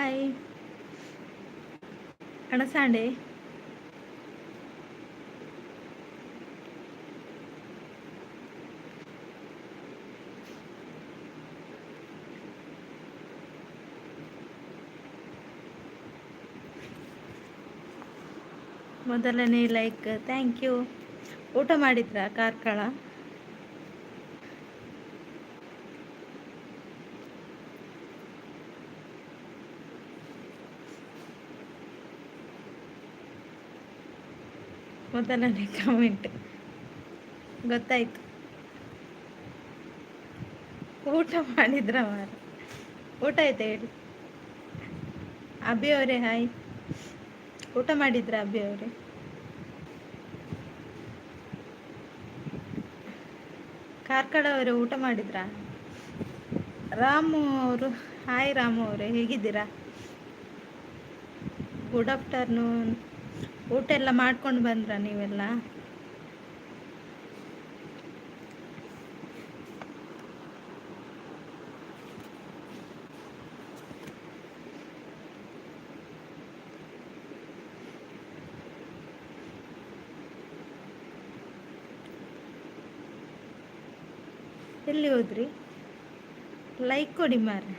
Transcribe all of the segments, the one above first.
Hi ಅಣಸಾಂಡೆ. ಮೊದಲನೇ like, thank you. ಊಟ ಮಾಡಿದ್ರಾ ಕಾರ್ಕಳ? ಮೊದಲನೇ ಕಮೆಂಟ್ ಗೊತ್ತಾಯ್ತು. ಊಟ ಮಾಡಿದ್ರ ಮಾರ? ಊಟ ಆಯ್ತಾ ಹೇಳಿ. ಅಭಿ ಅವರೇ ಹಾಯ್. ಊಟ ಮಾಡಿದ್ರ ಅಭಿ ಅವರೇ? ಕಾರ್ಕಳ ಅವರೇ ಊಟ ಮಾಡಿದ್ರಾ? ರಾಮು ಅವರು ಹಾಯ್. ರಾಮು ಅವರೇ ಹೇಗಿದ್ದೀರಾ? Good afternoon. ಊಟ ಎಲ್ಲ ಮಾಡ್ಕೊಂಡು ಬಂದ್ರಾ ನೀವೆಲ್ಲ? ಎಲ್ಲಿ ಹೋದ್ರಿ? ಲೈಕ್ ಕೊಡಿ ಮಾರೆ.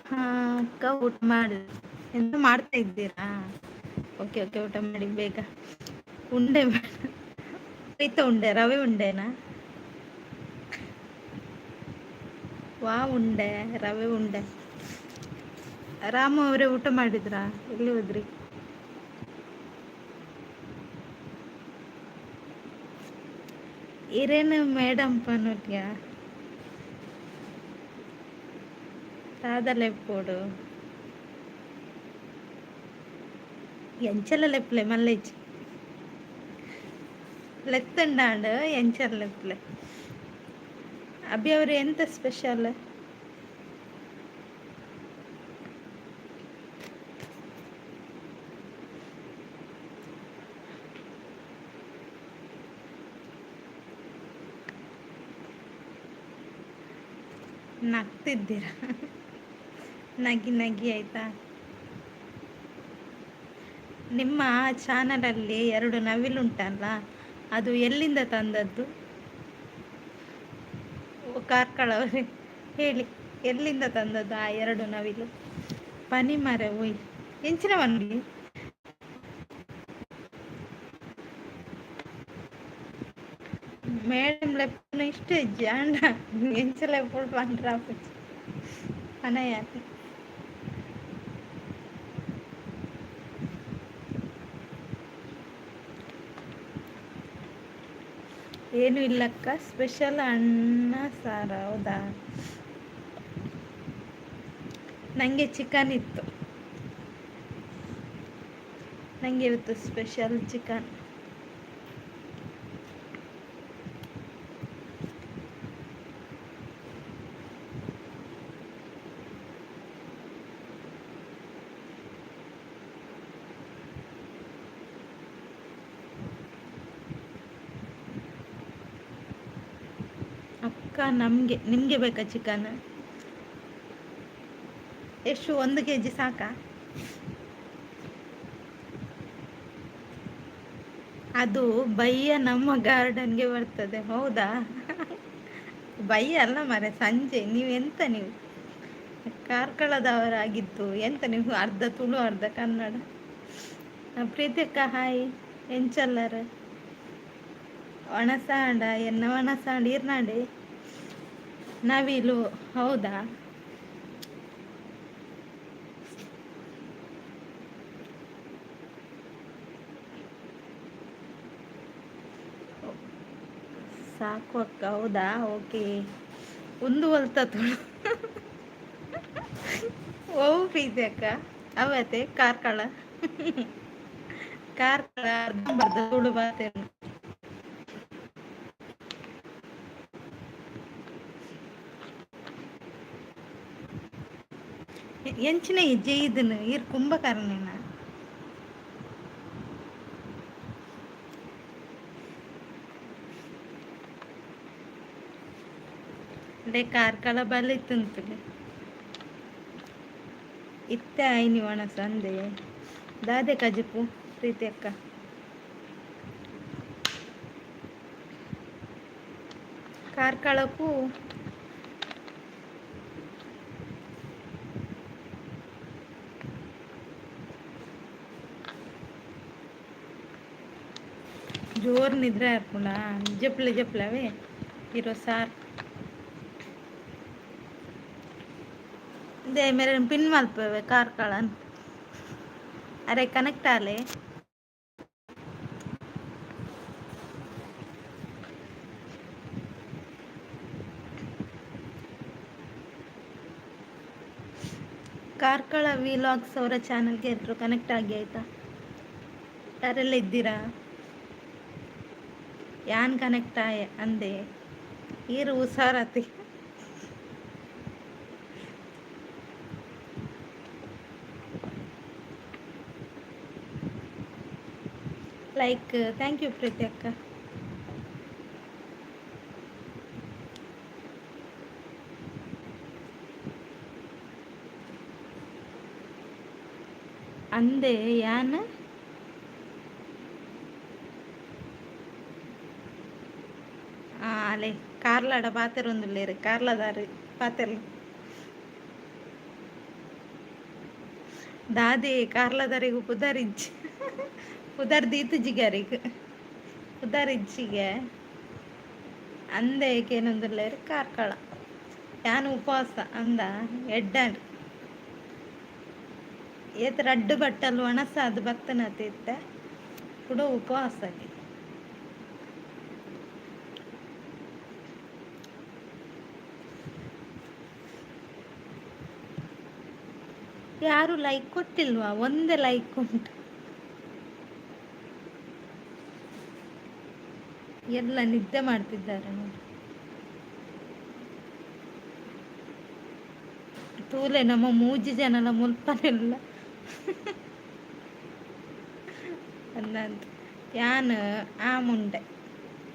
ಹಾ ಅಕ್ಕ ಊಟ ಮಾಡಿ. ಎಂತ ಮಾಡ್ತಾ ಇದ್ದೀರಾ? ಓಕೆ ಓಕೆ, ಊಟ ಮಾಡಿ ಬೇಗ. ಉಂಡೆ ರೈತ ಉಂಡೆ, ರವೆ ಉಂಡೆನಾ? ವಾ ಉಂಡೆ, ರವೆ ಉಂಡೆ. ರಾಮು ಅವರೇ ಊಟ ಮಾಡಿದ್ರಾ? ಎಲ್ಲಿ ಹೋದ್ರಿ? ಇರೇನು ಮೇಡಮ್ ಪನೋಟ್ಯಾ రాదలెప్పుడు ఎంచెలెప్పులే మళ్ళీ ఇచ్చి లెత్తుండాడు ఎంచెలెప్పులే. అభి ಅವರು ಎಂತ ಸ್ಪೆಷಲ್? ನಗ್ತಿದ್ದೀರಾ? ನಗಿ ನಗಿ ಆಯ್ತಾ? ನಿಮ್ಮ ಚಾನಲಲ್ಲಿ 2 ನವಿಲುಂಟಲ್ಲ, ಅದು ಎಲ್ಲಿಂದ ತಂದದ್ದು? ಕಾರ್ಕಳವರೇ ಹೇಳಿ, ಎಲ್ಲಿಂದ ತಂದದ್ದು ಆ 2 ನವಿಲು? ಪನಿ ಮರ ಒಯ್ ಎಂಚಿನ ಬನ್ನಿ. మేడం లెప్పుడు ఇష్ట జాండ ఎంచలు ఎప్పుడు పంట అనయ్య. ಏನು ಇಲ್ಲಕ್ಕ, ಸ್ಪೆಷಲ್ ಅನ್ನ ಸಾರು. ಹೌದಾ? ನನಗೆ ಚಿಕನ್ ಇತ್ತು. ನನಗೆ ಇವತ್ತು ಸ್ಪೆಷಲ್ ಚಿಕನ್. ಅಕ್ಕ ನಿಮಗೆ ಬೇಕಾ ಚಿಕನ್? ಎಷ್ಟು, 1 kg ಸಾಕಾ? ಅದು ಬಯ್ಯ ನಮ್ಮ ಗಾರ್ಡನ್ಗೆ ಬರ್ತದೆ. ಹೌದಾ? ಬಯ್ಯ ಅಲ್ಲ ಮರೆ, ಸಂಜೆ. ನೀವು ಕಾರ್ಕಳದವರಾಗಿದ್ದು ಎಂತ ನೀವು ಅರ್ಧ ತುಳು ಅರ್ಧ ಕನ್ನಡ. ಪ್ರೀತಿಯಕ್ಕ ಹಾಯ್. ಎಂಚಲ್ಲರು ಒಣಸಾಂಡ ಎನ್ನ ಒಣಸಾಂಡ ಇರ್ನಾಡೆ ನವಿಲು. ಹೌದಾ? ಸಾಕು ಅಕ್ಕ. ಹೌದಾ? ಓಕೆ. ಒಂದು ಹೊಲ್ತ ತುಳು ಓ ಪ್ರೀತಿ ಅಕ್ಕ. ಅವತ್ತೆ ಕಾರ್ಕಳ ಅರ್ಧಂಬರ್ಧ ತುಳು ಬರ್ತೇನೆ. ಎಂಚಿನ ಹೆಜ್ಜೆ ಇದನ್ನು ಇರ್ ಕುಂಭಕರ್ಣನ ಅದೇ ಕಾರ್ಕಳ ಬಲ್ಲ ಇತ್ತಂತಲೆ ಇತ್ತ ಐನಿ ಒಣ ಸಂದೆ ದಾದೆ ಕಜಪು ಪ್ರೀತಿ ಅಕ್ಕ ಕಾರ್ಕಳಕ್ಕೂ ಜೋರ್ ನಿದ್ರೆ ಹಾಕೊಂಡ ಜಪ್ಲೆ ಜಪ್ಲವೇ ಇರೋ ಸಾರ್ ಅದೇ ಮೇರೆ ಪಿನ್ ಮಲ್ಪವೆ ಕಾರ್ಕಳನ್ ಅರೆ ಕನೆಕ್ಟ್ ಆಲೆ ಕಾರ್ಕಳ ವಿಲಾಗ್ಸ್ ಅವರ ಚಾನಲ್ಗೆ ಎಲ್ಲರೂ ಕನೆಕ್ಟ್ ಆಗಿ ಆಯ್ತಾ ಯಾರೆಲ್ಲ ಇದ್ದೀರಾ ಯಾನ್ ಕನೆಕ್ಟ್ ಆಯ ಅಂದೆ ಈರು ಹುಷಾರತಿ ಲೈಕ್ ಥ್ಯಾಂಕ್ ಯು ಪ್ರೀತಿ ಅಕ್ಕ ಅಂದೆ ಯಾನ್ ಅಲೆ ಕಾರ್ಲಾಡ ಪಾತೆರೊಂದುಲ್ಲೇರು ಕಾರ್ಲದಾರಿ ಪಾತೆರ್ಲು ದಾದಿ ಕಾರ್ಲದಾರಿಗೂ ಪುದರಿಜ್ಜಿ ಪುದರ್ದೀತು ಜಿಗಾರಿಗೂ ಪುದರಿಜ್ಜಿಗೆ ಅಂದೆ ಏಕೆನೊಂದುಲ್ಲೇರು ಕಾರ್ಕಳ ಯಾನು ಉಪವಾಸ ಅಂದ ಎಡ್ಡಾಂಡ್ ಏತ ರಡ್ಡು ಬಟ್ಟಲು ಒಣಸ ಅದು ಬತ್ತನತಿತ್ತ ಕೂಡ ಉಪವಾಸಕ್ಕೆ ಯಾರು ಲೈಕ್ ಕೊಟ್ಟಿಲ್ವಾ ಒಂದೇ ಲೈಕ್ ಉಂಟು ಎಲ್ಲ ನಿದ್ದೆ ಮಾಡ್ತಿದ್ದಾರೆ ನೋಡಿ ತೂಲೆ ನಮ್ಮ ಮೂಜಿ ಜನಲ ಮುಲ್ಪನೆಲ್ಲ ಅನ್ನಂತ ಯಾನ್ ಆಮುಂಡೆ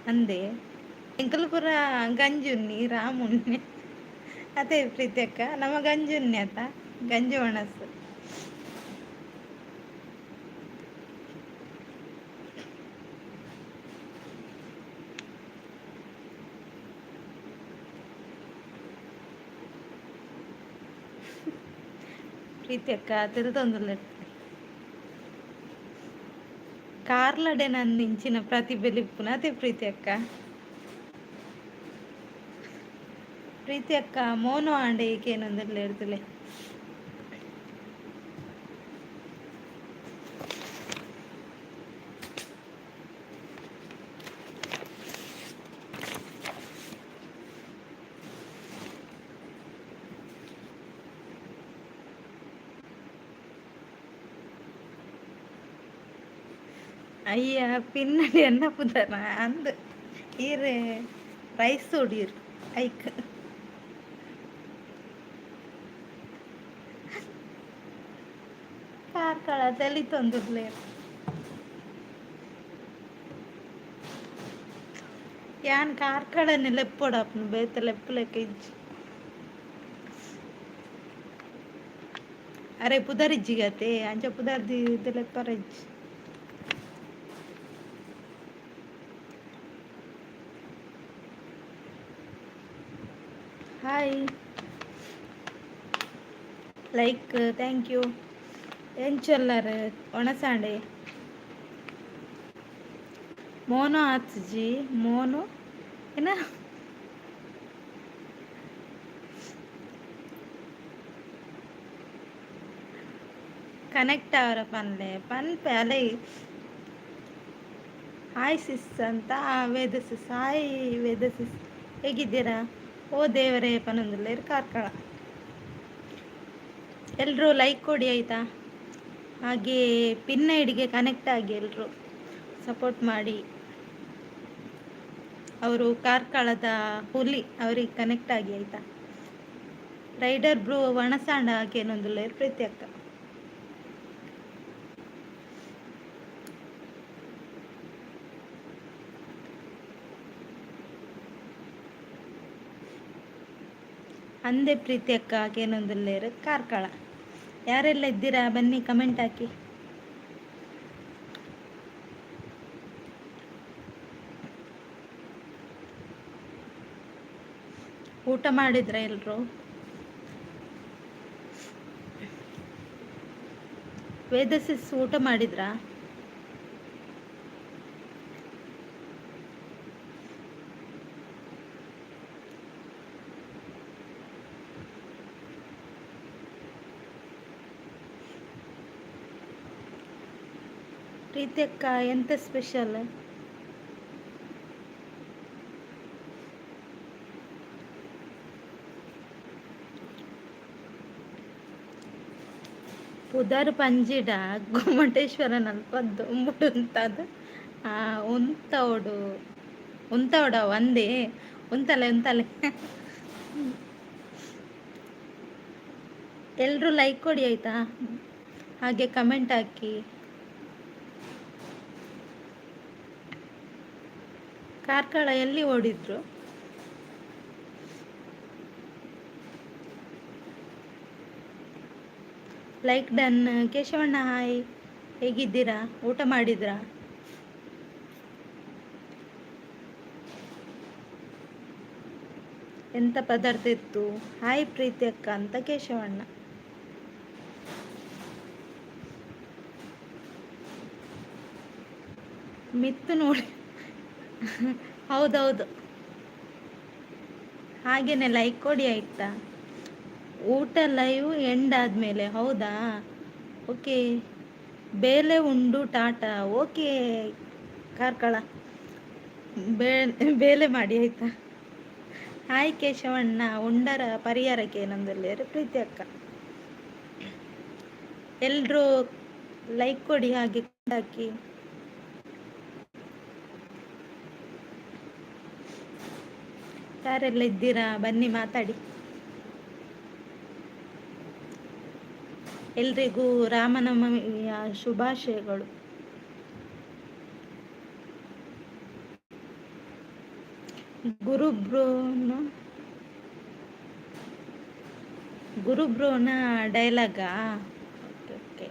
ಅಂದೆ ಎಂಕಲ್ಪುರ ಗಂಜುನ್ನಿ ರಾಮುಣ್ಣೆ ಅದೇ ಪ್ರೀತಿ ಅಕ್ಕ ನಮ್ಮ ಗಂಜುನ್ನೆ ಆತ ಗಂಜು ಒಣಸು ಪ್ರೀತಿ ಅಕ್ಕ ತಿರುತೊಂದುಲ್ಲ ಕಾರ್ಲಡೆ ನನ್ನ ಇಂಚಿನ ಪ್ರತಿಫಲಿಪ್ಪುನ ಅದೇ ಪ್ರೀತಿ ಅಕ್ಕ ಪ್ರೀತಿ ಅಕ್ಕ ಮೋನು ಆಂಡೆ ಏಕೇನೊಂದಿಲ್ಲ ಇರ್ತಲೆ ಅಯ್ಯ ಪಿನ್ನಡಿ ಅನ್ನ ಪುದನ ಅಂದ್ ಈರೆ ರೈಸ್ ಹೊಡೀರ್ ಐಕ್ ಕಾರ್ಕಳ ತಲಿ ತೊಂದುರ್ಲೆ ಯಾನ್ ಕಾರ್ಕಳನೆ ಲೆಪ್ಪೊಡಪ್ನು ಬೇತ ಲೆಪ್ಪಲೆಕ್ಕ ಇಜ್ಜಿ ಅರೆ ಪುದರಿಜ್ಜಿಗತೆ ಅಂಚ ಪುದರ್ದಿ ಲೆಪ್ಪರ ಇಜ್ಜಿ ಹಾಯ್ ಲೈಕ್ ಥ್ಯಾಂಕ್ ಯು ಎಂಚೊಲ್ಲರ್ ಒಣಸಾಂಡೆ ಮೋನೋ ಆತ್ಜಿ ಮೋನು ಏನ ಕನೆಕ್ಟ್ ಅವರ ಪನ್ಪೆ ಅಲೆ ಹಾಯ್ ಸಿಸ್ ಅಂತ ವೇದ ಸಿಸ್ ಹಾಯ್ ವೇದ ಸಿಸ್ ಹೇಗಿದ್ದೀರಾ ಓ ದೇವರೇ ಪನೊಂದಿಲ್ಲ ಕಾರ್ಕಳ ಎಲ್ಲರೂ ಲೈಕ್ ಕೊಡಿ ಆಯಿತಾ ಹಾಗೆ ಪಿನ್ ಐಡಿಗೆ ಕನೆಕ್ಟ್ ಆಗಿ ಎಲ್ಲರೂ ಸಪೋರ್ಟ್ ಮಾಡಿ ಅವರು ಕಾರ್ಕಳದ ಹುಲಿ ಅವ್ರಿಗೆ ಕನೆಕ್ಟ್ ಆಗಿ ಆಯಿತಾ ರೈಡರ್ ಬ್ರೋ ಒಣಸಾಂಡ ಹಾಕೇನೊಂದುಲ್ಲ ಪ್ರೀತಿ ಅಕ್ಕ. ಅಂದೆ ಪ್ರೀತಿ ಅಕ್ಕ ಹಾಕೇನೊಂದುಲ್ಲೇರು ಕಾರ್ಕಳ. ಯಾರೆಲ್ಲ ಇದ್ದೀರಾ ಬನ್ನಿ ಕಮೆಂಟ್ ಹಾಕಿ. ಊಟ ಮಾಡಿದ್ರ ಎಲ್ರು? ವೇದಸಿಸ್ ಊಟ ಮಾಡಿದ್ರಾ? ಪ್ರೀತಿ ಅಕ್ಕ ಎಂತ ಸ್ಪೆಷಲ್? ಪುದರ್ ಪಂಜಿಡ ಗೊಮ್ಮಟೇಶ್ವರ ನಲ್ಪದ್ದು ಉಂಬುಂತದು ಉಂತೋಡು ಉಂತೋಡ ಒಂದೇ ಉಂತಲೆ ಉಂತಲೆ. ಎಲ್ರು ಲೈಕ್ ಕೊಡಿ ಆಯ್ತಾ, ಹಾಗೆ ಕಮೆಂಟ್ ಹಾಕಿ. ಕಾರ್ಕಳ ಎಲ್ಲಿ ಓಡಿದ್ರು? Like done. ಕೇಶವಣ್ಣ ಹಾಯ್, ಹೇಗಿದ್ದೀರಾ? ಊಟ ಮಾಡಿದ್ರಾ? ಎಂತ ಪದಾರ್ಥ ಇತ್ತು? ಹಾಯ್ ಪ್ರೀತಿ ಅಕ್ಕ ಅಂತ ಕೇಶವಣ್ಣ. ಮಿತ್ತು ನೋಡಿ. ಹೌದೌದು, ಹಾಗೇನೆ ಲೈಕ್ ಕೊಡಿ ಆಯ್ತಾ. ಊಟ ಲೈವ್ ಎಂಡ್ ಆದಮೇಲೆ ಹೌದಾ? ಓಕೆ, ಬೇಲೆ ಉಂಡು ಟಾಟಾ. ಓಕೆ ಕಾರ್ಕಳ, ಬೇಲೆ ಮಾಡಿ ಆಯ್ತಾ. ಹಾಯ್ ಕೇಶವಣ್ಣ, ಉಂಡರ ಪರಿಹಾರಕ್ಕೆ ಏನಂದಲ್ಲೇರು ಪ್ರೀತಿ ಅಕ್ಕ. ಎಲ್ರು ಲೈಕ್ ಕೊಡಿ, ಹಾಗೆ ಹಾಕಿ. ಯಾರೆಲ್ಲ ಇದ್ದೀರಾ ಬನ್ನಿ ಮಾತಾಡಿ. ಎಲ್ರಿಗೂ ರಾಮನವಮಿಯ ಶುಭಾಶಯಗಳು. ಗುರುಬ್ರೋನ ಡೈಲಾಗಾ? ಓಕೆ.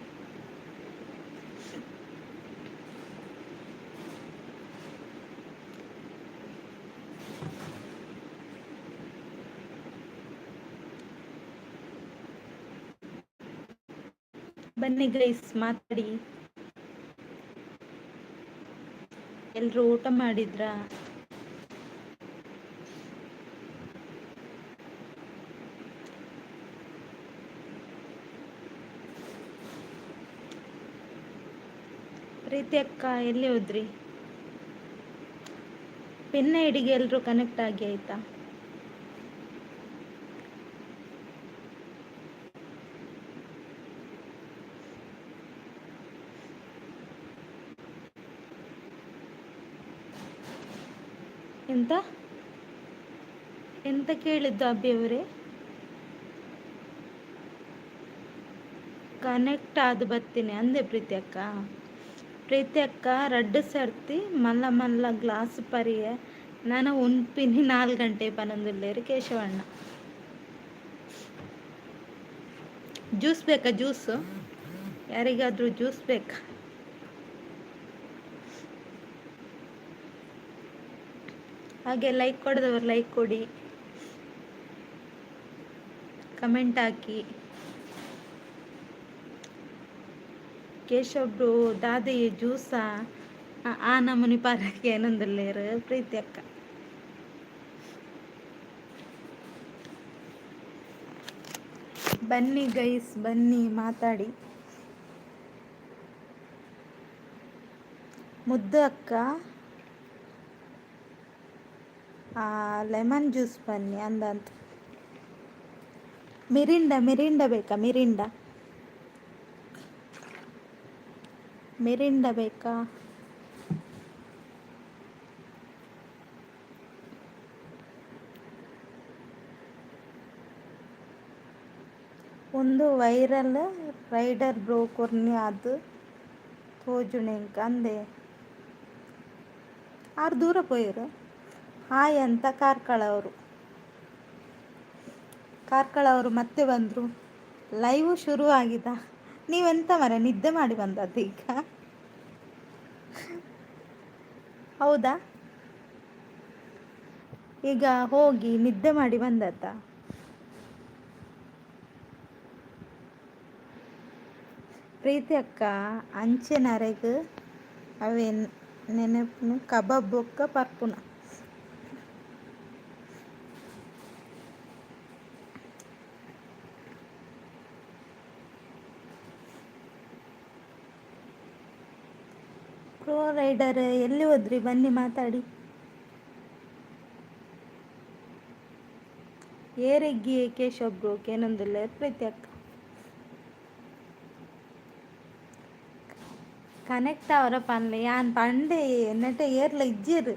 ಬನ್ನಿ ಗೈಸ್ ಮಾತಾಡಿ. ಎಲ್ರು ಊಟ ಮಾಡಿದ್ರಾ? ಪ್ರೀತಿ ಅಕ್ಕ ಎಲ್ಲಿ ಹೋದ್ರಿ? ಪಿನ್ ಐಡಿಗೆ ಎಲ್ರು ಕನೆಕ್ಟ್ ಆಗಿ ಆಯ್ತಾ. ಎಂತ ಎಂತ ಕೇಳಿದ್ದು ಅಬ್ಬಿ ಅವರೇ? ಕನೆಕ್ಟ್ ಆದ ಬರ್ತೀನಿ ಅಂದೆ ಪ್ರೀತಿ ಅಕ್ಕ. ಪ್ರೀತಿ ಅಕ್ಕ ರಡ್ಡು ಸರ್ತಿ ಮಲ್ಲ ಮಲ್ಲ ಗ್ಲಾಸ್ ಪರಿಯೆ ನಾನು ಉಣ್ಪಿನಿ 4 ಗಂಟೆ ಪನೊಂದುಲ್ಲೇರು ಕೇಶವಣ್ಣ. ಜ್ಯೂಸ್ ಬೇಕಾ? ಜ್ಯೂಸು ಯಾರಿಗಾದ್ರೂ ಜ್ಯೂಸ್ ಬೇಕಾ? ಹಾಗೆ ಲೈಕ್ ಕೊಡದವರು ಲೈಕ್ ಕೊಡಿ, ಕಮೆಂಟ್ ಹಾಕಿ. ಕೇಶವ್ರು ದಾದಿ ಜ್ಯೂಸ ಆ ನಮೂನಿ ಪಾರಕ್ಕೆ ಏನೊಂದಲ್ಲೇರು ಪ್ರೀತಿ ಅಕ್ಕ. ಬನ್ನಿ ಗೈಸ್ ಬನ್ನಿ ಮಾತಾಡಿ. ಮುದ್ದು ಅಕ್ಕ ಲೆಮನ್ ಜ್ಯೂಸ್ ಬನ್ನಿ ಅಂದಂತ. ಮಿರಿಂಡ ಬೇಕಾ? ಮಿರಿಂಡ ಬೇಕಾ? ಒಂದು ವೈರಲ್ ರೈಡರ್ ಬ್ರೋಕರ್ನಿ ಅದು ತೋಜುಣೆಂಕ ಅಂದೆ ಆರು ದೂರ ಪೋಯರು ಹಾಯ್ ಅಂತ ಕಾರ್ಕಳವರು ಮತ್ತೆ ಬಂದರು. ಲೈವ್ ಶುರು ಆಗಿದ. ನೀವೆಂತ ಮರ ನಿದ್ದೆ ಮಾಡಿ ಬಂದದ್ದು ಈಗ? ಹೌದಾ, ಈಗ ಹೋಗಿ ನಿದ್ದೆ ಮಾಡಿ ಬಂದದ್ದ? ಪ್ರೀತಿ ಅಕ್ಕ ಅಂಚೆನರೆಗ್ ಅವೇ ನೆನಪುನು ಕಬಾಬ್ ಬೊಕ್ಕ ಪರ್ಪುನ. ಪ್ರೋ ರೈಡರ್ ಎಲ್ಲಿ ಹೋದ್ರಿ? ಬನ್ನಿ ಮಾತಾಡಿ. ಏರೆಗ್ಗಿ ಕೇಶವ್ ಬ್ರೋಕ್ ಏನೊಂದಿಲ್ಲ ಪ್ರೀತಿ ಅಕ್ಕ. ಕನೆಕ್ಟ್ ಅವರ ಪನ್ಲೆ ಯಾನ್ ಪಂಡೆ ನೆಟ ಏರ್ಲ ಇಜ್ಜೇರು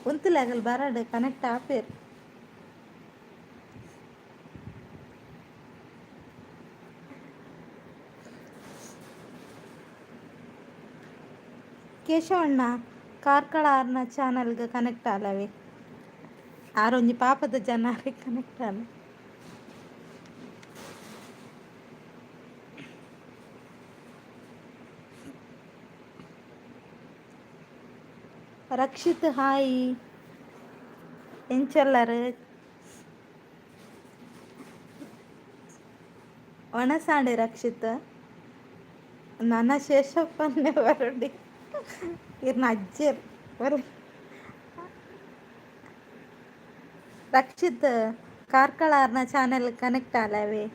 ಒಂತುಲಾಗಲ್ ಬರಡ್ ಕನೆಕ್ಟ್ ಆಪೇರು. ಕೇಶವಣ್ಣ ಕಾರ್ಕಳ ಆರ್ನ ಚಾನಲ್ಗೆ ಕನೆಕ್ಟ್ ಆಲವೆ ಆರೊಂಜಿ ಪಾಪದ ಜನರಿಗೆ ಕನೆಕ್ಟ್ ಆಲ. ರಕ್ಷಿತ್ ಹಾಯ್ ಎಂಚಲ್ಲರು ಒಣಸಾಂಡೆ ರಕ್ಷಿತ್ ನನ್ನ ಶೇಷಪ್ಪನ್ನೇ ಬರಡಿ ಇರ್ನ ಅಜ್ಜರ್ ಬರ. ರಕ್ಷಿತ್ ಕಾರ್ಕಳಾರ್ನ ಚಾನೆಲ್ ಕನೆಕ್ಟ್ ಆಲವೆ.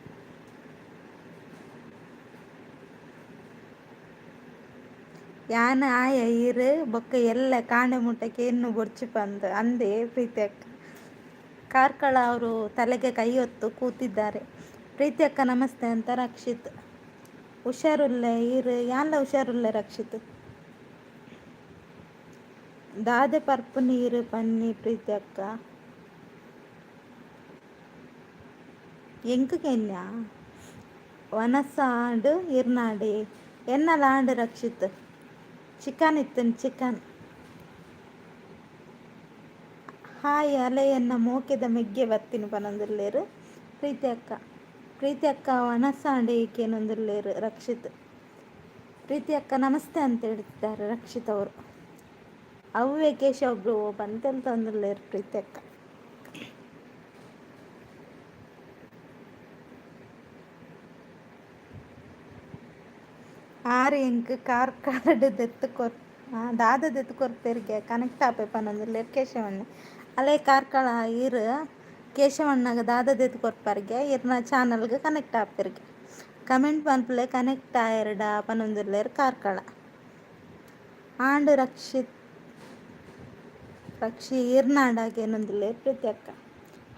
ಯಾನ್ ಆಯ ಇರು ಬೊಕ್ಕ ಎಲ್ಲ ಕಾಂಡೆ ಮುಟ್ಟಕ್ಕೆ ಇನ್ನು ಬೊರ್ಚಿ ಬಂದು ಅಂದೆ ಪ್ರೀತಿ ಅಕ್ಕ. ಕಾರ್ಕಳ ಅವರು ತಲೆಗೆ ಕೈ ಹೊತ್ತು ಕೂತಿದ್ದಾರೆ. ಪ್ರೀತಿ ಅಕ್ಕ ನಮಸ್ತೆ ಅಂತ ರಕ್ಷಿತ್. ಹುಷಾರುಲ್ಲ ಇರು ಯಾನ್ಲ ಹುಷಾರುಲ್ಲ ರಕ್ಷಿತ್. ದಾದೆ ಪರ್ಪು ನೀರು ಪನ್ನಿ ಪ್ರೀತಿ ಅಕ್ಕ. ಎಂಕ್ ಕೆನ್ಯಾ ವನಸಾಂಡ್ ಇರ್ನಾಡಿ ಎನ್ನ ಲಾಂಡ್ ರಕ್ಷಿತ್. ಚಿಕನ್ ಇತ್ತನ್ ಚಿಕನ್. ಹಾಯ್ ಅಲೆ ಎನ್ನ ಮೋಕೆದ ಮೆಗ್ಗೆ ಬತ್ತಿನ ಪನೊಂದುಲ್ಲೇರು ಪ್ರೀತಿ ಅಕ್ಕ. ಪ್ರೀತಿ ಅಕ್ಕ ವನಸಾಂಡ್ ಏಕೇನೊಂದುಲ್ಲೇರು ರಕ್ಷಿತ್. ಪ್ರೀತಿ ಅಕ್ಕ ನಮಸ್ತೆ ಅಂತ ಹೇಳ್ತಿದ್ದಾರೆ ರಕ್ಷಿತ್ ಅವರು. ಅವ್ವೆ ಕೇಶವ್ ಬ್ರೋ ಬಂತೆಂತ ಒಂದುಲ್ಲೇರು ಪ್ರೀತಿ ಅಕ್ಕ. ಆರು ಎಂಕ್ ಕಾರ್ಕಳಡ್ ದೆತ್ತು ದಾದ ದೆತ್ತು ಕೊರ್ತೆರ್ಗೆ ಕನೆಕ್ಟ್ ಆಪೆ ಪನೊಂದುಲ್ಲೇರು ಕೇಶವಣ್ಣ. ಅಲೆ ಕಾರ್ಕಳ ಇರು ಕೇಶವಣ್ಣಗ ದಾದ ದೆತ್ತು ಕೊರ್ಪರ್ಗೆ ಇರ್ನ ಚಾನಲ್ಗೆ ಕನೆಕ್ಟ್ ಆಪೆರ್ಗೆ ಕಮೆಂಟ್ ಪನ್ಪುಲೆ ಕನೆಕ್ಟ್ ಆಯರ್ಡ ಪನೊಂದುಲ್ಲೇರು ಕಾರ್ಕಳ. ಆಂಡ್ ರಕ್ಷಿ ಇರ್ನಾಡಾಗೆ ಏನೊಂದುಲ್ಲೇರು ಪ್ರೀತಿ ಅಕ್ಕ.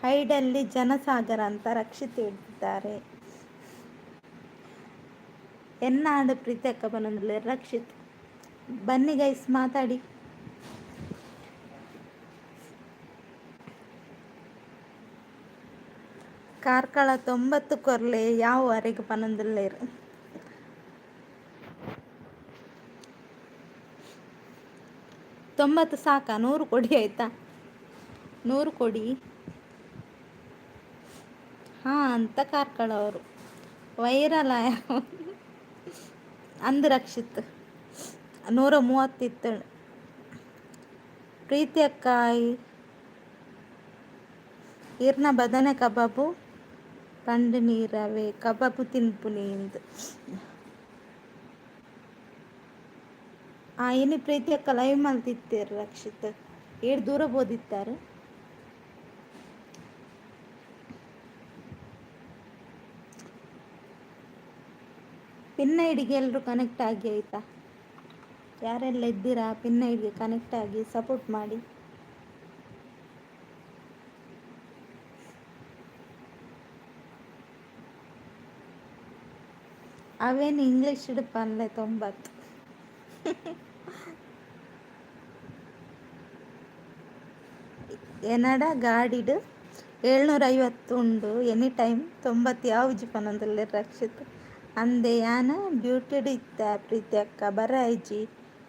ಹೈಡಲ್ಲಿ ಜನಸಾಗರ ಅಂತ ರಕ್ಷಿತ್ ಹೇಳ್ತಿದ್ದಾರೆ. ಎನ್ನಾಡು ಪ್ರೀತಿ ಅಕ್ಕ ಪನೊಂದುಲ್ಲೇರು ರಕ್ಷಿತ್. ಬನ್ನಿ ಗೈಸ್ ಮಾತಾಡಿ. ಕಾರ್ಕಳ 90 ಕೊರ್ಲೆ ಯಾವ ವರೆಗೆ ಪನೊಂದುಲ್ಲೇರು. 90 ಸಾಕಾ? 100 ಕೊಡಿ ಆಯ್ತಾ? 100 ಕೊಡಿ ಹಾ ಅಂತ ಕಾರ್ಕಳ ಅವರು ವೈರಲ್ ಆಯ ಅಂದು ರಕ್ಷಿತ್ 130 ಇತ್ತು. ಪ್ರೀತಿ ಅಕ್ಕ ಇರ್ನ ಬದನೆ ಕಬಾಬು ಪಂಡು ನೀರವೆ ಕಬಾಬು ತಿನ್ಪುನಿ ಇಂದು. ಇನ್ನು ಪ್ರೀತಿ ಅಕ್ಕ ಲೈವ್ ಮಲ್ತಿತ್ತೇರು ರಕ್ಷಿತ್. ಏಳು ದೂರ ಬೋದಿತ್ತಾರೆ. ಪಿನ್ ಐಡಿಗೆ ಎಲ್ಲರೂ ಕನೆಕ್ಟ್ ಆಗಿ ಆಯಿತಾ? ಯಾರೆಲ್ಲ ಇದ್ದೀರಾ ಪಿನ್ ಐಡಿಗೆ ಕನೆಕ್ಟ್ ಆಗಿ ಸಪೋರ್ಟ್ ಮಾಡಿ. ಅವೇನು ಇಂಗ್ಲೀಷ್ ಪನ್ಲೆ 90 ಏನಡ ಗಾಡಿಡು 750 ಉಂಡು ಎನಿ ಟೈಮ್ 90 ಯಾವುದು ಪನೊಂದುಲ್ಲೆ ರಕ್ಷಿತ್ ಅಂದೆ ಯಾನ ಡ್ಯೂಟಿಡ್ ಇತ್ತ ಪ್ರೀತಿ ಅಕ್ಕ ಬರ ಐಜಿ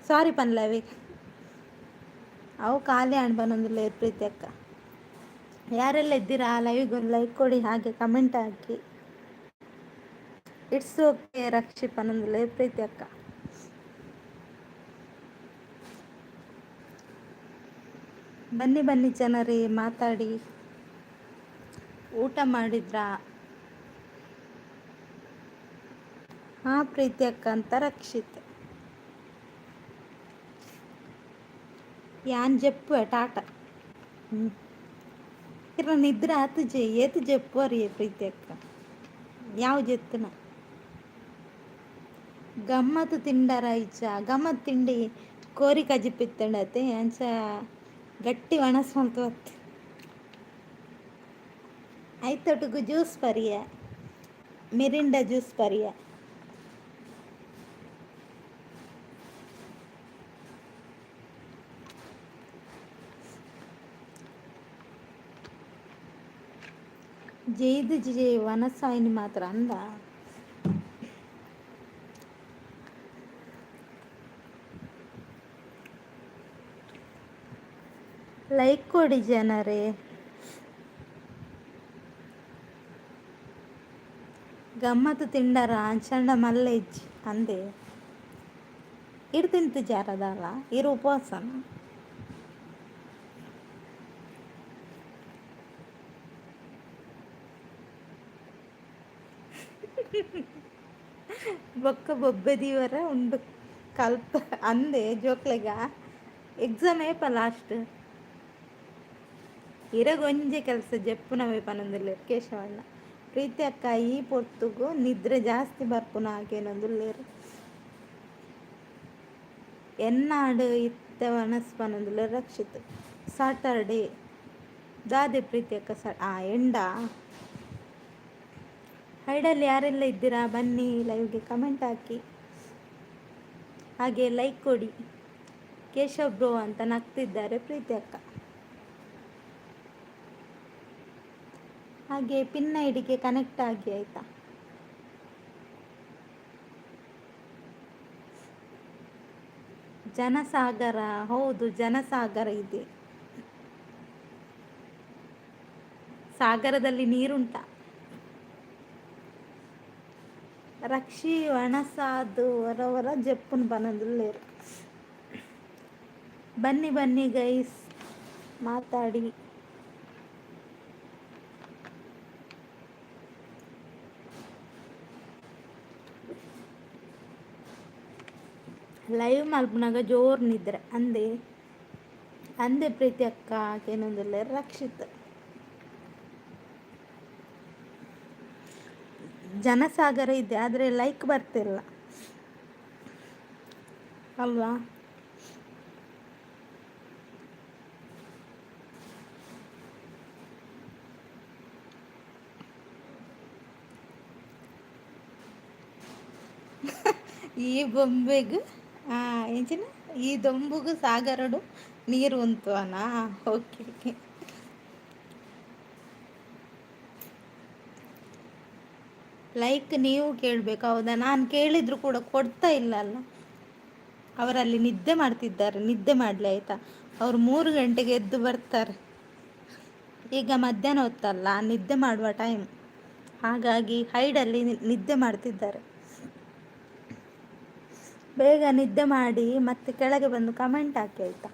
ಸಾರಿ ಪನ್ಲವಿ ಅವು ಖಾಲಿ ಹಣ್ಣು ಪನೊಂದುಲ್ಲೆ ಪ್ರೀತಿ ಅಕ್ಕ. ಯಾರೆಲ್ಲ ಇದ್ದೀರಾ ಲೈವ್ಗೆ ಒಂದು ಲೈಕ್ ಕೊಡಿ, ಹಾಗೆ ಕಮೆಂಟ್ ಹಾಕಿ. ಇಟ್ಸ್ ಓಕೆ ರಕ್ಷಿತ್ ಪನೊಂದುಲ್ಲೆ ಪ್ರೀತಿ ಅಕ್ಕ. ಬನ್ನಿ ಬನ್ನಿ ಜನರೇ ಮಾತಾಡಿ. ಊಟ ಮಾಡಿದ್ರಾ? ಹಾ ಪ್ರೀತಿ ಅಕ್ಕ ಅಂತ ರಕ್ಷಿತ್. ಯಾನ್ ಜಪ್ಪು ಟಾಟಾ. ಇರ ನಿದ್ರೆ ಆತು ಜೆ ಏತು ಜಪ್ಪುವರಿ ಪ್ರೀತಿ ಅಕ್ಕ. ಯಾವ ಜೆತ್ತನ ಗಮ್ಮತ್ತು ತಿಂಡರ ಇಚ್ಚ ಗಮ್ಮತ್ ತಿಂಡಿ ಕೋರಿ ಕಜಿಪಿತ್ತಂಡತೆ ಅಂಚ ಗಟ್ಟಿ ಒಣಸ್ ಮಲ್ತು ಬತ್ತು. ಐತೊಟ್ಟುಗು ಜ್ಯೂಸ್ ಪರಿಯ ಮಿರಿಂಡ ಜ್ಯೂಸ್ ಪರಿಯ. ಜೈದು ಜೆ ವನಸಾಯಿನಿ ಮಾತ್ರ ಅಂದ. ಲೈಕ್ ಕೊಡಿ ಜನರೇ. ಗಮ್ಮತ್ತು ತಿಂಡರ ಅಂಚಂಡ ಮಲ್ಲ ಇಜ್ಜಿ ಅಂದೆ ಇರು ತಿಂತು ಜಾರದಲ್ಲ ಇರು ಉಪವಾಸನ. ಬೊಕ್ಕ ಬೊಬ್ಬೆ ದೀವರ ಉಂಡು ಕಲ್ಪ ಅಂದೆ ಜೋಕ್ಲೆಗ ಎಕ್ಸಾಮ್ ಏಪ ಲಾಸ್ಟ್ ಇರಗೊಂಜೆ ಕೆಲಸ ಜಪ್ಪುನವೇ ಪನೊಂದುಲ್ಲೆ ಕೇಶವಣ್ಣ. ಪ್ರೀತಿ ಅಕ್ಕ ಈ ಪೊತ್ತುಗು ನಿದ್ರೆ ಜಾಸ್ತಿ ಬರ್ಪುನ ಹಾಗೇನೊಂದುಲ್ಲೇರು ಎನ್ನಾಡು ಇತ್ತ ವನಸ್ ಪನೊಂದುಲ್ಲೆ ರಕ್ಷಿತ್. ಸಾಟರ್ಡೇ ದಾದೆ ಪ್ರೀತಿ ಅಕ್ಕ ಎಂಡ ಹೈಡಲ್ಲಿ ಯಾರೆಲ್ಲ ಇದ್ದೀರಾ ಬನ್ನಿ ಲೈವ್ಗೆ ಕಮೆಂಟ್ ಹಾಕಿ, ಹಾಗೆ ಲೈಕ್ ಕೊಡಿ. ಕೇಶವ್ ಬ್ರೋ ಅಂತ ನಗ್ತಿದ್ದಾರೆ ಪ್ರೀತಿ ಅಕ್ಕ. ಹಾಗೆ ಪಿನ್ ಐಡಿಗೆ ಕನೆಕ್ಟ್ ಆಗಿ ಆಯಿತಾ. ಜನಸಾಗರ ಹೌದು ಜನಸಾಗರ ಇದೆ. ಸಾಗರದಲ್ಲಿ ನೀರುಂಟ. ರಕ್ಷಿ ಒಣಸಾದು ಹೊರವರ ಜಪ್ಪುನ್ ಬನದುಲ್ಲೇರು. ಬನ್ನಿ ಬನ್ನಿ ಗೈಸ್ ಮಾತಾಡಿ. ಲೈವ್ ಮಲ್ಪನಾಗ ಜೋರು ನಿದ್ರೆ ಅಂದೆ ಅಂದೆ ಪ್ರೀತಿ ಅಕ್ಕ ಏನೊಂದಿಲ್ಲ ರಕ್ಷಿತ್. ಜನಸಾಗರ ಇದೆ ಆದರೆ ಲೈಕ್ ಬರ್ತಿಲ್ಲ ಅಲ್ವಾ. ಈ ಬೊಂಬೆಗೂ ಎಂಚಿನ ಈ ದೊಂಬುಗೂ ಸಾಗರಡು ನೀರು ಉಂಟು ಅಣ್ಣ. ಓಕೆ ಓಕೆ ಲೈಕ್ ನೀವು ಕೇಳಬೇಕು ಹೌದಾ. ನಾನು ಕೇಳಿದ್ರು ಕೂಡ ಕೊಡ್ತಾ ಇಲ್ಲ ಅಲ್ಲ. ಅವರಲ್ಲಿ ನಿದ್ದೆ ಮಾಡ್ತಿದ್ದಾರೆ, ನಿದ್ದೆ ಮಾಡಲಿ ಆಯಿತಾ. ಅವರು 3 ಗಂಟೆಗೆ ಎದ್ದು ಬರ್ತಾರೆ. ಈಗ ಮಧ್ಯಾಹ್ನ ಹೊತ್ತಲ್ಲ ನಿದ್ದೆ ಮಾಡುವ ಟೈಮ್, ಹಾಗಾಗಿ ಹೈಡಲ್ಲಿ ನಿದ್ದೆ ಮಾಡ್ತಿದ್ದಾರೆ. ಬೇಗ ನಿದ್ದೆ ಮಾಡಿ ಮತ್ತೆ ಕೆಳಗೆ ಬಂದು ಕಮೆಂಟ್ ಹಾಕಿ ಆಯಿತಾ.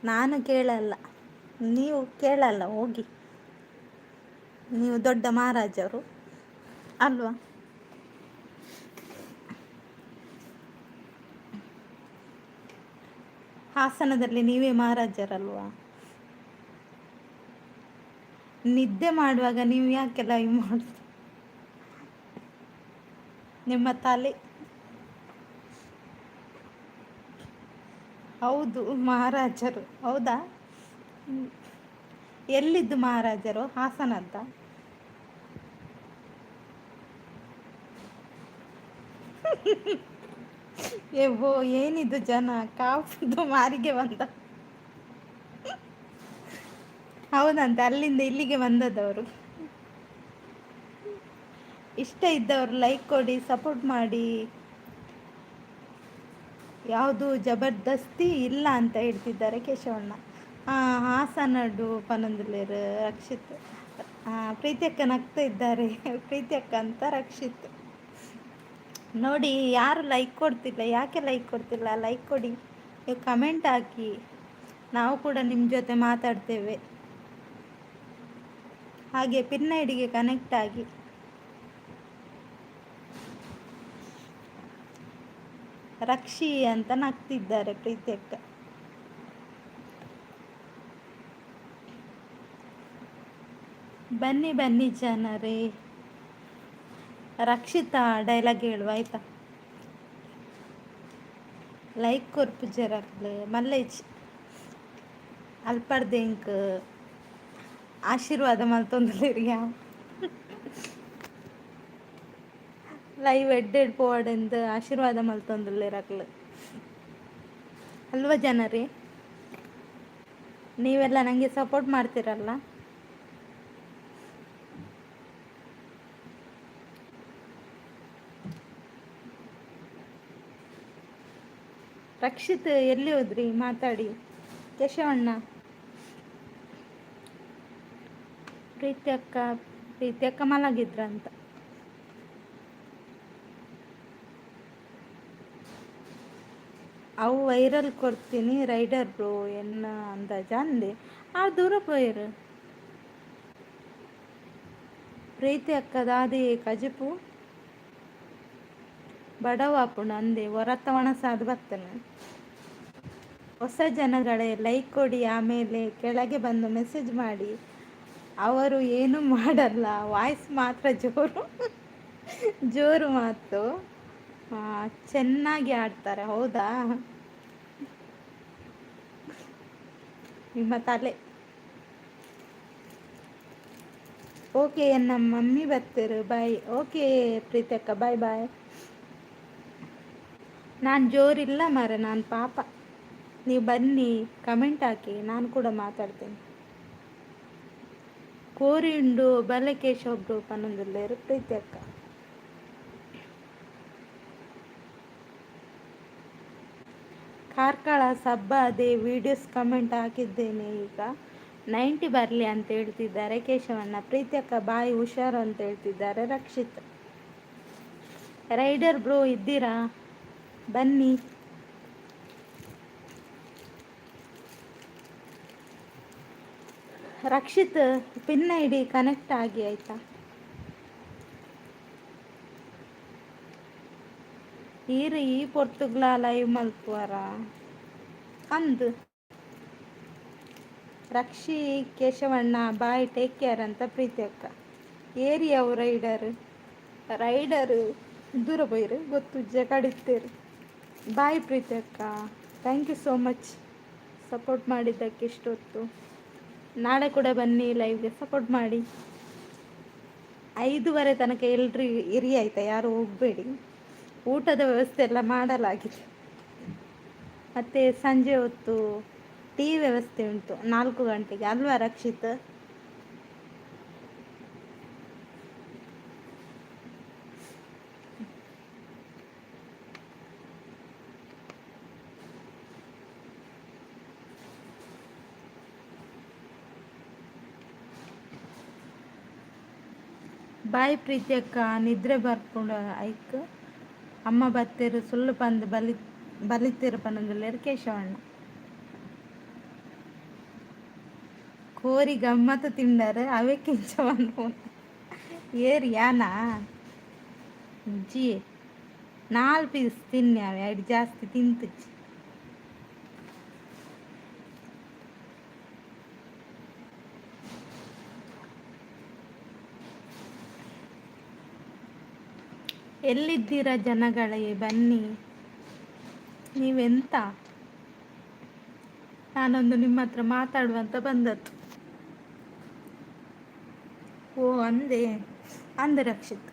ನಾನು ಕೇಳಲ್ಲ, ನೀವು ಕೇಳಲ್ಲ ಹೋಗಿ, ನೀವು ದೊಡ್ಡ ಮಹಾರಾಜರು ಅಲ್ವಾ. ಹಾಸನದಲ್ಲಿ ನೀವೇ ಮಹಾರಾಜರಲ್ವಾ. ನಿದ್ದೆ ಮಾಡುವಾಗ ನೀವು ಯಾಕೆ ಲೈವ್ ಮಾಡೋದು, ನಿಮ್ಮ ತಲೆ. ಹೌದು ಮಹಾರಾಜರು. ಹೌದಾ, ಎಲ್ಲಿದ್ದು ಮಹಾರಾಜರು? ಹಾಸನದ್ದ? ಏವೋ ಏನಿದು ಜನ ಕಾಫಿದು ಮಾರಿಗೆ ಬಂದ. ಹೌದಂತೆ, ಅಲ್ಲಿಂದ ಇಲ್ಲಿಗೆ ಬಂದದವರು. ಇಷ್ಟ ಇದ್ದವರು ಲೈಕ್ ಕೊಡಿ, ಸಪೋರ್ಟ್ ಮಾಡಿ. ಯಾವುದು ಜಬರ್ದಸ್ತಿ ಇಲ್ಲ ಅಂತ ಹೇಳ್ತಿದ್ದಾರೆ ಕೇಶವಣ್ಣ. ಹಾಸನಡು ಪನಂದುಲೇರು ರಕ್ಷಿತ್. ಪ್ರೀತಿ ಅಕ್ಕ ನಗ್ತಾ ಇದ್ದಾರೆ. ಪ್ರೀತಿ ಅಕ್ಕ ಅಂತ ರಕ್ಷಿತ್. ನೋಡಿ, ಯಾರು ಲೈಕ್ ಕೊಡ್ತಿಲ್ಲ, ಯಾಕೆ ಲೈಕ್ ಕೊಡ್ತಿಲ್ಲ? ಲೈಕ್ ಕೊಡಿ, ನೀವು ಕಮೆಂಟ್ ಹಾಕಿ, ನಾವು ಕೂಡ ನಿಮ್ಮ ಜೊತೆ ಮಾತಾಡ್ತೇವೆ. ಹಾಗೆ ಪಿನ್ ಐಡಿಗೆ ಕನೆಕ್ಟ್ ಆಗಿ. ರಕ್ಷಿ ಅಂತ ನಗ್ತಿದ್ದಾರೆ ಪ್ರೀತಿ ಅಕ್ಕ. ಬನ್ನಿ ಬನ್ನಿ ಜನರೇ. ರಕ್ಷಿತಾ ಡೈಲಾಗ್ ಹೇಳುವ ಆಯ್ತಾ? ಲೈಕ್ ಕೊರ್ಪು ಜರಕ್ಲು ಮಲ್ಲೇಜ್ ಅಲ್ಪರ್ದೇಂಕ್ ಆಶೀರ್ವಾದ ಮಲ್ತೊಂದುಲ್ಲೇರು. ಯಾವ ಲೈವ್ ಎಡ್ಡೆಡ್ ಪೋಡೆಂದು ಆಶೀರ್ವಾದ ಮಲ್ತೊಂದುಲ್ಲೇರಕ್ಲು ಅಲ್ವಾ ಜನರೇ? ನೀವೆಲ್ಲ ನನಗೆ ಸಪೋರ್ಟ್ ಮಾಡ್ತೀರಲ್ಲ. ರಕ್ಷಿತ್ ಎಲ್ಲಿ ಹೋದ್ರಿ? ಮಾತಾಡಿ. ಕೇಶವಣ್ಣ, ಪ್ರೀತಿ ಅಕ್ಕ ಮಲಗಿದ್ರಂತ. ಅವು ವೈರಲ್ ಕೊಡ್ತೀನಿ ರೈಡರ್ ಬ್ರೋ ಎನ್ನ ಅಂದಾಜ ಅಂದೆ. ದೂರ ಪೋಯರು ಪ್ರೀತಿ ಅಕ್ಕದಾದಿ ಕಜಿಪು ಬಡವಾಪುಣ ಅಂದೆ ಹೊರತವಣ ಸಾದು ಬರ್ತೇನೆ. ಹೊಸ ಜನಗಳೇ ಲೈಕ್ ಕೊಡಿ, ಆಮೇಲೆ ಕೆಳಗೆ ಬಂದು ಮೆಸೇಜ್ ಮಾಡಿ. ಅವರು ಏನು ಮಾಡಲ್ಲ, ವಾಯ್ಸ್ ಮಾತ್ರ ಜೋರು ಜೋರು ಮಾತು. ಚೆನ್ನಾಗಿ ಆಡ್ತಾರೆ. ಹೌದಾ? ನಿಮ್ಮ ತಲೆ. ಓಕೆ, ನಮ್ಮ ಮಮ್ಮಿ ಬರ್ತೀರು. ಬಾಯ್. ಓಕೆ ಪ್ರೀತಿ ಅಕ್ಕ, ಬಾಯ್ ಬಾಯ್. ನಾನು ಜೋರಿಲ್ಲ ಮಾರೆ, ನಾನು ಪಾಪ. ನೀವು ಬನ್ನಿ, ಕಮೆಂಟ್ ಹಾಕಿ, ನಾನು ಕೂಡ ಮಾತಾಡ್ತೀನಿ. ಕೋರಿಂಡು ಬಲಕೇಶ್ ಒಬ್ರು ಪನ್ನೊಂದುಲ್ಲೇರು ಪ್ರೀತಿ ಅಕ್ಕ. ಕಾರ್ಕಳ ಸಬ್ಬ ಅದೇ ವಿಡಿಯೋಸ್ ಕಮೆಂಟ್ ಹಾಕಿದ್ದೇನೆ, ಈಗ 90 ಬರಲಿ ಅಂತ ಹೇಳ್ತಿದ್ದಾರೆ ಕೇಶವಣ್ಣ. ಪ್ರೀತಿ ಅಕ್ಕ ಬಾಯಿ ಹುಷಾರು ಅಂತ ಹೇಳ್ತಿದ್ದಾರೆ ರಕ್ಷಿತ್. ರೈಡರ್ ಬ್ರೋ ಇದ್ದೀರಾ? ಬನ್ನಿ. ರಕ್ಷಿತ್ ಪಿನ್ ಐಡಿ ಕನೆಕ್ಟ್ ಆಗಿ ಆಯ್ತಾ? ಈರಿ ಪೊರ್ತುಗ್ಲ ಲೈವ್ ಮಲ್ಪುವರ ಅಂದು. ರಕ್ಷಿ ಕೇಶವಣ್ಣ ಬಾಯ್, ಟೇಕ್ ಕೇರ್ ಅಂತ ಪ್ರೀತಿ ಅಕ್ಕ. ಏರಿಯಾವು ರೈಡರು ದೂರ ಬೈರು ಗೊತ್ತುಜ್ಜೆ ಕಡಿತೇರು. ಬಾಯ್ ಪ್ರೀತಿ ಅಕ್ಕ, thank you so much support ಮಾಡಿದ್ದಕ್ಕೆ ಇಷ್ಟೊತ್ತು. ನಾಳೆ ಕೂಡ ಬನ್ನಿ ಲೈವ್ಗೆ, ಸಪೋರ್ಟ್ ಮಾಡಿ. 5:15 ತನಕ ಎಲ್ರಿ ಇರಿ ಆಯಿತಾ, ಯಾರು ಹೋಗಬೇಡಿ. ಊಟದ ವ್ಯವಸ್ಥೆ ಎಲ್ಲ ಮಾಡಲಾಗಿದೆ. ಮತ್ತು ಸಂಜೆ ಹೊತ್ತು ಟೀ ವ್ಯವಸ್ಥೆ ಉಂಟು 4 ಗಂಟೆಗೆ, ಅಲ್ವಾ ರಕ್ಷಿತ್? ಬಾಯ್ ಪ್ರೀತಿ ಅಕ್ಕ, ನಿದ್ರೆ ಬರ್ಕೊಂಡು ಐಕ್ ಅಮ್ಮ ಬತ್ತೇರು ಸುಳ್ಳು ಪಂದು ಬಲಿತೇರು ಪನ್ನೊಂದುಲ್ಲೇರು ಕೇಶವಣ್ಣ. ಕೋರಿ ಗಮ್ಮತ್ತು ತಿಂಡಾರೆ ಅವೇ ಕೆಂಚವಣ್ಣ. ಏರು ಯಾನಾ ಜಿ 4 ಪೀಸ್ ತಿನ್ಯಾವೆ, ಅಡಿ ಜಾಸ್ತಿ ತಿಂತಿಚ್ಚಿ. ಎಲ್ಲಿದ್ದೀರಾ ಜನಗಳೇ, ಬನ್ನಿ. ನೀವೆಂತ? ನಾನೊಂದು ನಿಮ್ಮ ಹತ್ರ ಮಾತಾಡುವಂತ ಬಂದದ್ದು. ಓ ಅಂದೆ ರಕ್ಷಿತ್.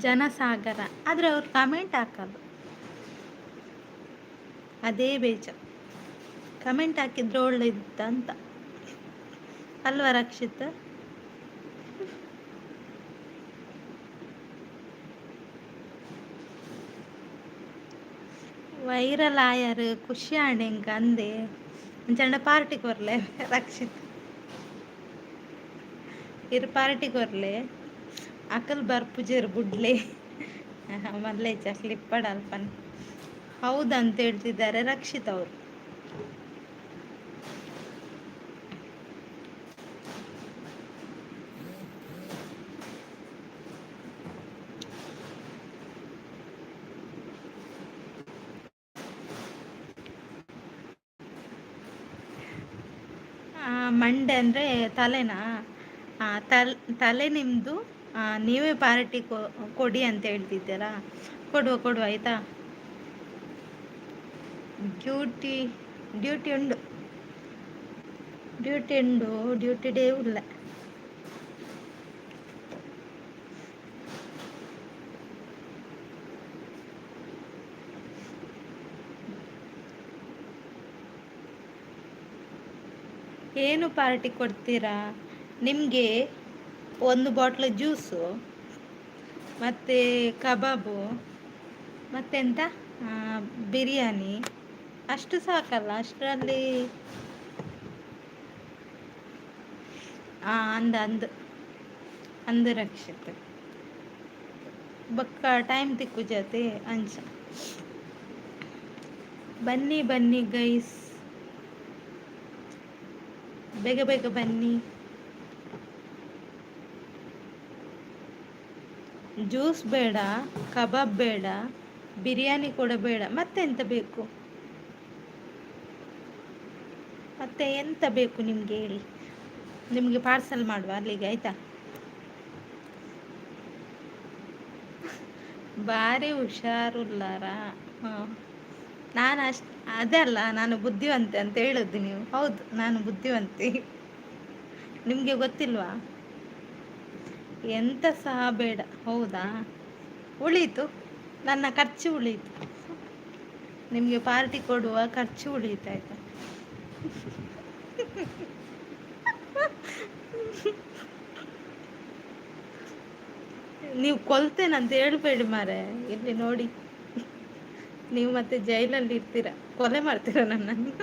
ಜನಸಾಗರ ಆದರೆ ಅವ್ರು ಕಮೆಂಟ್ ಹಾಕಲ್ಲ. ಅದೇ ಬೇಜಾರು. ಕಮೆಂಟ್ ಹಾಕಿದ್ರೆ ಒಳ್ಳೇದಿತ್ತ ಅಂತ ಅಲ್ವಾ ರಕ್ಷಿತ್? ವೈರಲ್ ಆಯಾರು ಖುಷಿ ಆಂಡೆಂಕ ಅಂದೆ ಅಂಚಂಡ ಪಾರ್ಟಿ ಕೊರ್ಲೆ ರಕ್ಷಿತ್ ಇರು ಪಾರ್ಟಿ ಕೊರ್ಲೆ ಅಕಲ್ ಬರ್ಪುಜೇರು ಬುಡ್ಲೆ ಮಲ್ಲೇಚ ಕ್ಲಿಪ್ಪಡ್ ಅಲ್ಪನ್ ಹೌದಂತ ಹೇಳ್ತಿದ್ದಾರೆ ರಕ್ಷಿತ್ ಅವರು. ಮಂಡೆ ಅಂದರೆ ತಲೆನಾ? ತಲೆ ನಿಮ್ಮದು, ನೀವೇ ಪಾರ್ಟಿ ಕೊಡಿ ಅಂತ ಹೇಳ್ತಿದ್ದೀರಾ. ಕೊಡುವ ಆಯಿತಾ. ಡ್ಯೂಟಿ ಉಂಡು, ಡ್ಯೂಟಿ ಡೇ ಇಲ್ಲ. ಏನು ಪಾರ್ಟಿ ಕೊಡ್ತೀರಾ? ನಿಮಗೆ 1 ಬಾಟ್ಲ್ ಜ್ಯೂಸು ಮತ್ತು ಕಬಾಬು ಮತ್ತೆಂತ ಬಿರಿಯಾನಿ ಅಷ್ಟು ಸಾಕಲ್ಲ? ಅಷ್ಟರಲ್ಲಿ ಅಂದು ರಕ್ಷಿತ್ ಬೊಕ್ಕ ಟೈಮ್ ತಿಕ್ಕು ಜೊತೆ ಅಂಚ. ಬನ್ನಿ ಗೈಸ್, ಬೇಗ ಬನ್ನಿ. ಜ್ಯೂಸ್ ಬೇಡ, ಕಬಾಬ್ ಬೇಡ, ಬಿರಿಯಾನಿ ಕೂಡ ಬೇಡ, ಮತ್ತೆಂತ ಬೇಕು? ಮತ್ತೆ ಎಂತ ಬೇಕು ನಿಮಗೆ ಹೇಳಿ, ನಿಮಗೆ ಪಾರ್ಸಲ್ ಮಾಡುವ ಅಲ್ಲಿಗೆ ಆಯಿತಾ. ಭಾರಿ ಹುಷಾರುಲ್ಲಾರ. ಹಾಂ, ನಾನು ಅದಲ್ಲ, ನಾನು ಬುದ್ಧಿವಂತೆ ಅಂತ ಹೇಳೋದು ನೀವು. ಹೌದು, ನಾನು ಬುದ್ಧಿವಂತೆ, ನಿಮಗೆ ಗೊತ್ತಿಲ್ವಾ? ಎಂತ ಸಹ ಬೇಡ. ಹೌದಾ, ಉಳೀತು, ನನ್ನ ಖರ್ಚು ಉಳೀತು. ನಿಮಗೆ ಪಾರ್ಟಿ ಕೊಡುವ ಖರ್ಚು ಉಳೀತು ಆಯಿತಾ. ನೀವು ಕೊಲ್ತೇನಂತ ಹೇಳ್ಬೇಡಿ ಮಾರೆ. ಇಲ್ಲಿ ನೋಡಿ, ನೀವು ಮತ್ತೆ ಜೈಲಲ್ಲಿ ಇರ್ತೀರ, ಕೊಲೆ ಮಾಡ್ತೀರ ನನ್ನನ್ನು.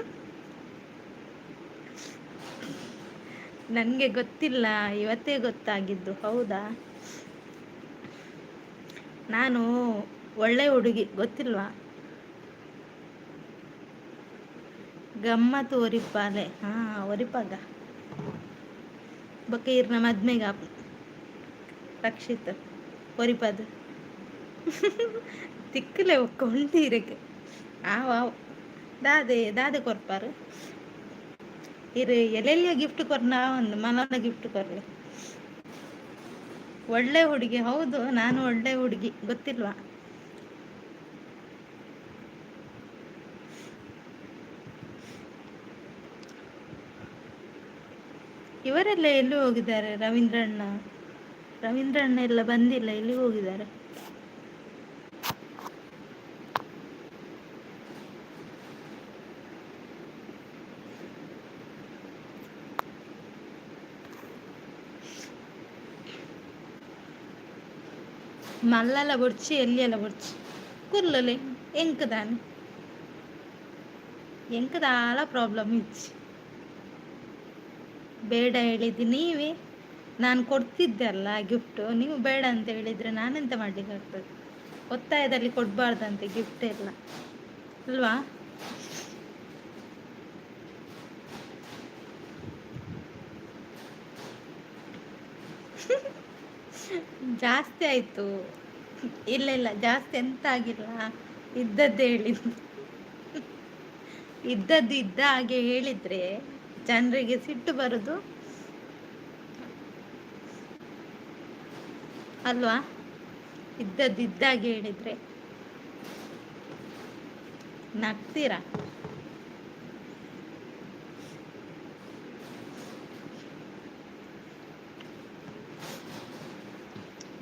ನನಗೆ ಗೊತ್ತಿಲ್ಲ, ಇವತ್ತೇ ಗೊತ್ತಾಗಿದ್ದು. ಹೌದಾ, ನಾನು ಒಳ್ಳೆ ಹುಡುಗಿ, ಗೊತ್ತಿಲ್ವಾ? ಗಮ್ಮತ್ತು ಒರಿಪಾಲೆ. ಒರಿಪಾಗ ಬೊಕ್ಕ ಇರ್ನ ಮದ್ಮೆಗ ರಕ್ಷಿತ್ ಒರಿಪದು ತಿಕ್ಕಲೆ ಒಕ್ಕ ಉಂಟೀರಕ್ಕೆ ದಾದೆ ಕೊರ್ಪಾರು ಇರು. ಎಲ್ಲೆಲ್ಲಿಯ ಗಿಫ್ಟ್ ಕೊರ್ನ ಒಂದು ಮನನ ಗಿಫ್ಟ್ ಕೊರ್ಲಿ. ಒಳ್ಳೆ ಹುಡುಗಿ. ಹೌದು, ನಾನು ಒಳ್ಳೆ ಹುಡುಗಿ, ಗೊತ್ತಿಲ್ವಾ? ಇವರೆಲ್ಲ ಎಲ್ಲಿ ಹೋಗಿದ್ದಾರೆ? ರವೀಂದ್ರಣ್ಣ ಎಲ್ಲ ಬಂದಿಲ್ಲ, ಎಲ್ಲಿ ಹೋಗಿದ್ದಾರೆ? ಮಲ್ಲೆಲ್ಲ ಬೊಡ್ಚಿ, ಎಲ್ಲಿಯೆಲ್ಲ ಬೊಡ್ಚಿ ಕುರ್ಲಲೆ ಎಂಕದಾಲ ಪ್ರಾಬ್ಲಮ್ ಇಚ್ಚಿ. ಬೇಡ ಹೇಳಿದ್ದು ನೀವೇ. ನಾನು ಕೊಡ್ತಿದ್ದೆ ಅಲ್ಲ ಗಿಫ್ಟು, ನೀವು ಬೇಡ ಅಂತ ಹೇಳಿದರೆ ನಾನೆಂತ ಮಾಡಲಿಕ್ಕಾಗ್ತದೆ? ಒತ್ತಾಯದಲ್ಲಿ ಕೊಡಬಾರ್ದಂತೆ ಗಿಫ್ಟ್ ಎಲ್ಲ, ಅಲ್ವಾ? ಜಾಸ್ತಿ ಆಯಿತು. ಇಲ್ಲ, ಜಾಸ್ತಿ ಎಂತ ಆಗಿಲ್ಲ. ಇದ್ದದ್ದು ಹೇಳಿದ್ದು. ಇದ್ದ ಹಾಗೆ ಹೇಳಿದರೆ ಜನರಿಗೆ ಸಿಟ್ಟು ಬರೋದು ಅಲ್ವಾ? ಇದ್ದಾಗೆ ಹೇಳಿದರೆ ನಗ್ತೀರಾ?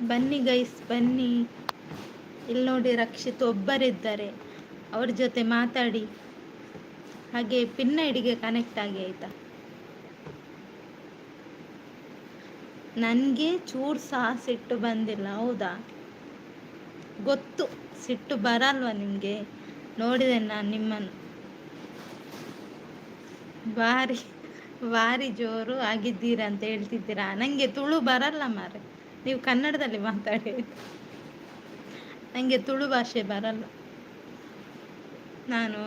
ಬನ್ನಿ ಗೈಸ್, ಬನ್ನಿ. ಇಲ್ಲಿ ನೋಡಿ, ರಕ್ಷಿತ್ ಒಬ್ಬರಿದ್ದಾರೆ, ಅವ್ರ ಜೊತೆ ಮಾತಾಡಿ. ಹಾಗೆ ಪಿನ್ ಐಡಿಗೆ ಕನೆಕ್ಟ್ ಆಗಿ ಆಯಿತಾ. ನನಗೆ ಚೂರು ಸಹ ಸಿಟ್ಟು ಬಂದಿಲ್ಲ. ಹೌದಾ, ಗೊತ್ತು ಸಿಟ್ಟು ಬರಲ್ವ ನಿಮಗೆ. ನೋಡಿದೆ ನಾನು ನಿಮ್ಮನ್ನು. ಭಾರಿ ಭಾರಿ ಜೋರು ಆಗಿದ್ದೀರಾ ಅಂತ ಹೇಳ್ತಿದ್ದೀರಾ. ನನಗೆ ತುಳು ಬರಲ್ಲ ಮಾರೆ, ನೀವು ಕನ್ನಡದಲ್ಲಿ ಮಾತಾಡಿ. ನನಗೆ ತುಳು ಭಾಷೆ ಬರಲ್ಲ. ನಾನು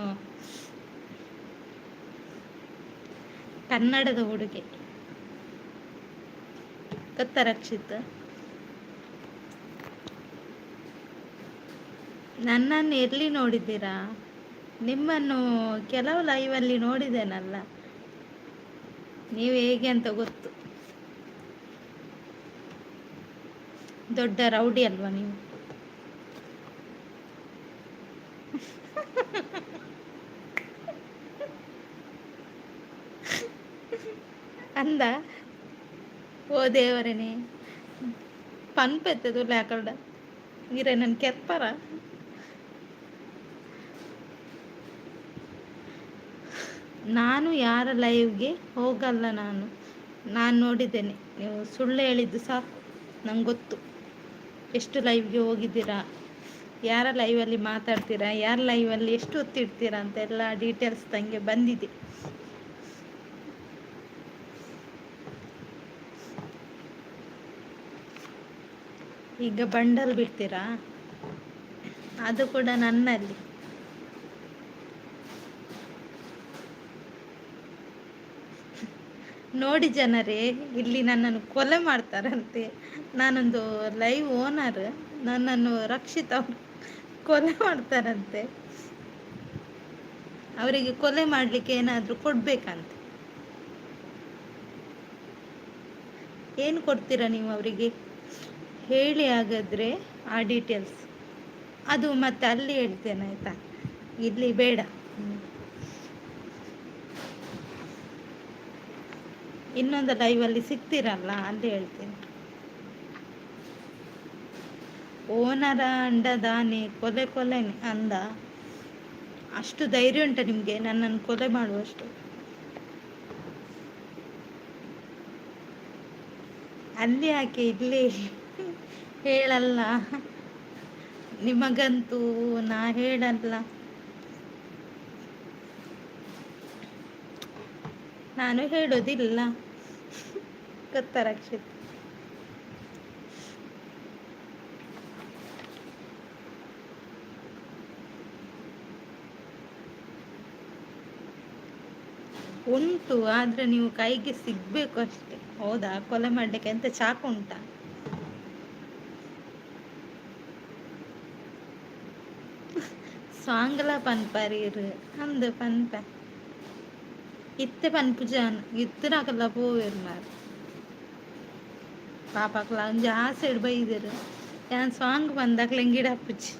ಕನ್ನಡದ ಹುಡುಗಿ. ಗೊತ್ತಾ ರಕ್ಷಿತ್? ನನ್ನನ್ನು ಎಲ್ಲಿ ನೋಡಿದ್ದೀರಾ? ನಿಮ್ಮನ್ನು ಕೆಲವು ಲೈವಲ್ಲಿ ನೋಡಿದ್ದೇನಲ್ಲ, ನೀವು ಹೇಗೆ ಅಂತ ಗೊತ್ತು. ದೊಡ್ಡ ರೌಡಿ ಅಲ್ವಾ ನೀವು? ಅಂದ ಓ ದೇವರನೇ, ಪನ್ಪೆತ್ತದು ಲ್ಯಾಕಲ್ಡ ಇರೇ ನನ್ನ ಕೆತ್ಪರ. ನಾನು ಯಾರ ಲೈವ್ಗೆ ಹೋಗಲ್ಲ. ನಾನು ನೋಡಿದ್ದೇನೆ. ನೀವು ಸುಳ್ಳು ಹೇಳಿದ್ದು ಸಾಕು, ನಂಗೆ ಗೊತ್ತು ಎಷ್ಟು ಲೈವ್ಗೆ ಹೋಗಿದ್ದೀರಾ, ಯಾರ ಲೈವಲ್ಲಿ ಮಾತಾಡ್ತೀರಾ, ಯಾರ ಲೈವಲ್ಲಿ ಎಷ್ಟು ಹೊತ್ತಿಡ್ತೀರಾ ಅಂತ ಎಲ್ಲ ಡೀಟೇಲ್ಸ್ ತಂಗೆ ಬಂದಿದೆ. ಈಗ ಬಂಡಲ್ ಬಿಡ್ತೀರಾ, ಅದು ಕೂಡ ನನ್ನಲ್ಲಿ. ನೋಡಿ ಜನರೇ, ಇಲ್ಲಿ ನನ್ನನ್ನು ಕೊಲೆ ಮಾಡ್ತಾರಂತೆ. ನಾನೊಂದು ಲೈವ್ ಓನರ್, ನನ್ನನ್ನು ರಕ್ಷಿತ್ ಅವರು ಕೊಲೆ ಮಾಡ್ತಾರಂತೆ. ಅವರಿಗೆ ಕೊಲೆ ಮಾಡಲಿಕ್ಕೆ ಏನಾದರೂ ಕೊಡಬೇಕಂತೆ. ಏನು ಕೊಡ್ತೀರಾ ನೀವು ಅವರಿಗೆ ಹೇಳಿ ಹಾಗಾದರೆ ಆ ಡೀಟೇಲ್ಸ್. ಅದು ಮತ್ತೆ ಅಲ್ಲಿ ಹೇಳ್ತೇನೆ ಆಯಿತಾ, ಇಲ್ಲಿ ಬೇಡ. ಇನ್ನೊಂದು ಲೈವಲ್ಲಿ ಸಿಗ್ತೀರಲ್ಲ, ಅಲ್ಲಿ ಹೇಳ್ತೇನೆ. ಓನರ ಅಂಡದಾನೆ, ಕೊಲೆನೆ ಅಂದ. ಅಷ್ಟು ಧೈರ್ಯ ಉಂಟ ನಿಮಗೆ ನನ್ನನ್ನು ಕೊಲೆ ಮಾಡುವಷ್ಟು? ಅಲ್ಲಿ ಯಾಕೆ, ಇಲ್ಲಿ ಹೇಳಲ್ಲ. ನಿಮಗಂತೂ ನಾ ಹೇಳಲ್ಲ. ನಾನು ಹೇಳೋದಿಲ್ಲ. ಗೊತ್ತಾ ರಕ್ಷಿತ್? ಉಂಟು, ಆದರೆ ನೀವು ಕೈಗೆ ಸಿಗಬೇಕು ಅಷ್ಟೇ. ಹೌದಾ, ಕೊಲೆ ಮಾಡಲಿಕ್ಕೆ ಎಂತ ಚಾಕು ಉಂಟಾ? ಸಾಂಗ್ಲ ಪನ್ಪರೀರ್ ಅಂದು ಪನ್ಪ ಇತ್ತೆ ಪನ್ಪು ಜಾನ್ ಇತ್ತನಾಕಲ್ಲ ಪೋವೇರು ಮಾರು. ಪಾಪಕ್ಲ ಒಂಜಿ ಆಸೆಡ್ ಬೈದೆರು ಯಾನ್ ಸಾಂಗ್ ಬಂದಾಕ್ಲ ಗಿಡ ಹಪ್ಪುಚ್ಚಿ.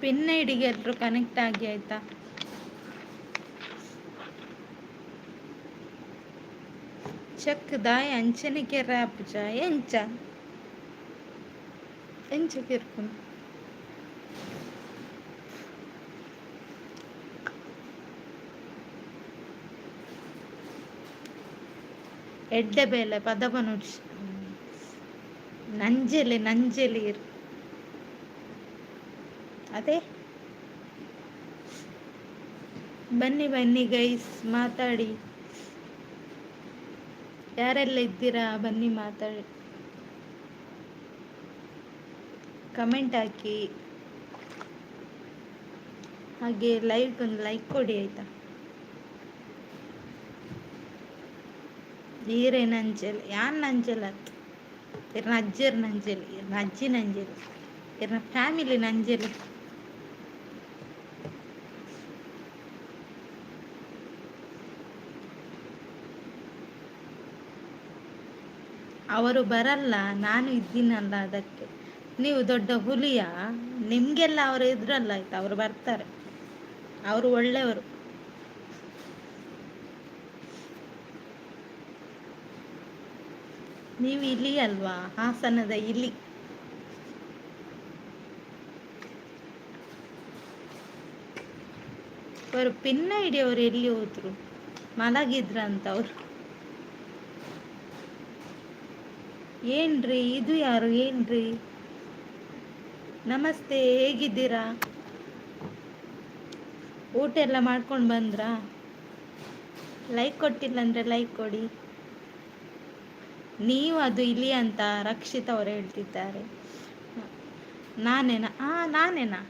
ಪಿನ್ ಐಡಿಗೆ ಎಲ್ಲರೂ ಕನೆಕ್ಟ್ ಆಗಿ ಆಯ್ತಾ? ಚೆಕ್ ದಾಯ ಅಂಚನೆ ಕೆರ ಆಪುಜ ಎಂಚ ಎಂಚ ಕೆರ್ಪುನು ಎಡ್ಡೆ ಬೇಲೆ ಪದಪನುಡ್ಸಿ ನಂಜೆಲೆ ಅದೇ. ಬನ್ನಿ ಗೈಸ್, ಮಾತಾಡಿ. ಯಾರೆಲ್ಲ ಇದ್ದೀರಾ ಬನ್ನಿ ಮಾತಾಡಿ, ಕಮೆಂಟ್ ಹಾಕಿ, ಹಾಗೆ ಲೈವ್ಗೊಂದು ಲೈಕ್ ಕೊಡಿ ಆಯ್ತಾ? ಈರೇ ನಂಜಲ್ ಯಾನ್ ನಂಜಲ್ ಅತ್ ಇರ್ನ ಅಜ್ಜಿರ್ ನಂಜಲ್, ಇರ್ನ ಅಜ್ಜಿ ನಂಜಲ್, ಇರ್ನ ಫ್ಯಾಮಿಲಿ ನಂಜಲ್. ಅವರು ಬರಲ್ಲ, ನಾನು ಇದ್ದೀನಲ್ಲ ಅದಕ್ಕೆ. ನೀವು ದೊಡ್ಡ ಹುಲಿಯಾ? ನಿಮಗೆಲ್ಲ ಅವರು ಇದ್ರಲ್ಲ, ಆಯ್ತು ಅವರು ಬರ್ತಾರೆ, ಅವರು ಒಳ್ಳೆಯವರು. ನೀವು ಇಲಿ ಅಲ್ವಾ, ಹಾಸನದ ಇಲಿ. ಅವರು ಪಿನ್ನ ಹಿಡಿಯವರು ಎಲ್ಲಿ ಹೋದ್ರು, ಮಲಗಿದ್ರಂತ ಅವರು. ಏನ್ರಿ ಇದು ಯಾರು, ಏನ್ರಿ? ನಮಸ್ತೆ, ಹೇಗಿದ್ದೀರಾ? ಊಟ ಎಲ್ಲ ಮಾಡ್ಕೊಂಡು ಬಂದ್ರಾ? ಲೈಕ್ ಕೊಟ್ಟಿಲ್ಲ ಅಂದರೆ ಲೈಕ್ ಕೊಡಿ. ನೀವು ಅದು ಇಲ್ಲಿ ಅಂತ ರಕ್ಷಿತ್ ಅವರು ಹೇಳ್ತಿದ್ದಾರೆ. ನಾನೇನಾ? ನಾನೇನಾ?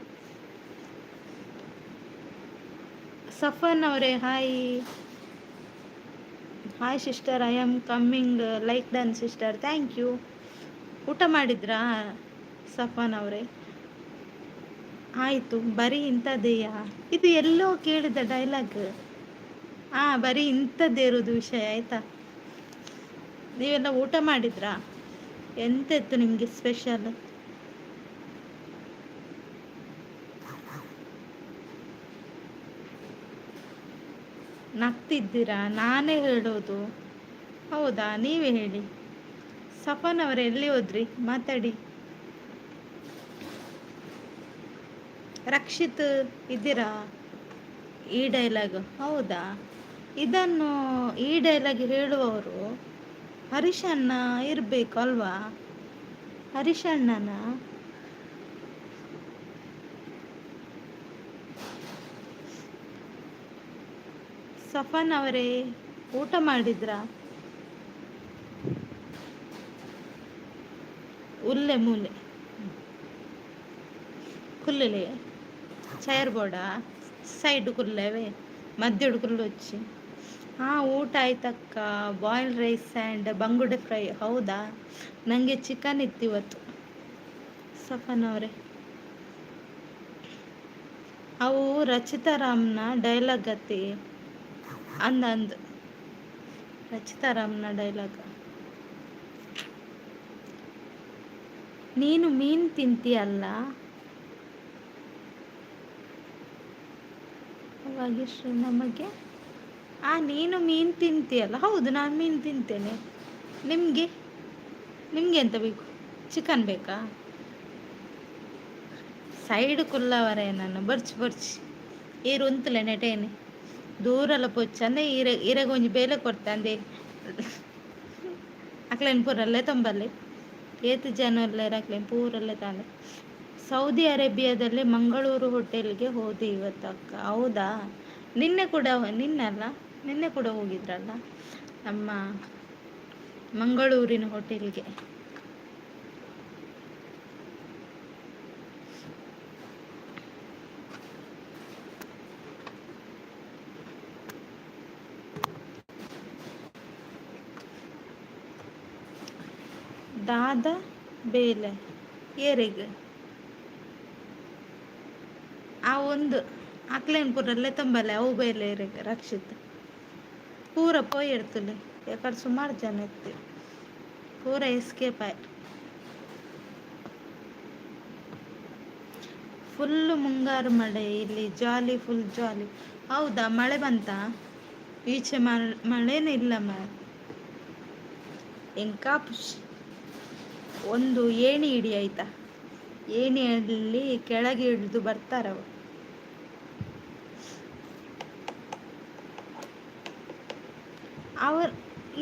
ಸಫನ್ ಅವರೇ hi. Hi sister, I am coming, like done sister, thank you. ಊಟ ಮಾಡಿದ್ರಾ ಸಫಾನ್ ಅವರೇ? ಆಯಿತು. ಬರೀ ಇಂಥದ್ದೆಯಾ? ಇದು ಎಲ್ಲೋ ಕೇಳಿದ ಡೈಲಾಗ್. ಬರೀ ಇಂಥದ್ದೇ ಇರೋದು ವಿಷಯ, ಆಯಿತಾ? ನೀವೆಲ್ಲ ಊಟ ಮಾಡಿದ್ರಾ? ಎಂತೆತ್ತು ನಿಮಗೆ ಸ್ಪೆಷಲ್? ನಗ್ತಿದ್ದೀರಾ? ನಾನೇ ಹೇಳೋದು. ಹೌದಾ, ನೀವೇ ಹೇಳಿ. ಸಫಾನ್ ಅವರೇ ಎಲ್ಲಿ ಹೋದ್ರಿ, ಮಾತಾಡಿ. ರಕ್ಷಿತ್ ಇದ್ದೀರಾ? ಈ ಡೈಲಾಗ್ ಹೌದಾ? ಇದನ್ನು ಈ ಡೈಲಾಗ್ ಹೇಳುವವರು ಹರೀಶಣ್ಣ ಇರಬೇಕು ಅಲ್ವಾ? ಹರೀಶಣ್ಣನ ಸಫಾನ್ ಅವರೇ ಊಟ ಮಾಡಿದ್ರಾ? ಉಲ್ಲೆ ಮೂಲೆ కుల్లలే చైర్ ಬೋರ್ಡಾ ಸೈಡ್ ಕುಲ್ಲೇವೆ ಮಧ್ಯಡು ಕುಲ್ಲು వచ్చి. ಊಟ ಆಯ್ತಕ್ಕ. ಬಾಯ್ಲ್ ರೈಸ್ ಆ್ಯಂಡ್ ಬಂಗುಡೆ ಫ್ರೈ. ಹೌದಾ, ನನಗೆ ಚಿಕನ್ ಇತ್ತು ಇವತ್ತು. ಸಫನ್ ಅವರೇ, ಅವು ರಚಿತಾರಾಮ್ನ ಡೈಲಾಗ್ ಅತ್ತಿ ಅಂದಂದು. ರಚಿತಾರಾಮ್ನ ಡೈಲಾಗ್. ನೀನು ಮೀನು ತಿಂತೀಯಲ್ಲ ಭಾಗ್ಯಶ್ರೀ ನಮಗೆ. ನೀನು ಮೀನು ತಿಂತೀಯಲ್ಲ? ಹೌದು, ನಾನು ಮೀನು ತಿಂತೇನೆ. ನಿಮಗೆ ಎಂತ ಬೇಕು? ಚಿಕನ್ ಬೇಕಾ? ಸೈಡ್ ಕುಲ್ಲವರೇ ನಾನು ಬರ್ಚಿ ಬರ್ಚಿ ಈರು ಉಂತಲೆ ನೆಟೇನೆ ದೂರಲ್ಲ ಪೊಚ್ಚ ಅಂದೆ ಈರೆಗೊಂಜಿ ಬೇಲೆ ಕೊಡ್ತೆ ಅಂದೆ ಅಕ್ಲೇನು ಪೂರಲ್ಲೇ ತೊಂಬಲ್ಲಿ ಏತು ಜನರಲ್ಲೇ ಅಕ್ಲೇನು ಪೂರಲ್ಲೇ ತಾನೆ. ಸೌದಿ ಅರೇಬಿಯಾದಲ್ಲಿ ಮಂಗಳೂರು ಹೋಟೆಲ್ಗೆ ಹೋದೆ ಇವತ್ತು ಅಕ್ಕ. ಹೌದಾ, ನಿನ್ನೆ ಕೂಡ ಹೋಗಿದ್ರಲ್ಲ ನಮ್ಮ ಮಂಗಳೂರಿನ ಹೋಟೆಲ್ಗೆ. ದಾದ ಬೇಲೆ ಏರಿಗೆ ಒಂದು ಅಕ್ಲೇನು ಪೂರಲ್ಲೇ ತುಂಬಲೆ ಅವು ಬೇಲೆ ಏರಿಗೆ ರಕ್ಷಿತ್ ಪೂರ ಪೋಯ್ ಇಡ್ತಲೆ ಯಾಕಡೆ ಸುಮಾರು ಜನ ಇರ್ತೀವಿ. ಪೂರ ಎಸ್ಕೇಪ್ ಆಯ್. ಫುಲ್ಲು ಮುಂಗಾರು ಮಳೆ ಇಲ್ಲಿ, ಜಾಲಿ, ಫುಲ್ ಜಾಲಿ. ಹೌದಾ, ಮಳೆ ಬಂತಾ? ಈಚೆ ಮಳೆನೇ ಇಲ್ಲ ಮಳೆ. ಎಂಕಾ ಒಂದು ಏಣಿ ಹಿಡಿ ಆಯ್ತಾ? ಏಣಿಯಲ್ಲಿ ಕೆಳಗೆ ಇಳಿದು ಬರ್ತಾರವರು.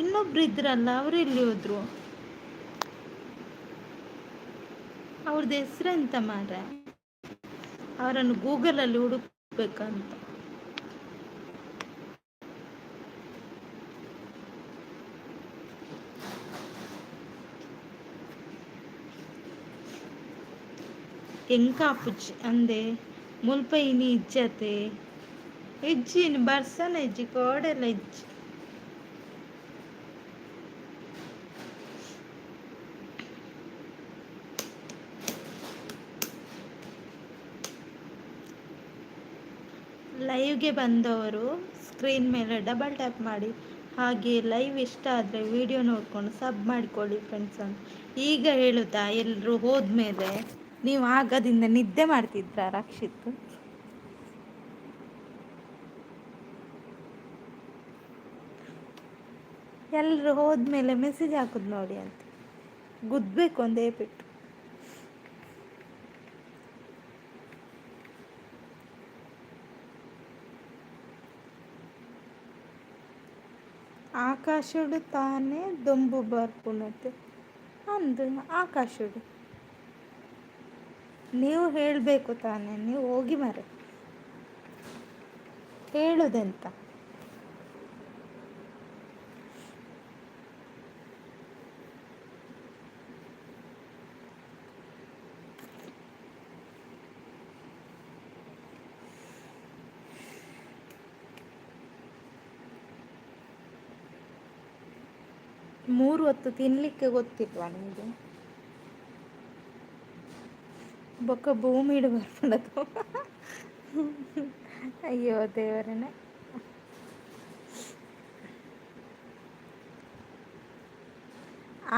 ಇನ್ನೊಬ್ರು ಇದ್ರಲ್ಲ, ಅವರು ಎಲ್ಲಿ ಹೋದ್ರು? ಅವ್ರದ್ದು ಹೆಸರೆಂತ ಮಾರ? ಅವರನ್ನು ಗೂಗಲಲ್ಲಿ ಹುಡುಕ್ಬೇಕಂತ. ಎಂಕಾಪುಜ್ ಅಂದೆ ಮುಲ್ಪೈನಿ ಇಜ್ಜತೆ ಇಜ್ಜಿನ ಬರ್ಸನ ಇಜ್ಜಿ ಕೋಡೆಲ್ಲ ಇಜ್ಜಿ. ಲೈವ್ಗೆ ಬಂದವರು ಸ್ಕ್ರೀನ್ ಮೇಲೆ ಡಬಲ್ ಟ್ಯಾಪ್ ಮಾಡಿ ಹಾಗೆ ಲೈವ್ ಇಷ್ಟ ಆದರೆ ವಿಡಿಯೋ ನೋಡ್ಕೊಂಡು ಸಬ್ ಮಾಡಿಕೊಳ್ಳಿ ಫ್ರೆಂಡ್ಸ್ ಅಂತ ಈಗ ಹೇಳುತ್ತಾ ಎಲ್ಲರೂ ಹೋದ್ಮೇಲೆ. ನೀವು ಆಗದಿಂದ ನಿದ್ದೆ ಮಾಡ್ತಿದ್ರಾ ರಕ್ಷಿತ್? ಎಲ್ಲರೂ ಹೋದ್ಮೇಲೆ ಮೆಸೇಜ್ ಹಾಕುದು ನೋಡಿ ಅಂತ ಗುದ್ಬೇಕು ಒಂದೇ ಪೆಟ್ಟು. ಆಕಾಶುಡು ತಾನೇ ದೊಂಬು ಬರ್ಪುನತೆ ಅಂದು ಆಕಾಶುಡು ನೀವು ಹೇಳಬೇಕು ತಾನೇ, ನೀವು ಹೋಗಿ ಮರೆ ಹೇಳುದೆಂತ. ಮೂರು ಹೊತ್ತು ತಿನ್ನಲಿಕ್ಕೆ ಗೊತ್ತಿಲ್ವಾ ನಿಮಗೆ? ಬೊಕ್ಕ ಭೂಮಿಡು ಬರ್ಪುಂಡದು. ಅಯ್ಯೋ ದೇವರೇ.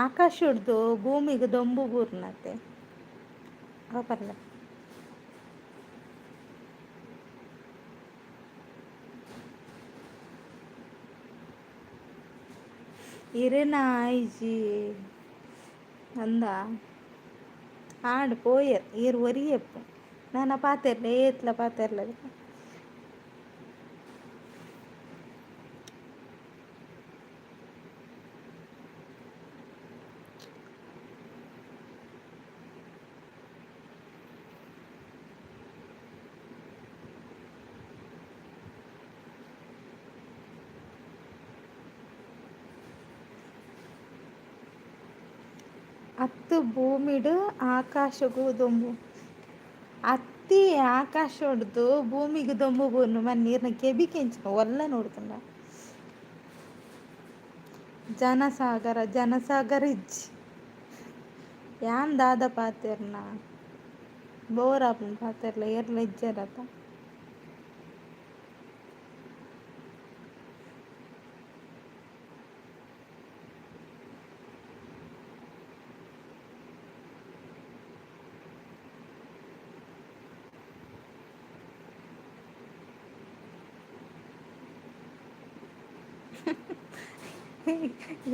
ಆಕಾಶ ಹಿಡ್ದು ಭೂಮಿಗೆ ದೊಂಬು ಬೂರ್ನತೆ ಬರಲ್ಲ. ಇರೇನ ಐಜಿ ಅಂದ ஆடு போயர் ஈர் ஒரியப்பு நான் பார்த்துர்ல ஏத்தில் பார்த்துர்ல. ಹತ್ತು ಭೂಮಿಡು ಆಕಾಶಗೂ ದೊಂಬು ಅತ್ತಿ ಆಕಾಶ ಹೊಡ್ದು ಭೂಮಿಗೆ ದೊಂಬು ಬೋನು ನೀರ್ನ ಕೆಬಿ ಕೆಂಚ ಒಲ್ಲ ನೋಡ್ಕೊಂಡ. ಜನಸಾಗರ ಜನಸಾಗರ ಇಜ್ಜಿ ಯಾನ್ ದಾದ ಪಾತೆರ್ನ ಬೋರಾಪನ್ ಪಾತೆರ್ಲ ಏರ್ಲ ಇಜ್ಜರತ.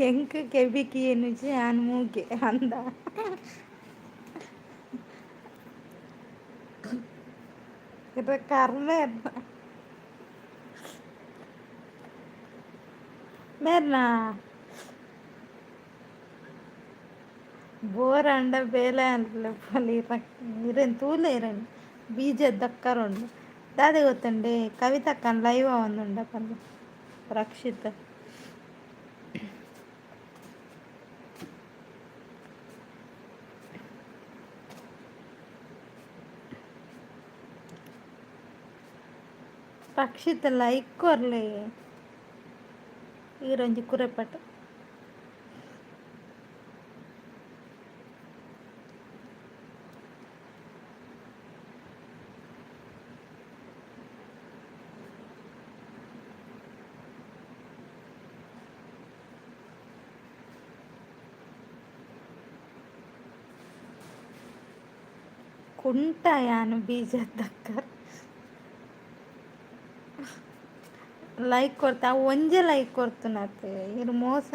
ಎಂಕ್ ಕೆಬಿಕಿ ಎನುಜಿ ಆನ್ ಮೂಗೆ ಅಂದ ಇದು ಕರ್ಮೆ ಮೇರ್ನ ಬೋರ್ ಅಂಡ ಬೇಲೆ ಅಂದ್ಲ ಪೊಲಿ ಇರೇನು ತೂಲೆ ಇರೇನು ಬೀಜ ದಕ್ಕರುಂಡು ದಾದೆ ಗೊತ್ತುಂಡೆ ಕವಿತಕ್ಕನ್ ಲೈವ್ ಒಂದುಂಡ ಪಂದು ರಕ್ಷಿತ್ ರಕ್ಷಿತ್ ಲೈಕ್ ಕೊರ್ಲೆ ಈರೊಂಜಿ ಕುರೆಪಟ್ಟು ಕುಂಟ ಯಾನು ಬೀಜ ದಕ್ಕರ್ ಲೈಕ್ ಕೊಡ್ತಾ ಒಂಜೆ ಲೈಕ್ ಕೊಡ್ತನತ್ತೆ ಇರು ಮೋಸ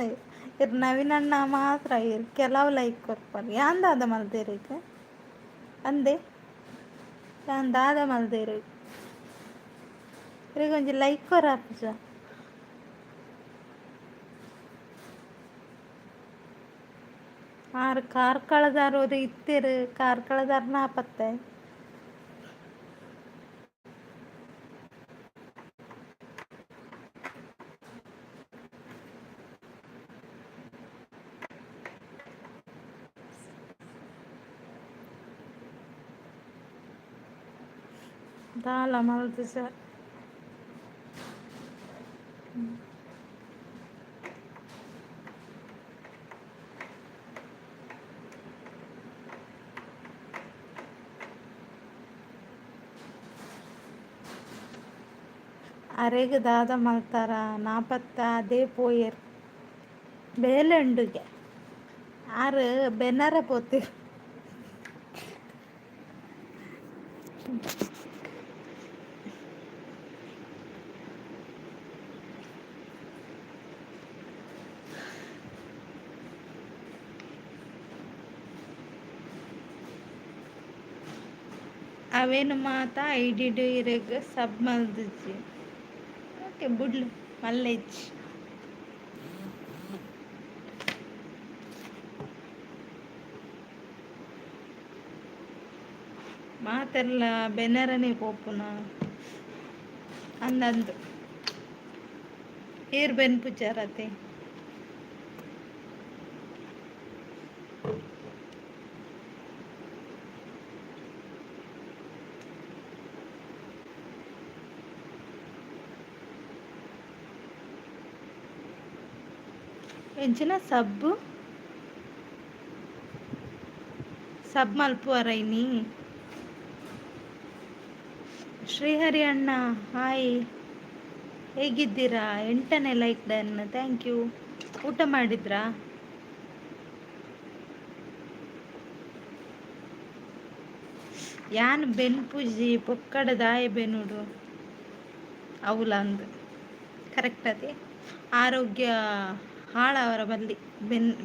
ಇರು ನವೀನಣ್ಣ ಮಾತ್ರ ಇರು ಕೆಲವು ಲೈಕ್ ಕೊಡ್ಪಾರ ಯಾನ್ ದಾದ ಮಲ್ದೇರಿಗೆ ಅಂದೆ ಯಾನ್ ದಾದ ಮಲ್ದೇರು ಇರಿಗೆ ಒಂಜಿ ಲೈಕ್ ಕೊರ ಅಪ್ಜ ಆರು ಕಾರ್ಕಳದಾರ ಹೋದ ಇತ್ತಿರು ಕಾರ್ಕಳದಾರ ನಾಪತ್ತೆ ದಾಲ ಮಲ್ದು ಸರ್ ಅರೆಗ್ ದಾದ ಮಲ್ತಾರ ನಾಪತ್ತ ಅದೇ ಪೋಯರ್ ಬೇಲೆಂಡುಗೆ ಆರು ಬೆನ್ನರ ಪೋತಿರ್ ಅವೇನು ಮಾತ ಐಡಿಡು ಇರೆಗ್ ಸಬ್ ಮಲ್ದಿಜ್ಜಿ ಓಕೆ ಬುಡ್ಲು ಮಲ್ಲೆಜ್ಜಿ ಮಾತೆಲ್ಲ ಬೆನ್ನರನೇ ಪೋಪುನ ಅಂದಂದು ಏರ್ ಬೆನ್ ಪುಜಾರತೆ ಎಂಚಿನ ಸಬ್ಬು ಸಬ್ ಮಲ್ಪುವರೈನಿ ಶ್ರೀಹರಿ ಅಣ್ಣ ಹಾಯ್, ಹೇಗಿದ್ದೀರಾ? 8ನೇ ಲೈಕ್ ಡನ್, ಥ್ಯಾಂಕ್ ಯು. ಊಟ ಮಾಡಿದ್ರಾ? ಯಾನ್ ಬೆನ್ಪುಜಿ ಪೊಕ್ಕಡ ದಾಯ ಬೆನುಡು ಅವಲ ಅಂದ್ ಕರೆಕ್ಟ್ ಅದೇ ಆರೋಗ್ಯ ಹಾಳವರ ಬಲ್ಲಿ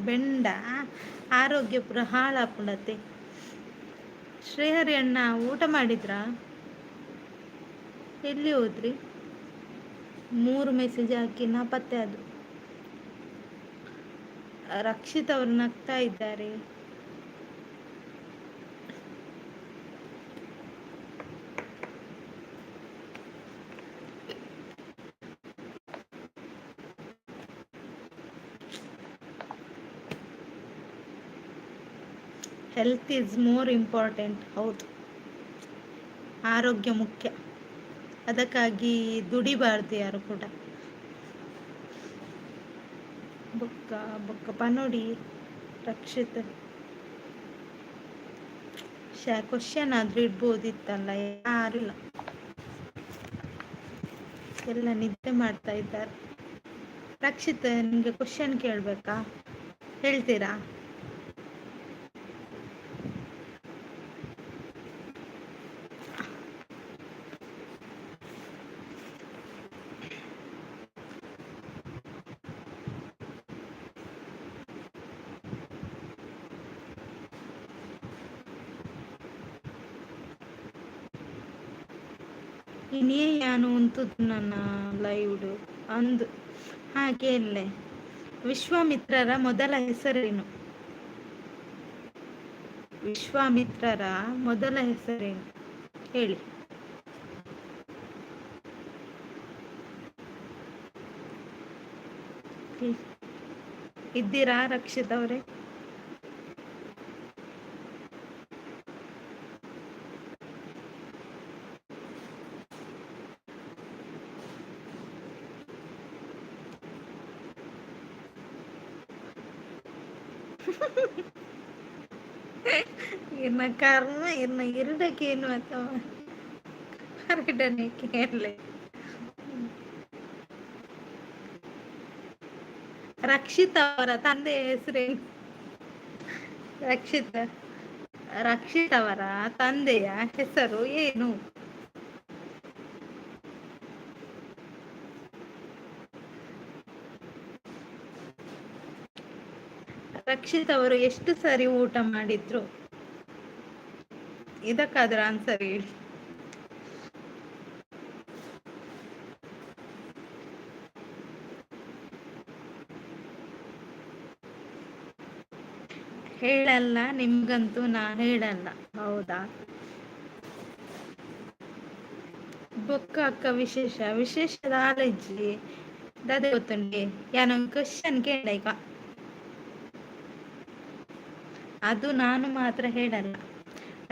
ಬೆಂಡ ಆರೋಗ್ಯ ಪುರ ಹಾಳಾಪುಂಡತೆ. ಶ್ರೀಹರಿ ಅಣ್ಣ ಊಟ ಮಾಡಿದ್ರಾ? ಎಲ್ಲಿ ಹೋದ್ರಿ? 3 ಮೆಸೇಜ್ ಹಾಕಿ ನಾ ಪತ್ತೆ ಅದು. ರಕ್ಷಿತ್ ಅವರು ನಗ್ತಾ ಇದ್ದಾರೆ. Health is more important. ಹೌದು, ಆರೋಗ್ಯ ಮುಖ್ಯ. ಅದಕ್ಕಾಗಿ ದುಡಿಬಾರ್ದು ಯಾರು ಕೂಡ. ಬೊಕ್ಕ ಬೊಕ್ಕ ಪನೋಡಿ ರಕ್ಷಿತ್ ಕ್ವಶನ್ ಆದ್ರೂ ಇಡ್ಬೋದಿತ್ತಲ್ಲ, ಯಾರಿಲ್ಲ, ಎಲ್ಲ ನಿದ್ದೆ ಮಾಡ್ತಾ ಇದ್ದಾರೆ. ರಕ್ಷಿತ್, ನಿಮಗೆ ಕ್ವಶನ್ ಕೇಳಬೇಕಾ? ಹೇಳ್ತೀರಾ? ಇನ್ನೇ ಯಾನು ಉಂತುದು ನನ್ನ ಲೈವ್ಡು ಅಂದು ಹಾಗೆಯಲ್ಲೇ. ವಿಶ್ವಾಮಿತ್ರರ ಮೊದಲ ಹೆಸರೇನು? ವಿಶ್ವಾಮಿತ್ರರ ಮೊದಲ ಹೆಸರೇನು ಹೇಳಿ. ಇದ್ದೀರಾ ರಕ್ಷಿತ್ ಅವರೇ? ಇನ್ನ ಕರ್ಮ ಇನ್ನ ಇರುಡಕ್ಕೇನು ಅಥವಾ ಹರಡನೆ ಕೇಳಲೆ. ರಕ್ಷಿತ್ ಅವರ ತಂದೆಯ ಹೆಸರೇನು? ರಕ್ಷಿತ್ ಅವರ ತಂದೆಯ ಹೆಸರು ಏನು? ರಕ್ಷಿತ್ ಅವರು ಎಷ್ಟು ಸರಿ ಊಟ ಮಾಡಿದ್ರು? ಇದಕ್ಕಾದ್ರ ಆನ್ಸರ್ ಹೇಳಿ. ಹೇಳಲ್ಲ, ನಿಮ್ಗಂತೂ ನಾ ಹೇಳಲ್ಲ. ಹೌದಾ? ಬೊಕ್ಕ ಅಕ್ಕ ವಿಶೇಷದ ಆಲಜ್ಜಿ ದಾದೆ ಗೊತ್ತುಂಡಿ. ಯಾನೊಂದು ಕ್ವಶನ್ ಕೇಳೀಗ. ಅದು ನಾನು ಮಾತ್ರ ಹೇಳಲ್ಲ.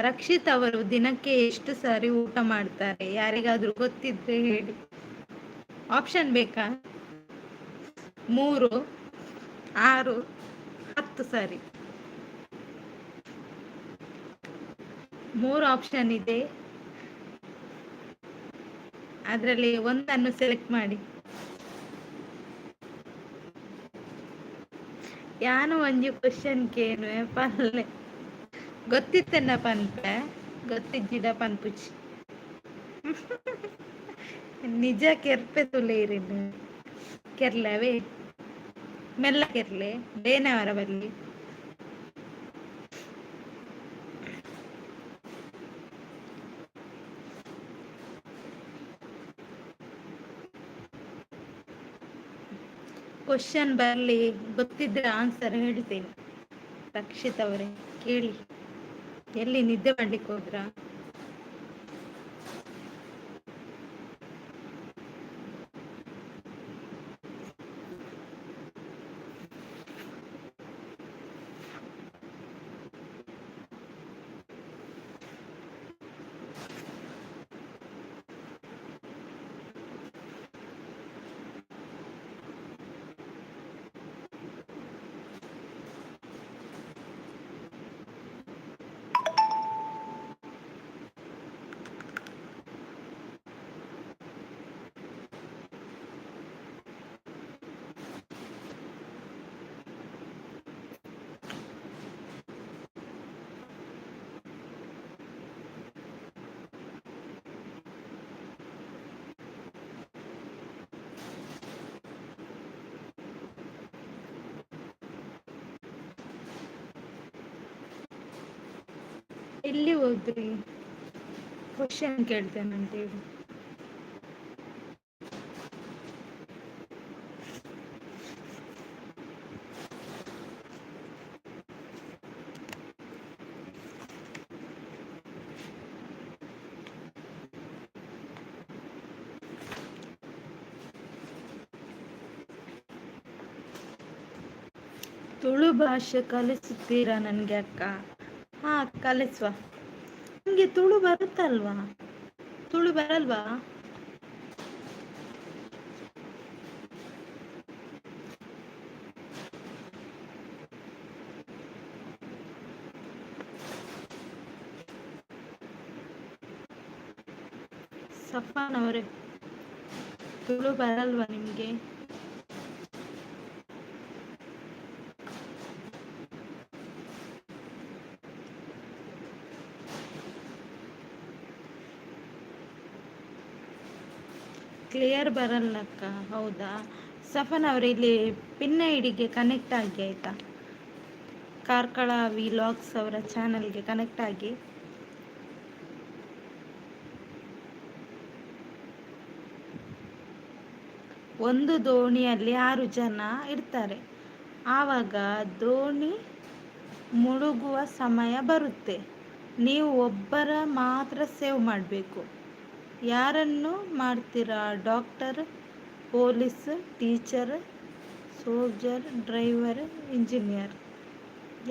ರಕ್ಷಿತ್ ಅವರು ದಿನಕ್ಕೆ ಎಷ್ಟು ಸಾರಿ ಊಟ ಮಾಡ್ತಾರೆ? ಯಾರಿಗಾದ್ರೂ ಗೊತ್ತಿದ್ರೆ ಹೇಳಿ. ಆಪ್ಷನ್ ಬೇಕಾ? 3, 6, 10 ಸಾರಿ. 3 ಆಪ್ಷನ್ ಇದೆ. ಅದರಲ್ಲಿ ಒಂದನ್ನು ಸೆಲೆಕ್ಟ್ ಮಾಡಿ. ಯಾನು ಒಂಜಿ ಕ್ವಶನ್ ಕೇನುವೆ ಪಲ್ಲೆ ಗೊತ್ತಿತ್ತನ್ನ ಪನ್ಪೆ ಗೊತ್ತಿಜ್ಜಿಡ ಪನ್ಪುಚಿ ನಿಜ ಕೆರ್ಪೆ ತುಲೇರಿನ ಕೆರ್ಲವೇ ಮೆಲ್ಲ ಕೆರ್ಲೆ ಬೇನವರ ಬಲ್ಲಿ ಕ್ವಶನ್ ಬರಲಿ, ಗೊತ್ತಿದ್ರೆ ಆನ್ಸರ್ ಹೇಳ್ತೀನಿ. ರಕ್ಷಿತ್ ಅವರೇ ಕೇಳಿ. ಎಲ್ಲಿ ನಿದ್ದೆ ಮಾಡ್ಲಿಕ್ಕೆ ಹೋದ್ರಾ? ಎಲ್ಲಿ ಹೋದ್ರಿ? ಕ್ವಶನ್ ಕೇಳ್ತೇನಂತೇಳಿ. ತುಳು ಭಾಷೆ ಕಲಿಸುತ್ತೀರಾ ನನಗೆ ಅಕ್ಕ? ಹಾ, ಕಲಿಸುವ. ನಿಮಗೆ ತುಳು ಬರುತ್ತಲ್ವಾ? ತುಳು ಬರಲ್ವಾ? ಸಫಾನ್ ಅವರೇ, ತುಳು ಬರಲ್ವಾ ನಿಮಗೆ? ಕ್ಲಿಯರ್ ಬರಲ್ಲಕ್ಕ. ಹೌದಾ ಸಫನ್ ಅವ್ರ ಇಲ್ಲಿ ಪಿನ್ ಐಡಿಗೆ ಕನೆಕ್ಟ್ ಆಗಿ ಆಯ್ತಾ? ಕಾರ್ಕಳ ವಿಲಾಗ್ಸ್ ಅವರ ಚಾನಲ್ಗೆ ಕನೆಕ್ಟ್ ಆಗಿ. ಒಂದು ದೋಣಿಯಲ್ಲಿ 6 ಜನ ಇರ್ತಾರೆ. ಆವಾಗ ದೋಣಿ ಮುಳುಗುವ ಸಮಯ ಬರುತ್ತೆ. ನೀವು ಒಬ್ಬರ ಮಾತ್ರ ಸೇವ್ ಮಾಡಬೇಕು. ಯಾರನ್ನು ಮಾಡ್ತೀರಾ? Doctor, police, teacher, soldier, driver, engineer.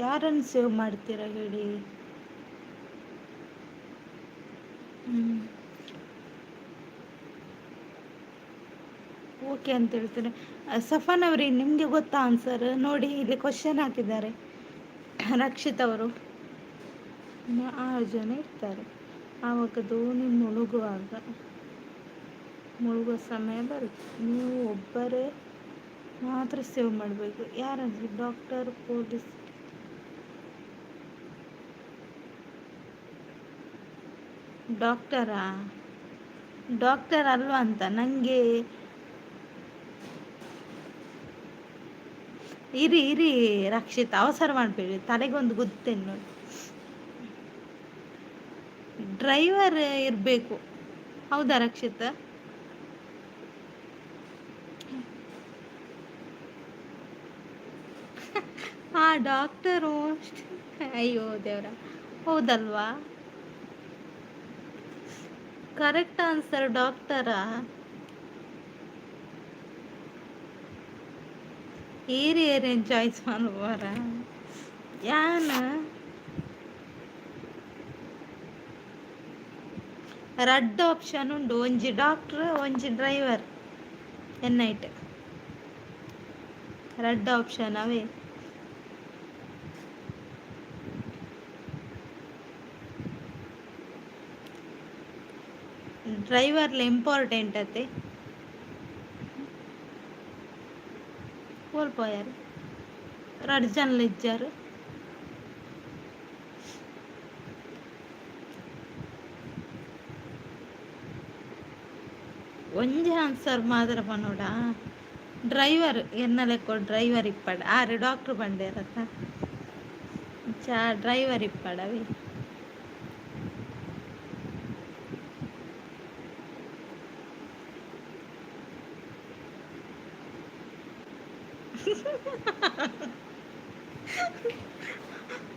ಯಾರನ್ನು ಸೇವ್ ಮಾಡ್ತೀರಾ ಹೇಳಿ? ಓಕೆ ಅಂತ ಹೇಳ್ತಾರೆ. ಸಫಾನ್ ಅವ್ರಿ, ನಿಮಗೆ ಗೊತ್ತಾ ಆನ್ಸರ್? ನೋಡಿ ಇಲ್ಲಿ ಕ್ವಶನ್ ಹಾಕಿದ್ದಾರೆ. ರಕ್ಷಿತ್ ಅವರು 6 ಜನ ಇರ್ತಾರೆ. ಆವಾಗ ದೋಣಿ ಮುಳುಗುವ ಸಮಯ ಬರುತ್ತೆ. ನೀವು ಒಬ್ಬರೇ ಮಾತ್ರ ಸೇವ್ ಮಾಡಬೇಕು. ಯಾರಂದ್ರೆ ಡಾಕ್ಟರ್, ಪೊಲೀಸ್. ಡಾಕ್ಟರಾ? ಡಾಕ್ಟರ್ ಅಲ್ವಾ ಅಂತ ನನಗೆ. ಇರಿ ರಕ್ಷಿತ್, ಅವಸರ ಮಾಡಬೇಡಿ, ತಲೆಗೊಂದು ಗುತ್ತೇನೆ ನೋಡಿ. ಡ್ರೈವರ್ ಇರಬೇಕು. ಹೌದಾ ರಕ್ಷಿತ್? ಹಾ, ಡಾಕ್ಟರು. ಅಯ್ಯೋ ದೇವ್ರ, ಹೌದಲ್ವಾ? ಕರೆಕ್ಟ್ ಆನ್ಸರ್ ಡಾಕ್ಟರಾ? ಏರೇನು ಚಾಯ್ಸ್ ಮಾಡುವಾರ ಯಾನ ರಡ್ಡ್ ಆಪ್ಷನ್ ಉಂಡು. ಒಂಜಿ ಡಾಕ್ಟರ್, ಒಂಜಿ ಡ್ರೈವರ್ ಎನ್ನೈಟ್. ರಡ್ಡ್ ಆಪ್ಷನ್ ಅವೇ. ಡ್ರೈವರ್ಲ ಇಂಪಾರ್ಟೆಂಟ್ ಅತ್ತೆ ಕೋಲ್ಪೋಯಾರು ರಡ್ ಜನలు ಇಜ್ಜಾರು ಒಂಜಿ ಆನ್ಸರ್ ಮಾತ್ರ ಪನೋಡ ಡ್ರೈವರ್ ಎನ್ನಲೆಕ್ಕೊ ಡ್ರೈವರ್ ಇಪ್ಪಡ ಆರು ಡಾಕ್ಟ್ರ್ ಬಂಡೇರತ್ತ ಚಾ ಡ್ರೈವರ್ ಇಪ್ಪಡವಿ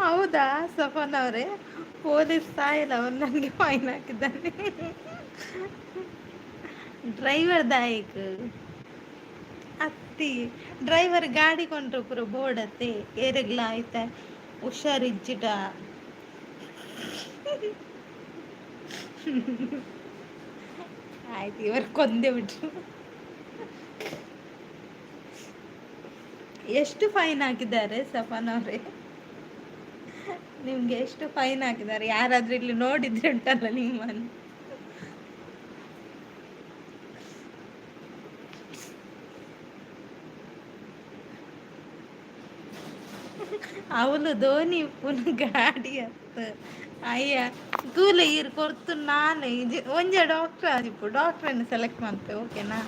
ಹೌದಾ ಸಫನ್ ಅವರೇ ಪೊಲೀಸ್ ಸಾಯಿಲ್ಲ ಅವ್ರು ನನಗೆ ಫೈನ್ ಹಾಕಿದ್ದಾನೆ ಡ್ರೈವರ್ ದಾಯಕ್ ಅತ್ತಿ ಡ್ರೈವರ್ ಗಾಡಿ ಕೊಂಡ್ರು ಪುರ ಬೋರ್ಡ್ ಅತ್ತೆ ಏರೆಗ್ಲ ಆಯ್ತ ಹುಷಾರಿಜ್ಜಿಟ ಆಯ್ತು ಇವರು ಕೊಂದೇ ಬಿಟ್ರು ಎಷ್ಟು ಫೈನ್ ಹಾಕಿದ್ದಾರೆ ಸಫನ್ ಅವರೇ ನಿಮ್ಗೆ ಎಷ್ಟು ಫೈನ್ ಹಾಕಿದ್ದಾರೆ ಯಾರಾದ್ರೂ ಇಲ್ಲಿ ನೋಡಿದ್ರೆ ಉಂಟಲ್ಲ ನಿಮ್ಮನ್ನು ಅವಳು ಧೋನಿ ಪುನಃ ಗಾಡಿ ಅತ್ತ ಅಯ್ಯ ತೂಲೆ ಇರ್ ಕೊರ್ತು ನಾಳೆ ಒಂಜ ಡಾಕ್ಟರ್ ಆದಿಪ್ಪು ಡಾಕ್ಟ್ರನ್ನು ಸೆಲೆಕ್ಟ್ ಮಾಡ್ತೆ ಓಕೆನಾ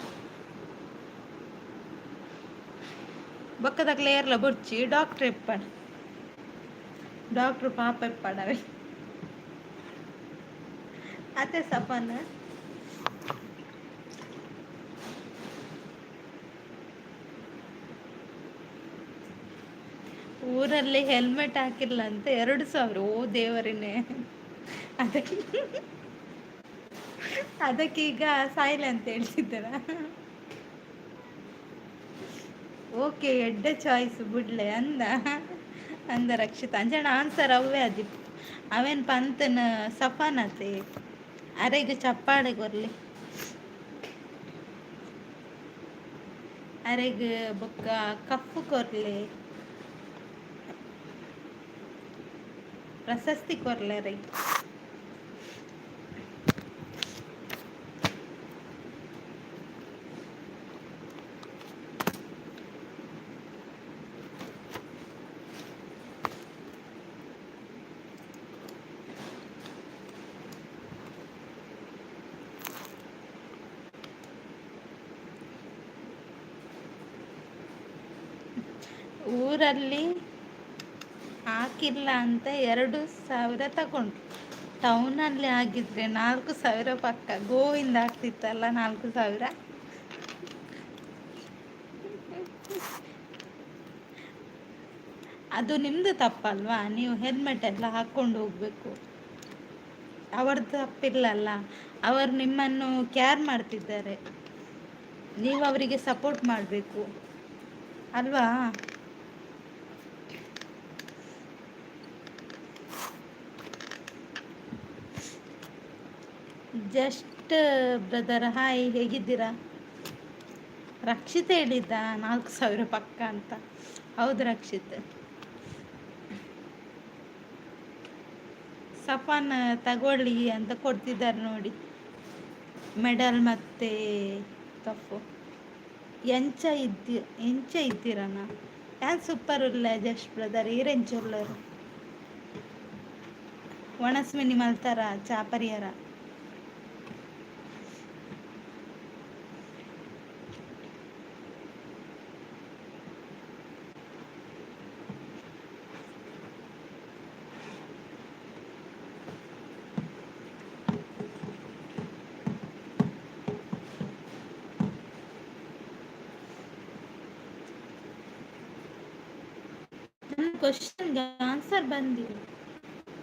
ಬೊಕ್ಕದಕ್ಲೆ ಏರ್ಲ ಬೊಡ್ಚಿ ಡಾಕ್ಟರ್ ಎಪ್ಪಡ ಡಾಕ್ಟ್ರು ಪಾಪ ಎಪ್ಪಡವೆ ಅತ್ತೆ ಸಫನ್ ಊರಲ್ಲಿ ಹೆಲ್ಮೆಟ್ ಹಾಕಿಲ್ಲ ಅಂತ 2,000 ಓ ದೇವರಿನೇ ಅದಕ್ಕೆ ಅದಕ್ಕೀಗ ಸಾಯಿಲೆ ಅಂತ ಹೇಳ್ತಿದ್ದಾರ ಓಕೆ ಎಡ್ಡೆ ಚಾಯ್ಸ್ ಬಿಡ್ಲೆ ಅಂದ ರಕ್ಷಿತ ಅಂಜನ ಆನ್ಸರ್ ಅವೇ ಅದಿಪ್ ಅವೇನ್ ಪಂತನ ಸಫಾನತೆ ಅರೆಗೆ ಚಪ್ಪಾಳೆ ಕೊರ್ಲಿ ಅರೆಗೆ ಬೊಕ್ಕ ಕಪ್ಪು ಕೊರ್ಲಿ ಪ್ರಶಸ್ತಿ ಕೊರ್ಲೆ ರೈ ಊರಲ್ಲಿ ಹಾಕಿಲ್ಲ ಅಂತ 2,000 ತಗೊಂಡ್ರು ಟೌನಲ್ಲಿ ಆಗಿದ್ರೆ 4,000 ಪಕ್ಕ ಗೋವಿಂದ ಆಗ್ತಿತ್ತಲ್ಲ 4,000 ಅದು ನಿಮ್ದು ತಪ್ಪಲ್ವಾ ನೀವು ಹೆಲ್ಮೆಟ್ ಎಲ್ಲ ಹಾಕೊಂಡು ಹೋಗ್ಬೇಕು ಅವ್ರದ್ದು ತಪ್ಪಿಲ್ಲಲ್ಲ ಅವರು ನಿಮ್ಮನ್ನು ಕೇರ್ ಮಾಡ್ತಿದ್ದಾರೆ ನೀವು ಅವರಿಗೆ ಸಪೋರ್ಟ್ ಮಾಡಬೇಕು ಅಲ್ವಾ ಜಸ್ಟ್ ಬ್ರದರ್ ಹಾಯ್ ಹೇಗಿದ್ದೀರಾ ರಕ್ಷಿತ್ ಹೇಳಿದ್ದ 4,000 ಪಕ್ಕ ಅಂತ ಹೌದು ರಕ್ಷಿತ್ ಸಫಾನ್ ತಗೊಳ್ಳಿ ಅಂತ ಕೊಡ್ತಿದ್ದಾರೆ ನೋಡಿ ಮೆಡಲ್ ಮತ್ತೆ ಕಪ್ಪು ಎಂಚ ಇದ್ದೀರಣ್ಣ ಯಾನ್ ಸೂಪರ್ ಉಲ್ಲ ಜಸ್ಟ್ ಬ್ರದರ್ ಈರೆಂಚೊಲ್ಲರು ಒಣಸ್ಮಿನಿ ಮಲ್ತಾರ ಚಾಪರಿಯರ ನನ್ನ ಕ್ವಶನ್ಗೆ ಆನ್ಸರ್ ಬಂದಿಲ್ಲ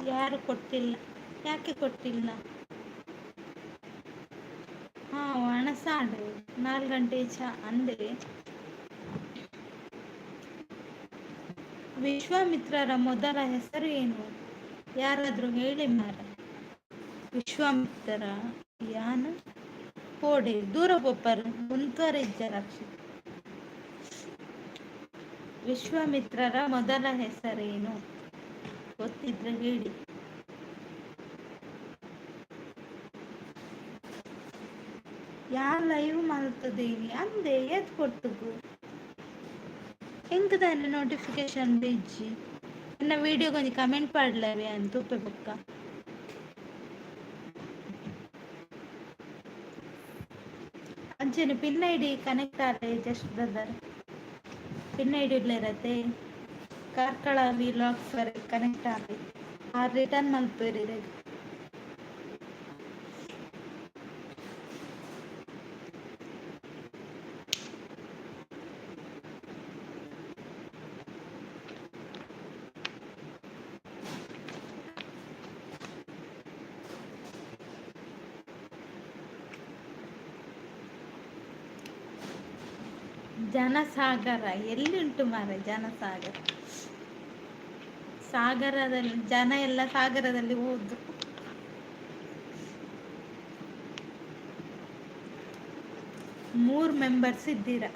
ಯಾರು ಕೊಟ್ಟಿಲ್ಲ ಯಾಕೆ ಕೊಟ್ಟಿಲ್ಲ ಹಾ ಒಣಸಾಡು 4 ಗಂಟೆ ಅಂದ್ರೆ ವಿಶ್ವಾಮಿತ್ರರ ಮೊದಲ ಹೆಸರು ಏನು ಯಾರಾದ್ರೂ ಹೇಳಿ ಮಾರ ವಿಶ್ವಾಮಿತ್ರ ಯಾನ ಪೋಡೆ ದೂರ ಬೊಪ್ಪರು ಮುಂತುವರೆ ಇದ್ದ ರಕ್ಷಿತ ವಿಶ್ವಾಮಿತ್ರರ ಮೊದಲ ಹೆಸರೇನು ಗೊತ್ತಿದ್ರೆ ಹೇಳಿ యా లైవ్ మలుతుంది అందే ఏది కొట్టుకు ಹೆಂಗೆ ತಾನೆ ನೋಟಿಫಿಕೇಶನ್ ಬೇಜಿ ನನ್ನ ವಿಡಿಯೋ ಕೊಂಚ ಕಮೆಂಟ್ ಪಾಡ್ಲವೆ ಅಂತ ತುಪ್ಪೆ ಬೊಕ್ಕ ಅಂಚೆನೆ ಪಿನ್ ಐ ಡಿ ಕನೆಕ್ಟ್ ಆರೆ just brother pin I D ಇರತ್ತೆ ಕಾರ್ಕಳ ವಿಲಾಗ್ಸ್ ವರೆ ಕನೆಕ್ಟ್ ಆರೆ ಆ ರಿಟರ್ನ್ ಮಲ್ಪೇರಿ ಜನಸಾಗರ ಎಲ್ಲಿ ಉಂಟು ಮಾರೆ ಜನಸಾಗರ ಸಾಗರದಲ್ಲಿ ಜನ ಎಲ್ಲ ಸಾಗರದಲ್ಲಿ ಹೋದ್ರು 3 ಮೆಂಬರ್ಸ್ ಇದ್ದೀರಾ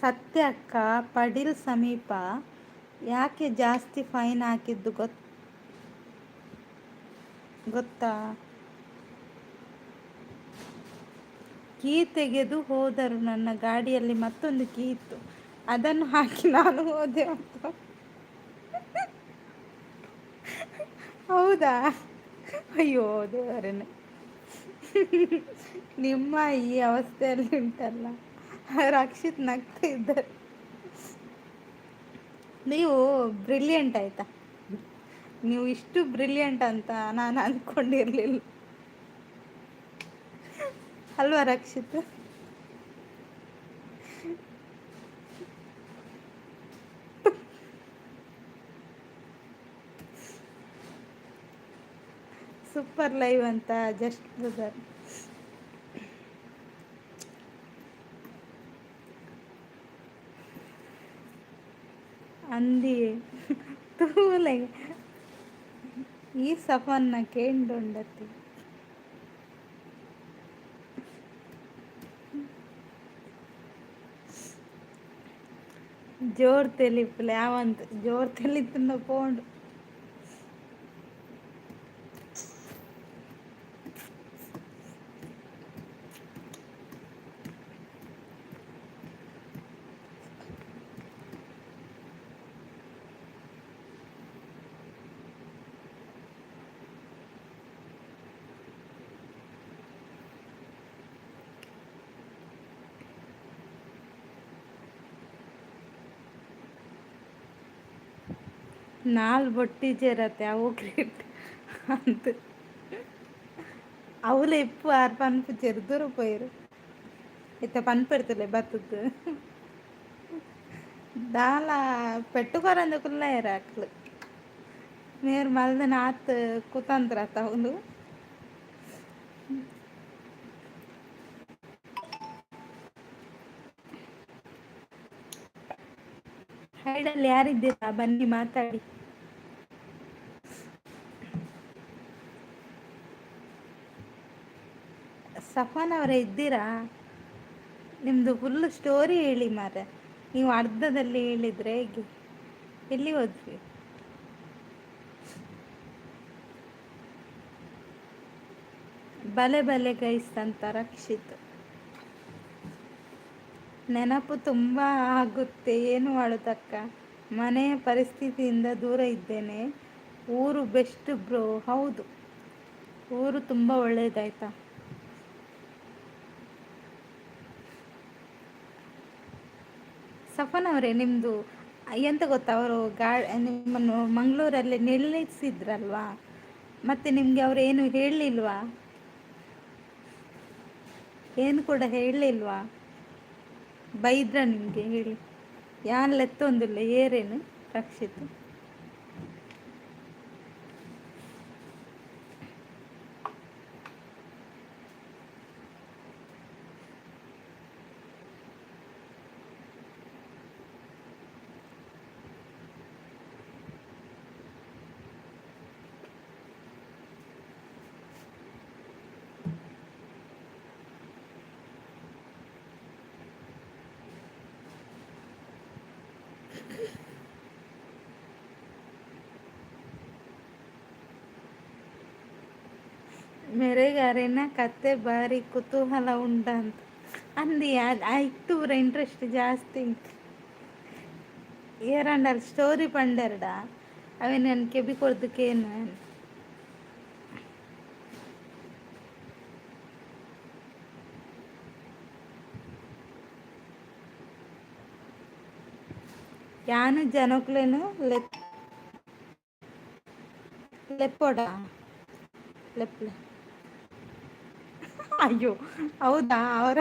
ಸತ್ಯ ಅಕ್ಕ ಪಡಿಲ್ ಸಮೀಪ ಯಾಕೆ ಜಾಸ್ತಿ ಫೈನ್ ಹಾಕಿದ್ದು ಗೊತ್ತಾ ಕೀ ತೆಗೆದು ಹೋದರು ನನ್ನ ಗಾಡಿಯಲ್ಲಿ ಮತ್ತೊಂದು ಕೀ ಇತ್ತು ಅದನ್ನು ಹಾಕಿ ನಾನು ಹೋದೆ ಅಂತ ಹೌದಾ ಅಯ್ಯೋ ದೇವರೇ ನಿಮ್ಮ ಈ ಅವಸ್ಥೆಯಲ್ಲಿ ಉಂಟಲ್ಲ ರಕ್ಷಿತ್ ನಗ್ತಾ ಇದ್ದಾರೆ ನೀವು ಬ್ರಿಲಿಯಂಟ್ ಆಯ್ತಾ ನೀವು ಇಷ್ಟು ಬ್ರಿಲಿಯಂಟ್ ಅಂತ ನಾನು ಅಂದ್ಕೊಂಡಿರಲಿಲ್ಲ ಅಲ್ವಾ ರಕ್ಷಿತ್ ಸೂಪರ್ ಲೈವ್ ಅಂತ ಜಸ್ಟ್ ಬ್ರದರ್ అంది తూలే ఈ సఫన్ నాకేండుండతి జోర్ తెలిపులే అవంత్ జోర్ తెలితున్న పోండు ನಾಲ್ ಬೊಟ್ಟಿಜೇರತ್ತೆ ಅವು ಗ್ರೇಟ್ ಅಂತ అవులే ఇప్పు ఆరు పనిపించారు దూరపోయారు ఇత పని పెడతలే బతుకు దాలా పెట్టుకోరందుకున్నాయరు అట్లు మీరు మళ్ళీ నాత్ కుతంత్ర తవులు ಹೈಡಲ್ಲಿ ಯಾರಿದ್ದೀರಾ ಬನ್ನಿ ಮಾತಾಡಿ ಸಫಾನ್ ಅವರೇ ಇದ್ದೀರಾ ನಿಮ್ಮದು ಫುಲ್ ಸ್ಟೋರಿ ಹೇಳಿ ಮಾರೆ ನೀವು ಅರ್ಧದಲ್ಲಿ ಹೇಳಿದರೆ ಹೇಗೆ ಎಲ್ಲಿ ಹೋದ್ವಿ ಬಲೆ ಬಲೆ ಗೈಸ್ ಅಂತ ರಕ್ಷಿತ್ ನೆನಪು ತುಂಬ ಆಗುತ್ತೆ ಏನು ಮಾಡೋದಕ್ಕ ಮನೆಯ ಪರಿಸ್ಥಿತಿಯಿಂದ ದೂರ ಇದ್ದೇನೆ ಊರು ಬೆಸ್ಟ್ ಬ್ರೋ ಹೌದು ಊರು ತುಂಬ ಒಳ್ಳೆಯದಾಯ್ತಾ ಸಫನ್ ಅವರೇ ನಿಮ್ಮದು ಎಂತ ಗೊತ್ತಾ ಅವರು ನಿಮ್ಮನ್ನು ಮಂಗಳೂರಲ್ಲಿ ನಿಲ್ಲಿಸಿದ್ರಲ್ವಾ ಮತ್ತೆ ನಿಮಗೆ ಅವರು ಏನು ಹೇಳಲಿಲ್ವಾ ಏನು ಕೂಡ ಹೇಳಲಿಲ್ವಾ ಬೈದ್ರ ನಿಮಗೆ ಹೇಳಿ ಯಾನ್ಲೆತ್ತೊಂದಿಲ್ಲ ಏರೇನು ರಕ್ಷಿತ್ మెరేగారైన ಕತೆ ಭಾರಿ ಕುತೂಹಲ ಉಂಟಂತ ಅಂದು ಐಟೂರ ಇಂಟ್ರೆಸ್ಟ್ ಜಾಸ್ತಿ ಏರಂಡರ್ ಸ್ಟೋರಿ ಪಂಡೆರ್ಡ ಅವೆ ನಾನು ಕೆಬಿ ಕೊಡ್ದಕ್ಕೇನು ಯಾನು ಜನಕ್ಲೇನು ಲೆಪ್ಪೋಡ ಲೆಪ್ಲೆ ಅಯ್ಯೋ ಹೌದಾ ಅವರ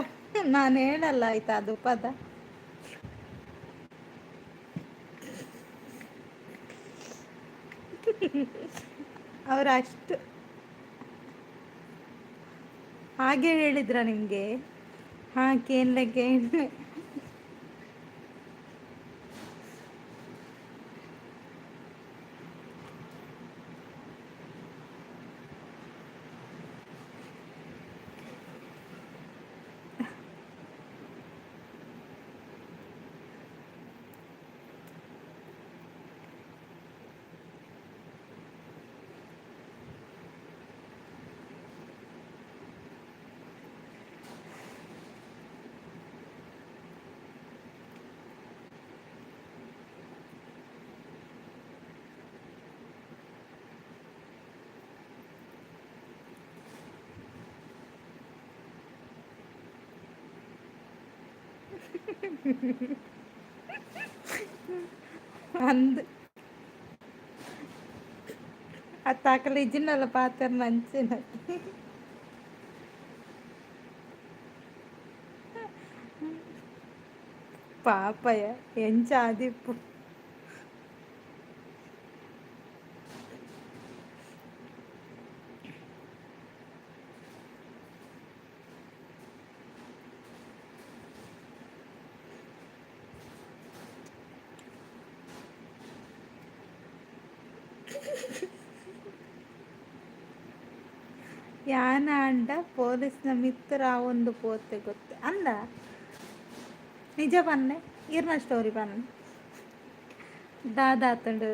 ನಾನು ಹೇಳಲ್ಲ ಆಯ್ತಾ ಅದು ಪದ ಅವ್ರು ಅಷ್ಟು ಹಾಗೆ ಹೇಳಿದ್ರ ನಿಮಗೆ ಹಾ ಕೇನ್ಲೆ ಕೇನ್ಲೆ ಅಂದು అత్తాకలు ఇచ్చినోళ్ళ పాత్ర మంచిగా పాపయ్య ఎంచాదిప్పు ಯಾನ ಅಂಡ ಪೊಲೀಸ್ನ ಮಿತ್ರ ಒಂದು ಪೋತೆ ಗೊತ್ತೆ ಅಂದ ನಿಜ ಪನ್ನೆ ಇರ್ನ ಸ್ಟೋರಿ ಪನ್ನೆ ದಾದಾತಂಡು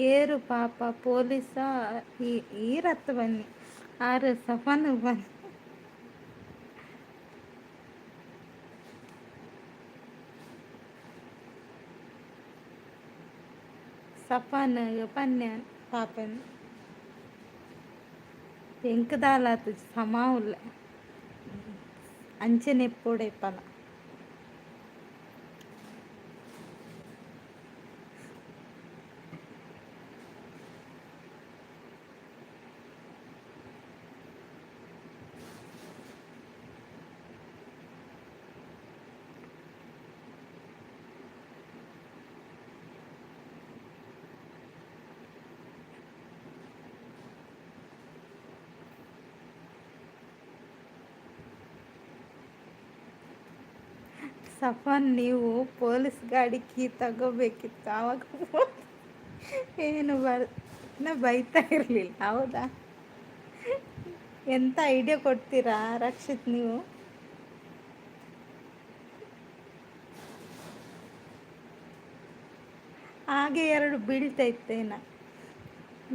ಏರು ಪಾಪ ಪೊಲೀಸ ಈರತ್ತು ಬನ್ನಿ ಆರು ಸಫನು ಬನ್ನಿ ಸಫನ್ ಪನ್ಯಾನ್ ಪಾಪನ್ ಎಂಕದಾಲಾತು ಸಮಾವುಲ್ಲ ಅಂಚನೆ ಎಪ್ಪೋಡೆ ಪಲ ಸಫನ್ ನೀವು ಪೊಲೀಸ್ ಗಾಡಿ ಕೀ ತಗೋಬೇಕಿತ್ತು ಆವಾಗ ಏನು ಬೈತಾ ಇರಲಿಲ್ಲ ಹೌದಾ ಎಂತ ಐಡಿಯಾ ಕೊಡ್ತೀರಾ ರಕ್ಷಿತ್ ನೀವು ಹಾಗೆ ಎರಡು ಬೀಳ್ತೈತೇನ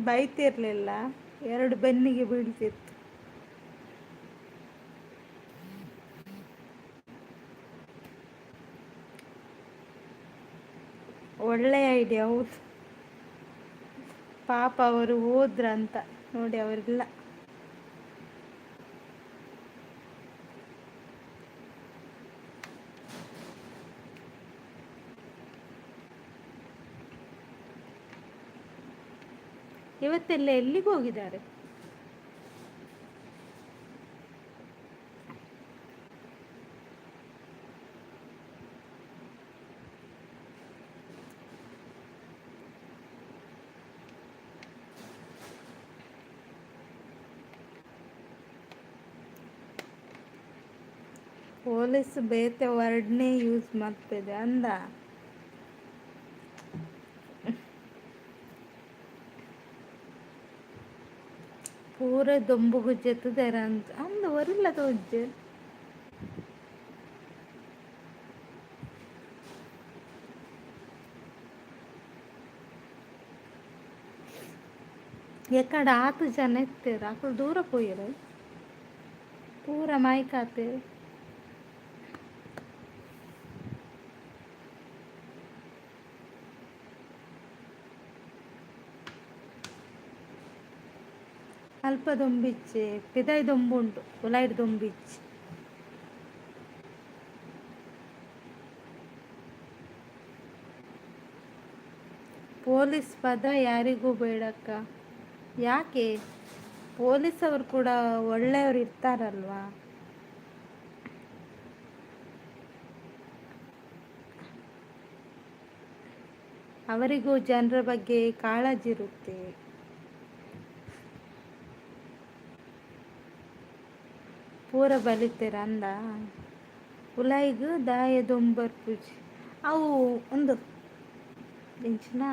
ಬೈತಿರ್ಲಿಲ್ಲ ಎರಡು ಬೆನ್ನಿಗೆ ಬೀಳ್ತಿತ್ತು ಒಳ್ಳೆ ಐಡಿಯಾ ಹೌದು ಪಾಪ ಅವರು ಹೋದ್ರಂತ ನೋಡಿ ಅವರಿಲ್ಲ ಇವತ್ತೆಲ್ಲ ಎಲ್ಲಿಗೆ ಹೋಗಿದ್ದಾರೆ ಪೊಲೀಸ್ ಬೇತೆ ವರ್ಡ್ನೇ ಯೂಸ್ ಮಾಡ್ತಿದೆ ಅಂದ ಪೂರ ದೊಂಬು ಗುಜ್ಜೆತ್ತದಾರ ಅಂತ ಅಂದ ವರಿಲ್ಲ ತೋಜ್ಜೆ ಎಕಡೆ ಆತು ಜನ ಎತ್ತೇರು ಅಕಲು ದೂರ ಪೋಯಿರು ಪೂರ ಮೈಕಾತೆ ಅಲ್ಪ ದೊಂಬಿಚ್ಚೆ ಪಿದಾಯಿ ದೊಂಬುಂಟು ಉಲಾಯ್ಡ್ ದೊಂಬಿಚ್ಚಿ ಪೊಲೀಸ್ ಪದ ಯಾರಿಗೂ ಬೇಡಕ್ಕ. ಯಾಕೆ? ಪೊಲೀಸ್ ಅವರು ಕೂಡ ಒಳ್ಳೆಯವರು ಇರ್ತಾರಲ್ವಾ. ಅವರಿಗೂ ಜನರ ಬಗ್ಗೆ ಕಾಳಜಿ ಇರುತ್ತೆ. ಪೂರ ಬಲಿತೀರ ಅಂದ ಉಲಾಯಿಗೂ ದಾಯ ದೊಂಬರ್ ಪೂಜೆ ಅವು ಒಂದು ಇಂಚಿನ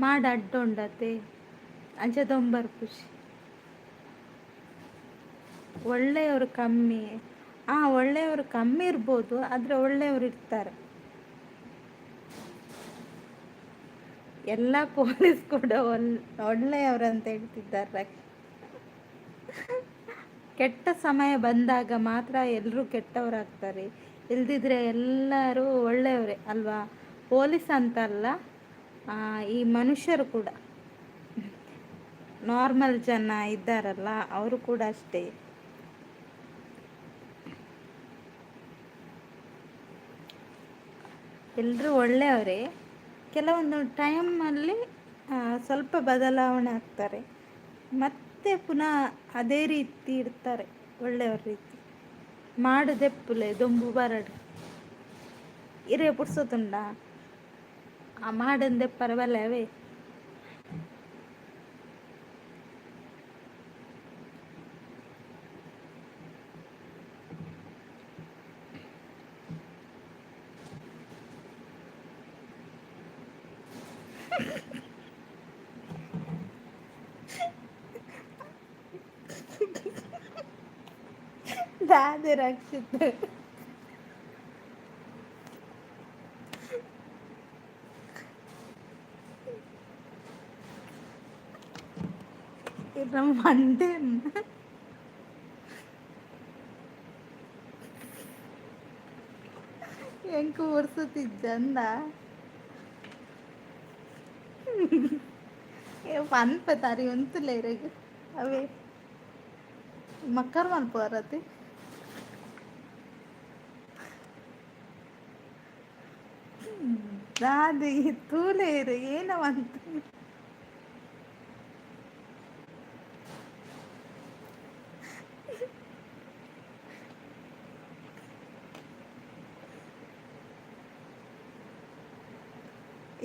ಮಾಡ ಅಡ್ಡೊಂಡತೆ ಅಂಚ ದೊಂಬರ್ ಖುಷಿ. ಒಳ್ಳೆಯವರು ಕಮ್ಮಿ. ಒಳ್ಳೆಯವರು ಕಮ್ಮಿ ಇರ್ಬೋದು, ಆದರೆ ಒಳ್ಳೆಯವರು ಇರ್ತಾರೆ. ಎಲ್ಲ ಪೊಲೀಸ್ ಕೂಡ ಒಳ್ಳೆಯವರು ಅಂತ ಹೇಳ್ತಿದ್ದಾರೆ. ಕೆಟ್ಟ ಸಮಯ ಬಂದಾಗ ಮಾತ್ರ ಎಲ್ಲರೂ ಕೆಟ್ಟವರಾಗ್ತಾರೆ, ಇಲ್ದಿದ್ರೆ ಎಲ್ಲರೂ ಒಳ್ಳೆಯವರೇ ಅಲ್ವಾ. ಪೊಲೀಸ್ ಅಂತಲ್ಲ, ಈ ಮನುಷ್ಯರು ಕೂಡ ನಾರ್ಮಲ್ ಜನ ಇದ್ದಾರಲ್ಲ ಅವರು ಕೂಡ ಅಷ್ಟೇ. ಎಲ್ಲರೂ ಒಳ್ಳೆಯವರೇ. ಕೆಲವೊಂದು ಟೈಮಲ್ಲಿ ಸ್ವಲ್ಪ ಬದಲಾವಣೆ ಆಗ್ತಾರೆ, ಮತ್ತೆ ಪುನಃ ಅದೇ ರೀತಿ ಇರ್ತಾರೆ ಒಳ್ಳೆಯವ್ರ ರೀತಿ. ಮಾಡುದೆಪ್ಪುಲೆ ದೊಂಬು ಬರಡು ಇರೇ ಪುಡ್ಸೋತುಂಡ ಮಾಡಂದೆ ಪರವಲ್ಲವೇ. ದಾದೆ ರಕ್ಷಿತ ಮಂಡೆ ಎಂಕು ಒರ್ಸುತ್ತಿದ್ದಂದ ಪನ್ಪ ತಾರಿ ಒಂತುಲೇರೆಗ್ ಅವೇ ಮಕ್ಕರ್ ಮಲ್ಪರತಿ ದಾದಿ ತೂಲೇರು ಏನವಂತ.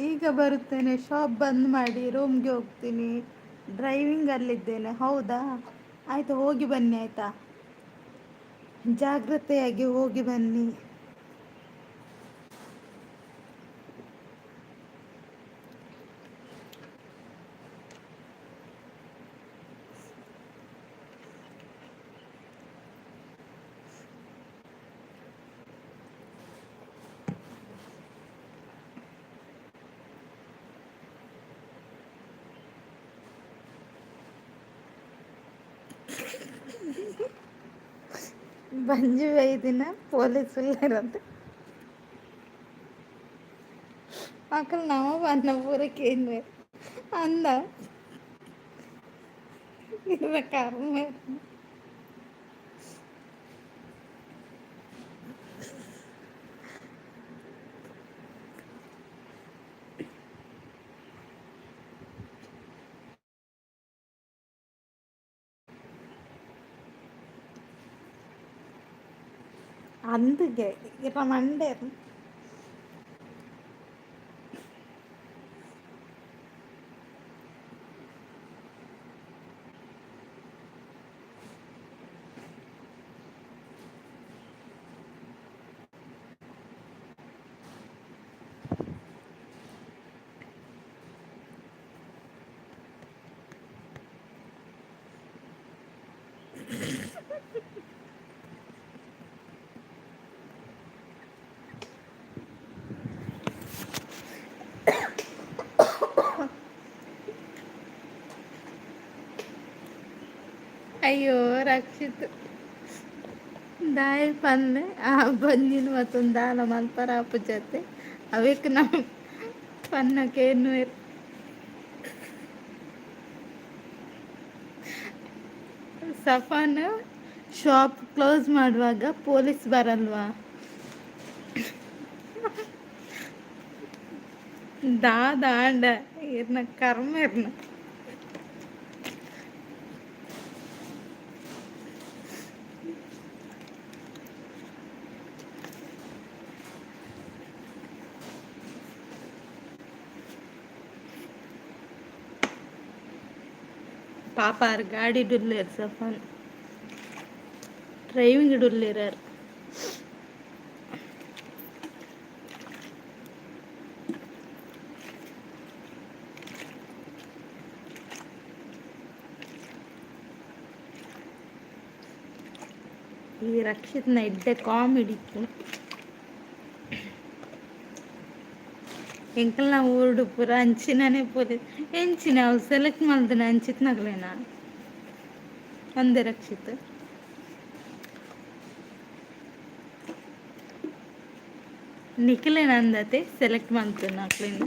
ಈಗ ಬರುತ್ತೇನೆ, ಶಾಪ್ ಬಂದ್ ಮಾಡಿ ರೂಮ್ಗೆ ಹೋಗ್ತೀನಿ, ಡ್ರೈವಿಂಗಲ್ಲಿದ್ದೇನೆ. ಹೌದಾ, ಆಯಿತು, ಹೋಗಿ ಬನ್ನಿ ಆಯಿತಾ, ಜಾಗ್ರತೆಯಾಗಿ ಹೋಗಿ ಬನ್ನಿ. ಬಂಜು ದಿನ ಪೊಲೀಸ್ ಇರೋದು ಮಕ್ಕಳು ನಮ್ಮ ಬನ್ನ ಪೂರಕ್ಕೆ ಅಂದ ಇರ್ಬೇಕಾದ್ರೆ అందుకే ఇట్లా మండారు. ಅಯ್ಯೋ ರಕ್ಷಿತ್ ದಾಯಿ ಪನ್ಲೆ ಆ ಬಂದಿನ ಮತ್ತೊಂದು ದಾಲ ಮಲ್ಪರ ಅಪ್ಪ ಜೊತೆ ಅವಕ್ಕೆ ನಮ್ಮ ಪನ್ನಕ್ಕೆ ಏನು ಸಫಾನ್ ಶಾಪ್ ಕ್ಲೋಸ್ ಮಾಡುವಾಗ ಪೊಲೀಸ್ ಬರಲ್ವಾ? ದಾದ ಆಂಡ ಇರ್ನ ಕರ್ಮ ಇರ್ನ ಪಾಪ ಅವ್ರ ಗಾಡಿ ಡುಲ್ಲೇರ್ ಸಫಾನ್ ಡ್ರೈವಿಂಗ್ ಡುಲ್ಲೇರಾರ್. ಈ ರಕ್ಷಿತ್ನ ಎಡ್ಡೆ ಕಾಮಿಡಿ ಇತ್ತು. ಎಂಕಲ್ ನಾವು ಊರುಡು ಪೂರ ಅಂಚಿನನೇ ಪೊಲೀಸ್ ಎಂಚಿನ ಅವು ಸೆಲೆಕ್ಟ್ ಮಾಡ್ದನ ಅಂಚಿತ್ನಾಗ್ಲೇನಾ ಅಂದೆ ರಕ್ಷಿತ್ ನಿಖಿಲೇನ ಅಂದತೆ ಸೆಲೆಕ್ಟ್ ಮಾಡ್ತೇನೆ ನಾಕ್ಲೇನು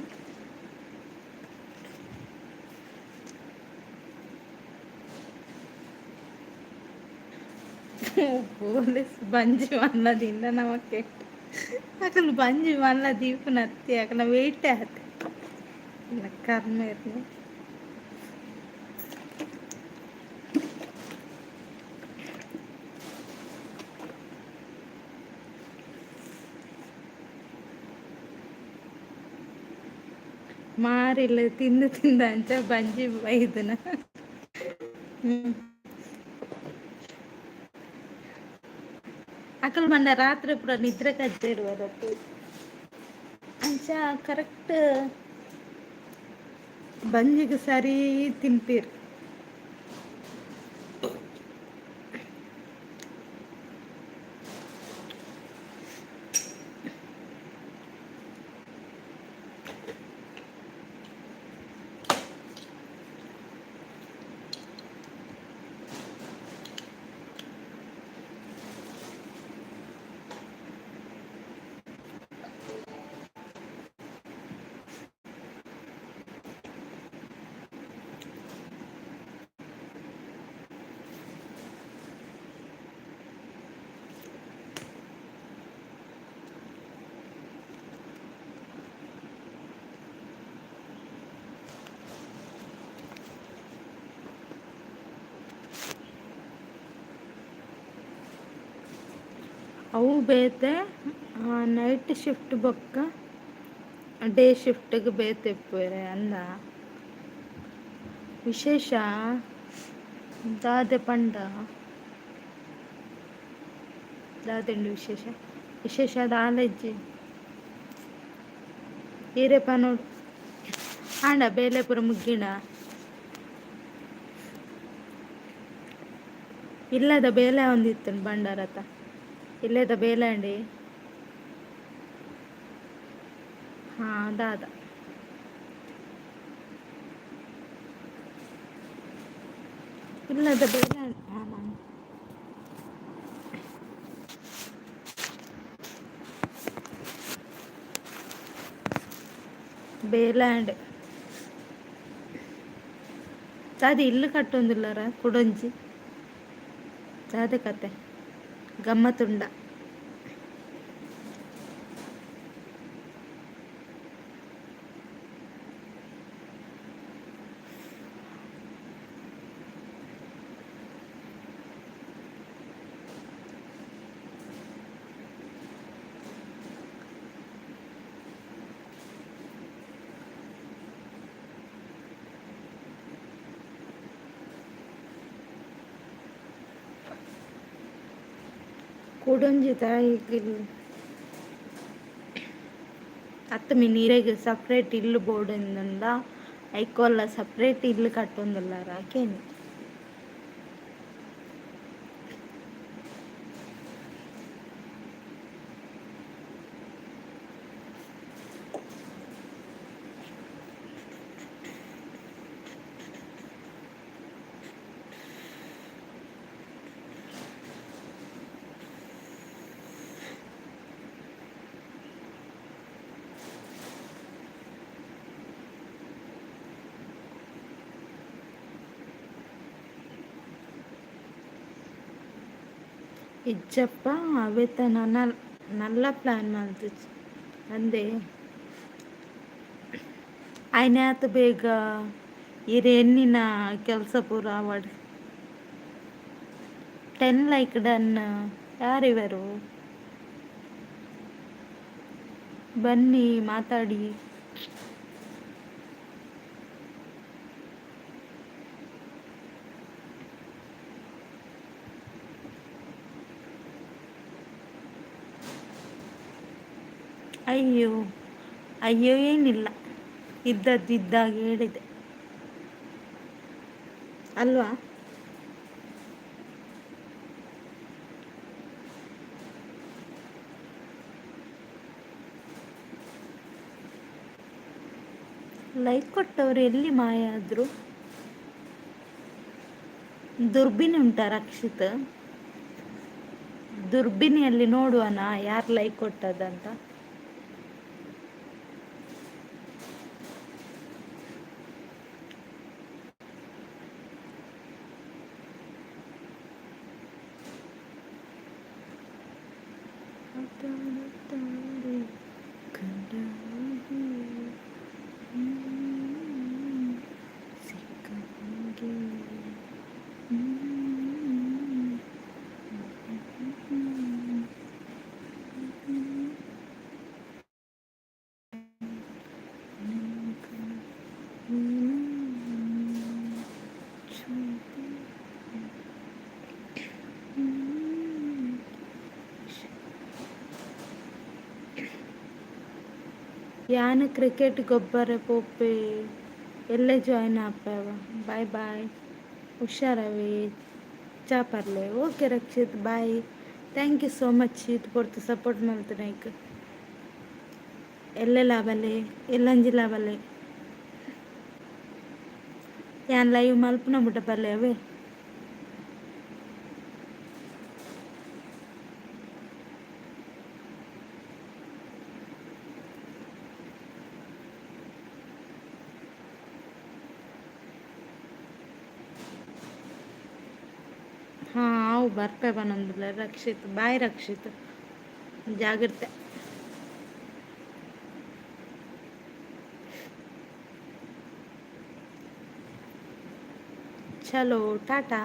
ಪೊಲೀಸ್ ಬಂಜಿ ಮಲ್ಲದಿಂದ ನಮಕ್ಕೆ ಅಕಲ್ ಬಂಜಿ ಮಲ್ಲ ದೀಪನ ಹತ್ತಿ ಅಕಲ ವೆಯ್ಟೇ ಹತ್ತಿ ಕರ್ಮ ಇರ್ನಿ ಮಾರಿಲ್ಲ ತಿಂದು ತಿಂದ ಅಂಚ ಬಂಜಿ ಬೈದನ. ಅಕಲ್ ಮಂಡ ರಾತ್ರಿ ಪೂರ ನಿದ್ರೆ ಕಜ್ಜೆ ಇರುವದತ್ತು ಅಂಚ ಕರೆಕ್ಟ್ ಬಂಜಿಗೆ ಸರಿ ತಿಂತೀರಿ. ಅವು ಬೇತೆ ನೈಟ್ ಶಿಫ್ಟ್ ಬೊಕ್ಕ ಡೇ ಶಿಫ್ಟ್ಗೆ ಬೇತೆ ಪೋರೆ ಅಂದ ವಿಶೇಷ ದಾದೆ ಪಂಡ ದಾದೆಂಡು ವಿಶೇಷ ವಿಶೇಷ ದಾಲೆಜ್ಜಿ ಈರೆಪ ನೋಡು ಆಂಡ ಬೇಲೆ ಪುರ ಮುಗ್ಗಿಣ ಇಲ್ಲದ ಬೇಲೆ ಒಂದಿತ್ತು ಬಂಡಾರತ ಇಲ್ಲದ ಬೇಲೆ ಅಂಡಿ ಹಾ ದಾದ ಇಲ್ಲದ ಬೇಲೆ ಬೇಲ್ಯಾಂಡ್ ದಾದಿ ಇಲ್ಲು ಕಟ್ಟೊಂದುಲ್ಲರ ಕುಡೊಂಜಿ ದಾದ ಕತೆ ಗಮ್ಮತ್ತುಂಡ ಕುಡೊಂಜಿ ತಾಯಿಗೆ ಅತ್ತ ಮೀ ನೀರೆಗ್ ಸಪ್ರೇಟ್ ಇಲ್ಲು ಬೋರ್ಡಿಂದ ಐಕೋಲ್ಲ ಸಪ್ರೇಟ್ ಇಲ್ಲು ಕಟ್ಟೊಂದುಲ್ಲಾರ ಆಕೇನು ఇజ్జప్ప అవైతే నల్ల ప్లాన్ ಮಾಡ್ತಿತ್ತು ಅಂದೆ ಆಯ್ನಾತ್ ಬೇಗ ಇರೆನ್ನಿನ ಕೆಲಸ ಪೂರ ಮಾಡಿ 10 ಲೈಕ್ ಡನ್ ಯಾರಿವರು ಬನ್ನಿ ಮಾತಾಡಿ ಅಯ್ಯೋ ಅಯ್ಯೋ ಏನಿಲ್ಲ ಇದ್ದದ್ದಿದ್ದಾಗ ಹೇಳಿದೆ ಅಲ್ವಾ ಲೈಕ್ ಕೊಟ್ಟವ್ರು ಎಲ್ಲಿ ಮಾಯ ಆದ್ರು ದುರ್ಬಿನಿ ಉಂಟಾ ರಕ್ಷಿತ್ ದುರ್ಬಿನಿಯಲ್ಲಿ ನೋಡುವನ ಯಾರು ಲೈಕ್ ಕೊಟ್ಟದಂತ ಯಾನು ಕ್ರಿಕೆಟ್ ಗೊಬ್ಬರ ಪೋಪೆ ಎಲ್ಲೇ ಜಾಯ್ನ್ ಆಪವ ಬಾಯ್ ಬಾಯ್ ಹುಷಾರವೇ ಚಾಪರ್ಲೆ okay Rakshith bye thank you so much ಇದು ಕೊಡ್ತು ಸಪೋರ್ಟ್ ಮಾಡ್ತೇನೆ ಈಗ ಎಲ್ಲೆ ಲಾಭಲೆ ಎಲ್ಲಂಜಿ ಲಾಭಲೆ ಯಾನ್ ಲೈವ್ ಮಲ್ಪನ ಬಿಟ್ಟ ಪರ್ಲೆ ಅವೇ ಹಾಂ ಅವು ಬರ್ಪೆ ಬನ್ನೊಂದಿಲ್ಲ ರಕ್ಷಿತ್ ಬಾಯ್ ರಕ್ಷಿತ್ ಜಾಗ್ರತೆ ಚಲೋ ಟಾಟಾ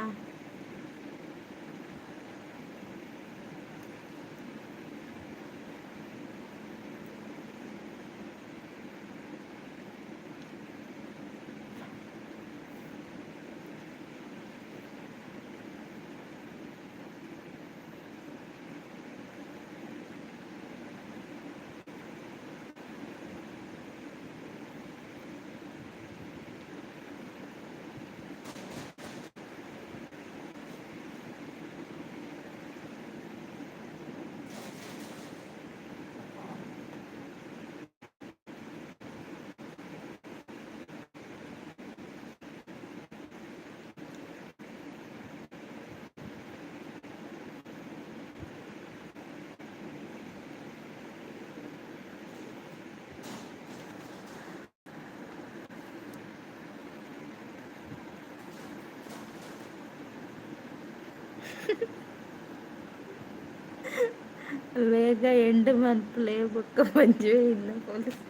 വേഗ ಎಂಡ್ ಮಂತ್ಲೇ ಬೊಕ್ಕ ಪಂಜೆ ಇನ್ನು ಪೊಲೀಸ್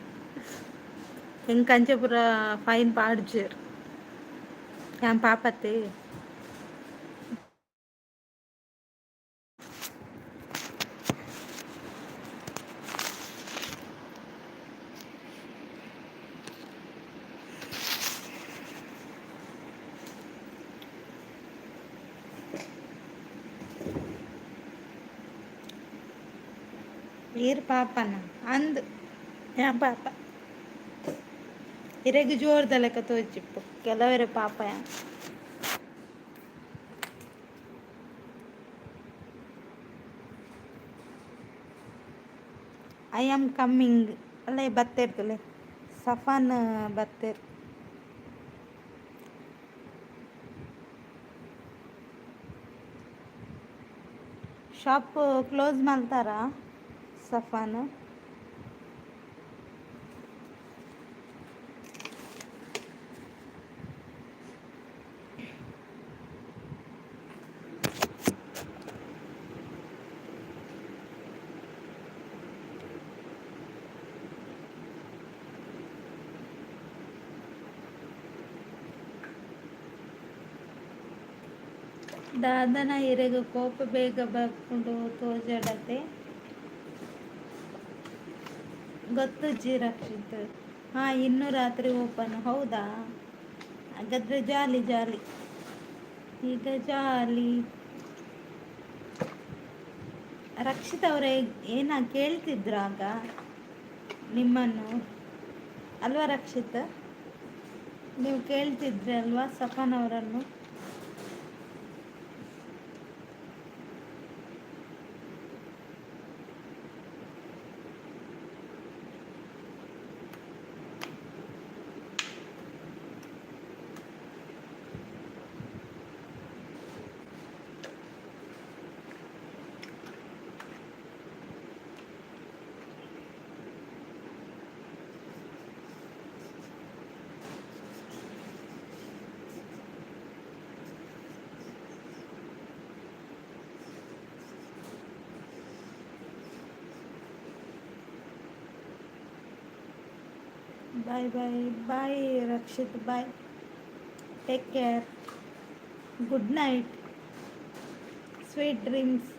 ಹೆಂಗೆ ಕಂಚಪುರ ಫೈನ್ ಪಾಡ್ಜೇರ್ ಯಾನ್ ಪಾಪತ್ತೆ ಏರ್ ಪಾಪನ ಅಂದ್ ಯಾ ಪಾಪ ಇರೆಗ್ ಜೋರ್ದ ಲೆಕ್ಕ ತೋಚಿಪ್ಪು ಕೆಲವರೆ ಪಾಪ ಯಾ ಐ ಆಮ್ ಕಮ್ಮಿಂಗ್ ಅಲ್ಲೇ ಬತ್ತೇರ್ತಲೆ ಸಫಾನ್ ಬತ್ತೇರ್ ಶಾಪ್ ಕ್ಲೋಸ್ ಮಾಡ್ತಾರಾ ಸಫಾನ್ ದಾದನ ಎರೆಗ ಕೋಪ ಬೇಗ ಬರ್ಕೊಂಡು ತೋಜಡತೆ ಗೊತ್ತಜ್ಜಿ ರಕ್ಷಿತ್. ಹಾಂ, ಇನ್ನೂ ರಾತ್ರಿ ಓಪನ್. ಹೌದಾ, ಹಾಗಾದರೆ ಜಾಲಿ ಜಾಲಿ. ಈಗ ಜಾಲಿ. ರಕ್ಷಿತ್ ಅವರೇ, ಏನ ಕೇಳ್ತಿದ್ರು ಆಗ ನಿಮ್ಮನ್ನು ಅಲ್ವಾ ರಕ್ಷಿತ್? ನೀವು ಕೇಳ್ತಿದ್ರಿ ಅಲ್ವಾ ಸಫಾನ್ ಅವರನ್ನು? Bye bye bye Rakshith, bye. Take care. Good night. Sweet dreams.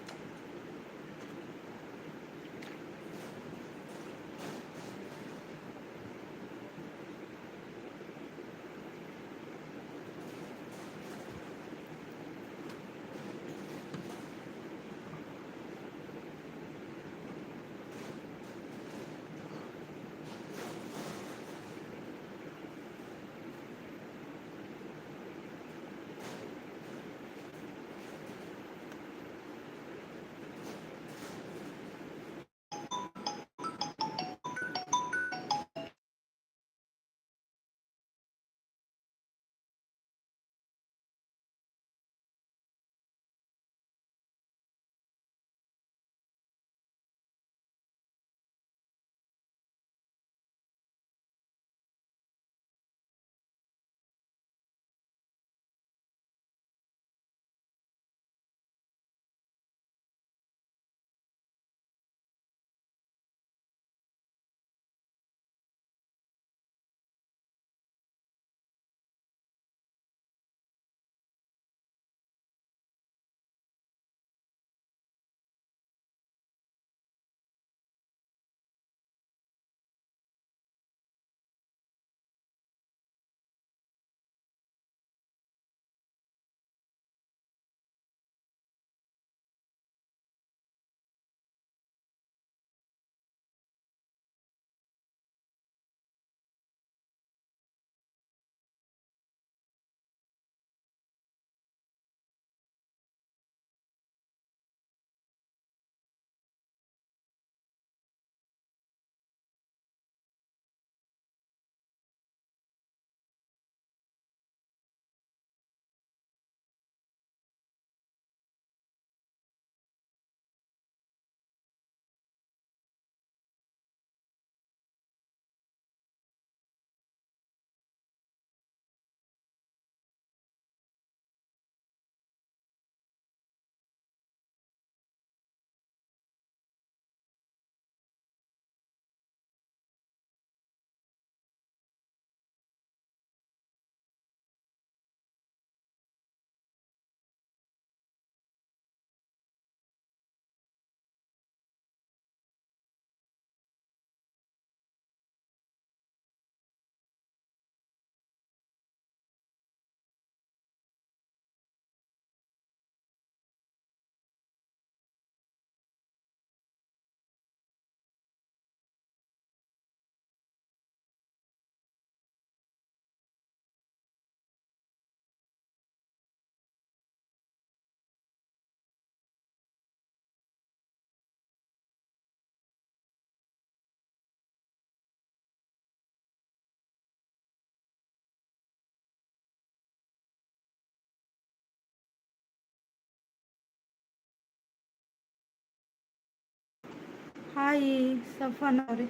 Hi Safan ಅವರೇ.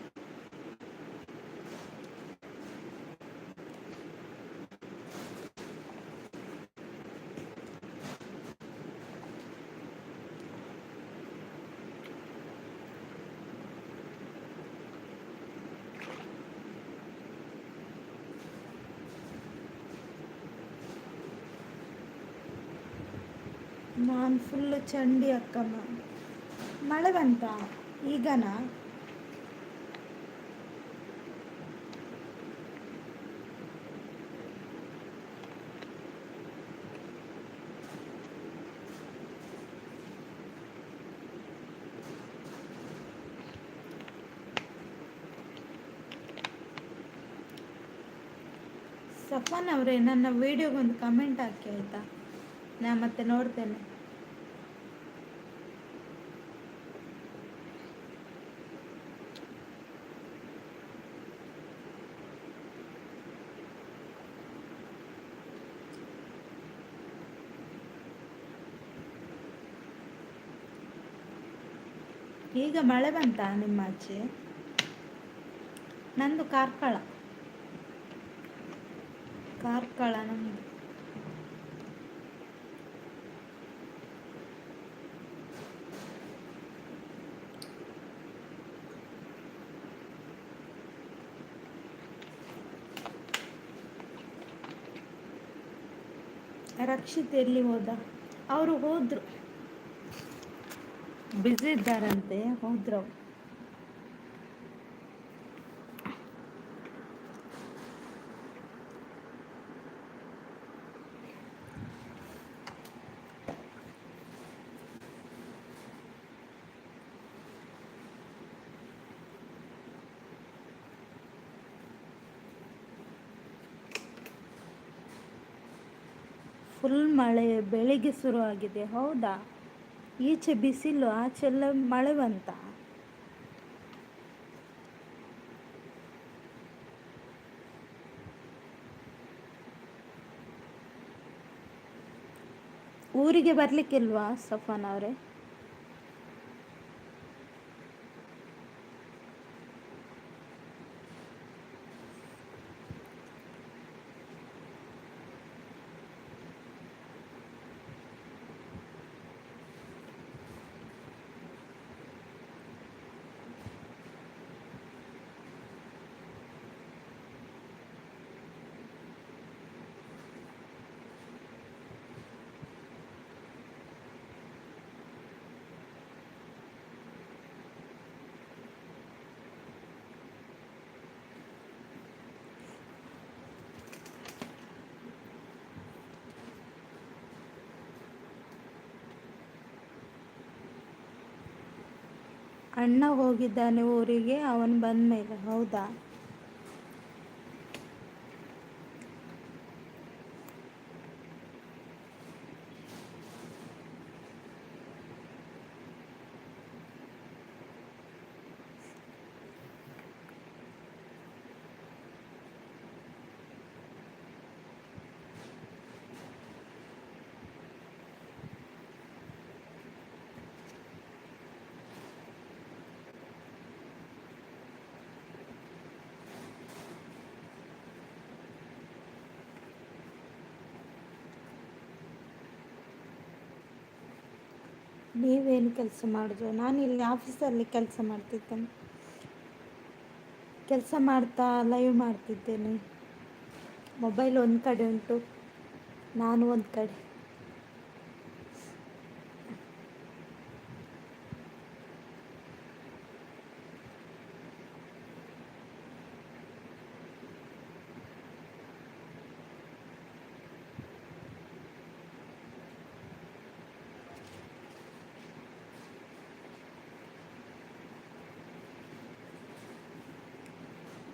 ನಾನು ಫುಲ್ಲು ಚಂಡಿ ಅಕ್ಕಮ್ಮ. ಮಳೆ ಬಂತ ಈಗನಾ? ಸಫಾನ್ ಅವರೇ, ನನ್ನ ವಿಡಿಯೋಗೊಂದು ಕಮೆಂಟ್ ಹಾಕಿ ಆಯಿತಾ, ನಾನು ಮತ್ತೆ ನೋಡ್ತೇನೆ. ಈಗ ಮಳೆ ಬಂತ ನಿಮ್ಮ ಆಚೆ? ನಂದು ಕಾರ್ಕಳ ನಮ್ಮದು. ರಕ್ಷಿತ್ ಎಲ್ಲಿ ಹೋದ? ಅವರು ಹೋದ್ರು, ಬ್ಯುಸಿ ಇದ್ದಾರಂತೆ, ಹೋದ್ರು. ಫುಲ್ ಮಳೆ ಬೆಳಿಗ್ಗೆ ಶುರು ಆಗಿದೆ. ಹೌದಾ? ಈಚೆ ಬಿಸಿಲು, ಆಚೆಲ್ಲ ಮಳೆ ಬಂತ. ಊರಿಗೆ ಬರ್ಲಿಕ್ಕಿಲ್ವಾ ಸಫಾನ್ ಅವರೇ? ಅಣ್ಣ ಹೋಗಿದ್ದಾನೆ ಊರಿಗೆ, ಅವನು ಬಂದ ಮೇಲೆ. ಹೌದಾ? ನೀವೇನು ಕೆಲಸ ಮಾಡಿದ್ರು? ನಾನು ಇಲ್ಲಿ ಆಫೀಸಲ್ಲಿ ಕೆಲಸ ಮಾಡ್ತಿದ್ದೇನೆ. ಕೆಲಸ ಮಾಡ್ತಾ ಲೈವ್ ಮಾಡ್ತಿದ್ದೇನೆ. ಮೊಬೈಲ್ ಒಂದು ಕಡೆ ಉಂಟು, ನಾನು ಒಂದು ಕಡೆ.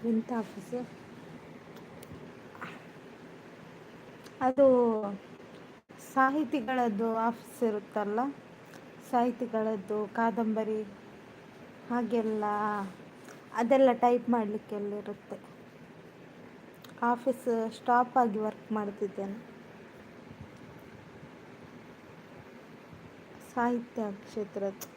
ಎಂಥ ಆಫೀಸು ಅದು? ಸಾಹಿತಿಗಳದ್ದು ಆಫೀಸ್ ಇರುತ್ತಲ್ಲ, ಸಾಹಿತಿಗಳದ್ದು ಕಾದಂಬರಿ ಹಾಗೆಲ್ಲ, ಅದೆಲ್ಲ ಟೈಪ್ ಮಾಡಲಿಕ್ಕೆಲ್ಲ ಇರುತ್ತೆ. ಆಫೀಸ್ ಸ್ಟಾಪ್ ಆಗಿ ವರ್ಕ್ ಮಾಡ್ತಿದ್ದೇನೆ. ಸಾಹಿತ್ಯ ಕ್ಷೇತ್ರದ್ದು.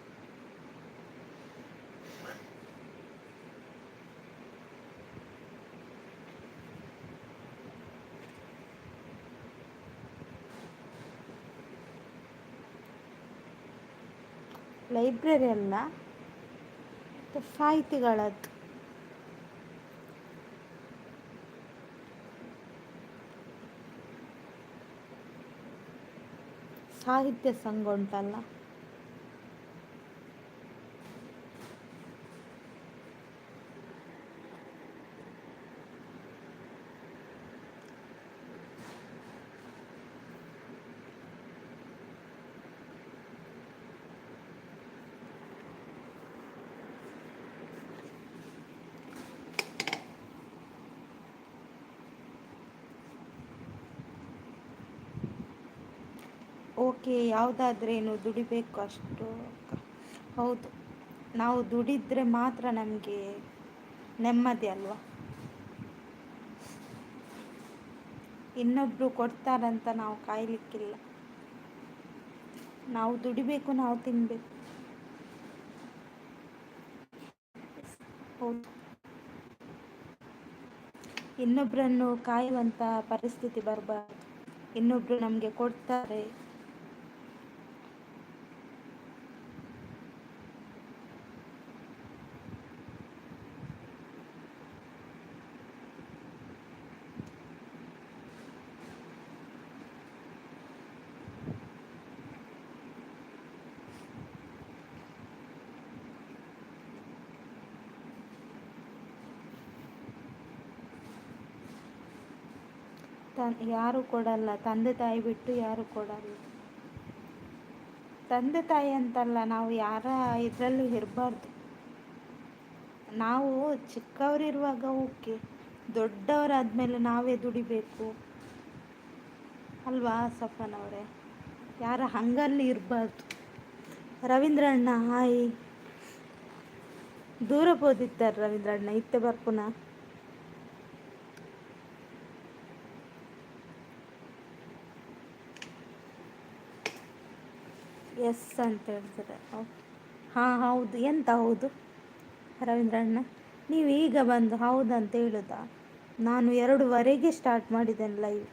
ಲೈಬ್ರರಿ ಅಲ್ಲ, ಸಾಹಿತಿಗಳದ್ದು. ಸಾಹಿತ್ಯ ಸಂಘ ಉಂಟಲ್ಲ, ಓಕೆ, ಯಾವುದಾದ್ರೇನು ದುಡಿಬೇಕು ಅಷ್ಟು. ಹೌದು, ನಾವು ದುಡಿದ್ರೆ ಮಾತ್ರ ನಮಗೆ ನೆಮ್ಮದಿ ಅಲ್ವಾ. ಇನ್ನೊಬ್ಬರು ಕೊಡ್ತಾರಂತ ನಾವು ಕಾಯಲಿಕ್ಕಿಲ್ಲ. ನಾವು ದುಡಿಬೇಕು, ನಾವು ತಿನ್ನಬೇಕು. ಹೌದು, ಇನ್ನೊಬ್ಬರನ್ನು ಕಾಯುವಂಥ ಪರಿಸ್ಥಿತಿ ಬರಬಾರ್ದು. ಇನ್ನೊಬ್ಬರು ನಮಗೆ ಕೊಡ್ತಾರೆ. ಯಾರು ಕೊಡಲ್ಲ, ತಂದೆ ತಾಯಿ ಬಿಟ್ಟು ಯಾರು ಕೊಡಲ್ಲ. ತಂದೆ ತಾಯಿ ಅಂತಲ್ಲ, ನಾವು ಯಾರ ಇದರಲ್ಲೂ ಇರಬಾರ್ದು. ನಾವು ಚಿಕ್ಕವರಿರುವಾಗ ಓಕೆ, ದೊಡ್ಡವರಾದ್ಮೇಲೆ ನಾವೇ ದುಡಿಬೇಕು ಅಲ್ವಾ ಸಫನ್ ಅವರೇ. ಯಾರ ಹಂಗಲ್ಲಿ ಇರಬಾರ್ದು. ರವೀಂದ್ರ ಅಣ್ಣ ಹಾಯ್. ದೂರ ಹೋದಿದ್ದಾರೆ ರವೀಂದ್ರ ಅಣ್ಣ, ಇತ್ತೆ ಬರ್ಪುನ. ಎಸ್ ಅಂತ ಹೇಳ್ತಾರೆ. ಹಾಂ ಹೌದು. ಎಂತ ಹೌದು ರವೀಂದ್ರ ಅಣ್ಣ, ನೀವು ಈಗ ಬಂದು ಹೌದಂತ ಹೇಳುದಾ? ನಾನು 2:15ಗೆ ಸ್ಟಾರ್ಟ್ ಮಾಡಿದ್ದೇನೆ ಲೈವ್.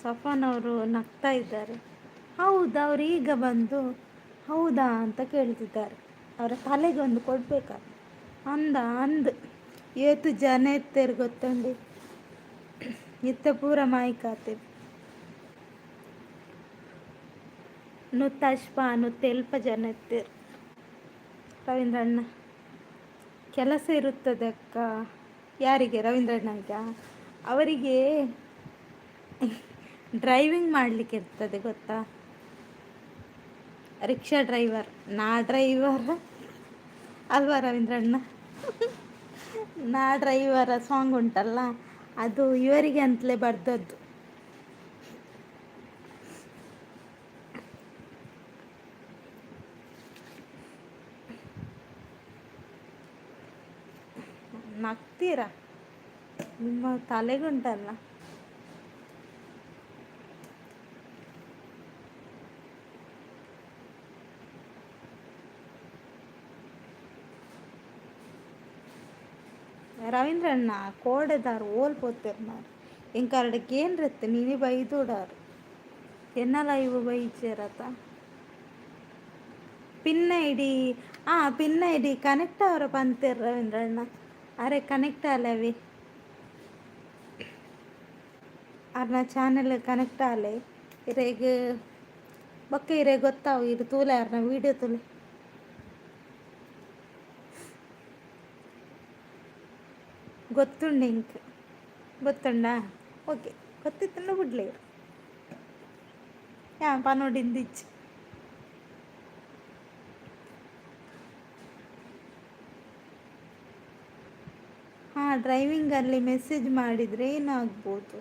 ಸಫಾನ್ ಅವರು ನಗ್ತಾ ಇದ್ದಾರೆ. ಹೌದಾ, ಅವರು ಈಗ ಬಂದು ಹೌದಾ ಅಂತ ಕೇಳ್ತಿದ್ದಾರೆ. ಅವರ ತಲೆಗೆ ಒಂದು ಕೊಡ್ಬೇಕಾ ಅಂದ ಏತು ಜನ ಎತ್ತೇರು ಗೊತ್ತುಂಡಿ, ಇತ್ತ ಪೂರ ಮಾಯ್ಕಾತೆ ನುತ್ತ ಅಶ್ಪ ನುತ್ತ ಎಲ್ಪ ಜನ ಎತ್ತೇರು. ರವೀಂದ್ರ ಅಣ್ಣ ಕೆಲಸ ಇರುತ್ತದೆ ಅಕ್ಕ. ಯಾರಿಗೆ? ರವೀಂದ್ರ ಅಣ್ಣಗ. ಅವರಿಗೆ ಡ್ರೈವಿಂಗ್ ಮಾಡಲಿಕ್ಕೆ ಇರ್ತದೆ ಗೊತ್ತಾ, ರಿಕ್ಷಾ ಡ್ರೈವರ್. ನಾ ಡ್ರೈವರ್ ಅಲ್ವಾ ರವೀಂದ್ರ ಅಣ್ಣ? ನಾ ಡ್ರೈವರ ಸಾಂಗ್ ಉಂಟಲ್ಲ, ಅದು ಇವರಿಗೆ ಅಂತಲೇ ಬರ್ದದ್ದು. ನಗ್ತೀರಾ? ನಿಮ್ಮ ತಲೆಗುಂಟಲ್ಲ. ರವೀಂದ್ರ ಅಣ್ಣ ಕೋಡೆದಾರು ಓಲ್ಪೋತಿರ್ನಾರು ಎಂಕರಡಕ್ಕೆ ಏನು ರತ್ತೆ ನೀನೇ ಬೈದೋಡಾರು ಎನ್ನಲ ಇವು ಬೈಚೇರತ pin I D. Pin I D connect ಅವರ ಪಂತೇರು ರವೀಂದ್ರ ಅಣ್ಣ. ಅರೆ ಕನೆಕ್ಟ್ ಅಲ್ಲವಿ ಅರ್ನ ಚಾನೆಲ್ ಕನೆಕ್ಟ್ ಆಲೆ ಇರೇಗ ಬೊಕ್ಕ ಇರೇ ಗೊತ್ತಾವು ಇದು ತೂಲೆ ಅರ್ನ ವೀಡಿಯೋ ತೂಲೆ ಗೊತ್ತುಂಡು ಇಂಕ್ ಗೊತ್ತುಂಡ. ಓಕೆ, ಗೊತ್ತಿತ್ತಂಡ ಬಿಡ್ಲಿ ಯಾ ಪನೋಡಿಂದಿಚ್ಚು. ಡ್ರೈವಿಂಗಲ್ಲಿ ಮೆಸೇಜ್ ಮಾಡಿದರೆ ಏನಾಗ್ಬೋದು?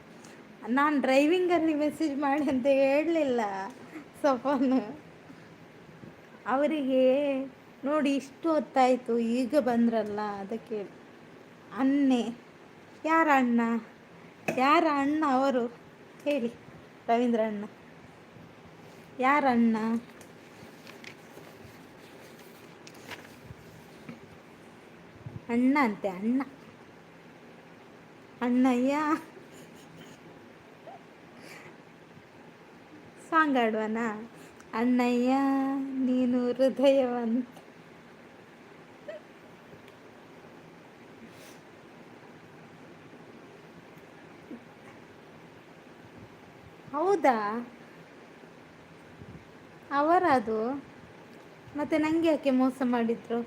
ನಾನು ಡ್ರೈವಿಂಗಲ್ಲಿ ಮೆಸೇಜ್ ಮಾಡಿ ಅಂತ ಹೇಳಲಿಲ್ಲ ಸಫನ್ ಅವರಿಗೆ. ನೋಡಿ ಇಷ್ಟು ಹೊತ್ತಾಯಿತು, ಈಗ ಬಂದ್ರಲ್ಲ ಅದಕ್ಕೆ. ಅನ್ನೆ ಯಾರ ಅಣ್ಣ? ಯಾರ ಅಣ್ಣ ಅವರು ಹೇಳಿ ರವೀಂದ್ರ ಅಣ್ಣ? ಯಾರ ಅಣ್ಣ? ಅಣ್ಣ ಅಂತೆ, ಅಣ್ಣ ಅಣ್ಣಯ್ಯ. ಸಾಂಗ್ ಆಡುವನ? ಅಣ್ಣಯ್ಯ ನೀನು ಹೃದಯವಂತ. ಹೌದಾ? ಅವರದು? ಮತ್ತು ನನಗೆ ಯಾಕೆ ಮೋಸ ಮಾಡಿದರು?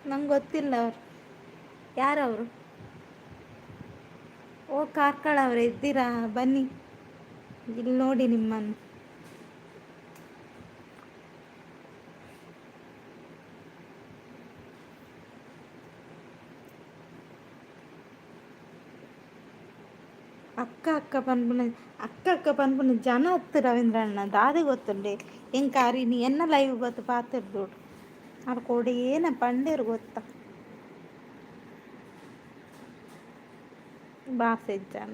ನಂಗೆ ಗೊತ್ತಿಲ್ಲ ಅವರು. ಯಾರವರು? ಓ ಕಾರ್ಕಳ ಅವರೇ, ಇದ್ದೀರಾ? ಬನ್ನಿ ಇಲ್ಲಿ ನೋಡಿ ನಿಮ್ಮನ್ನು. అక్క అక్క పనుకున్న అక్క అక్క పనుకున్న జನ వತ್ತು రవీంద్ర అన్న దాది ಗೊತ್ತುಂಡೆ ಎಂಕಾರಿ ನೀ ಎನ್ನ ಲೈವ್ ಗೊತ್ತು ಪಾತಿರ್ದೋಡು ಅವ್ರ ಕೊಡಿ ಏನ ಪಂಡೇರು ಗೊತ್ತಾ ಬಾಸೆ ಜನ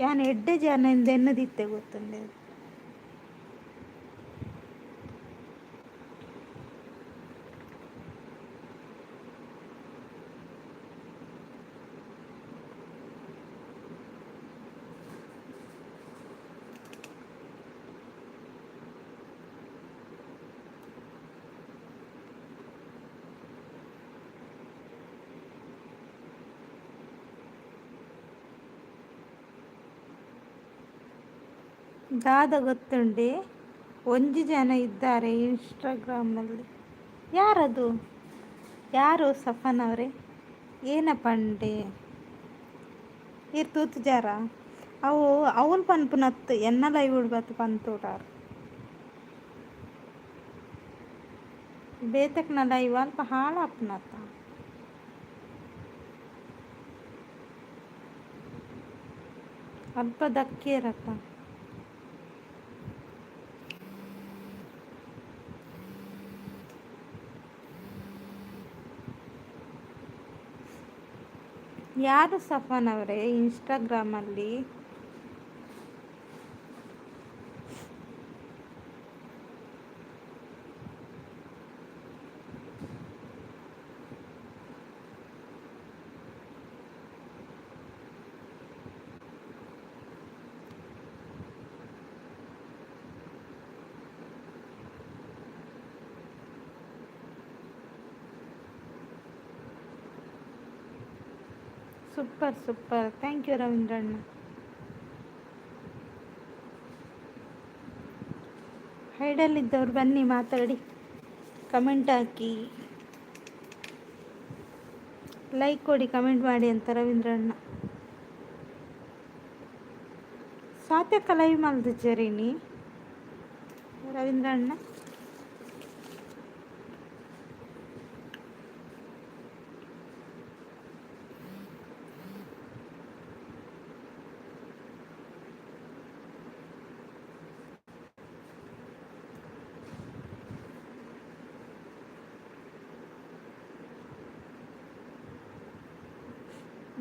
ಯಾನ್ ಎಡ್ಡೆ ಜನ ಇಂದ ಎನ್ನದಿತ್ತೆ ಗೊತ್ತುಂಡೆ ದಾದ ಗೊತ್ತುಂಡೆ ಒಂಜಿ ಜನ ಇದ್ದಾರೆ ಇನ್ಸ್ಟಾಗ್ರಾಮಲ್ಲಿ. ಯಾರದು? ಯಾರು ಸಫನ್ ಅವರೇ? ಏನ ಪಂಡೆ ಇರ್ತೂತ್ ಜಾರ ಅವು ಅವನು ಪನ್ಪುನತ್ತು ಎನ್ನ ಲೈವ್ ಉಡ್ಬತ್ತು ಪಂತೋಡಾರು ಬೇತಕ್ನ ಲೈವ್ ಅಲ್ಪ ಹಾಳಾಪ್ನತ್ತ ಅಲ್ಪ ದಕ್ಕೇ ಇರತ್ತ. ಯಾರು ಸಫನ್ ಅವರೇ ಇನ್ಸ್ಟಾಗ್ರಾಮಲ್ಲಿ? ಸೂಪರ್ ಸೂಪರ್, ಥ್ಯಾಂಕ್ ಯು ರವೀಂದ್ರಣ್ಣ. ಹೈಡಲ್ಲಿದ್ದವ್ರು ಬನ್ನಿ ಮಾತಾಡಿ, ಕಮೆಂಟ್ ಹಾಕಿ, ಲೈಕ್ ಕೊಡಿ, ಕಮೆಂಟ್ ಮಾಡಿ ಅಂತ ರವೀಂದ್ರಣ್ಣ. ಸಾತ್ಯಕ್ಕ ಲೈವ್ ಮಲ್ದಿದ್ದೀರಿ ರವೀಂದ್ರಣ್ಣ?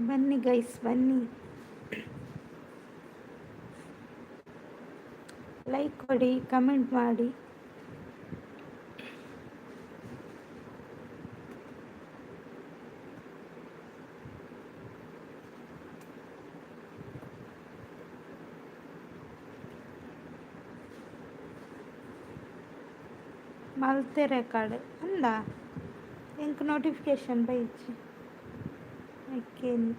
ಬನ್ನಿ ಗೈಸ್ ಬನ್ನಿ, ಲೈಕ್ ಕೊಡಿ, ಕಮೆಂಟ್ ಮಾಡಿ. ಮಲ್ತೆ ರೆಕಾರ್ಡ್ ಅಂದ ಇಂಕ್ ನೋಟಿಫಿಕೇಶನ್ ಬೈಜಿ ಯಾಕೇನು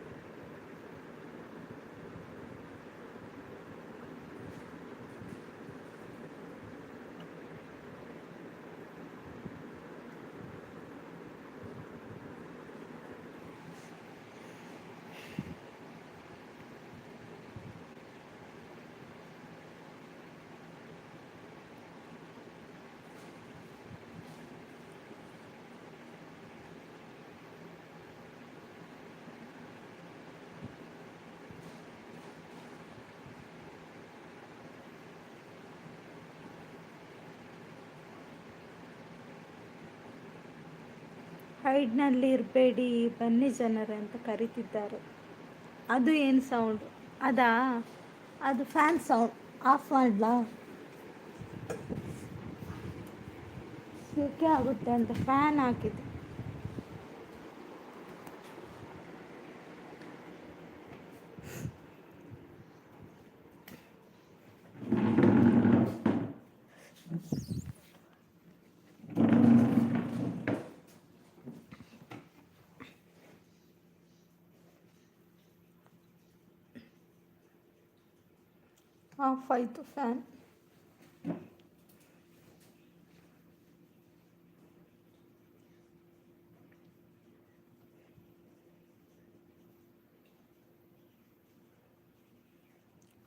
ಹೈಡ್ನಲ್ಲಿ ಇರಬೇಡಿ ಬನ್ನಿ ಜನರೇ ಅಂತ ಕರೀತಿದ್ದಾರೆ. ಅದು ಏನು ಸೌಂಡ್? ಅದಾ? ಅದು ಫ್ಯಾನ್ ಸೌಂಡ್. ಆಫ್ ಮಾಡಲಾ? ಸೆಕೆ ಆಗುತ್ತೆ ಅಂತ ಫ್ಯಾನ್ ಹಾಕಿದೆ. ಆಫ್ ಆಯಿತು ಫ್ಯಾನ್.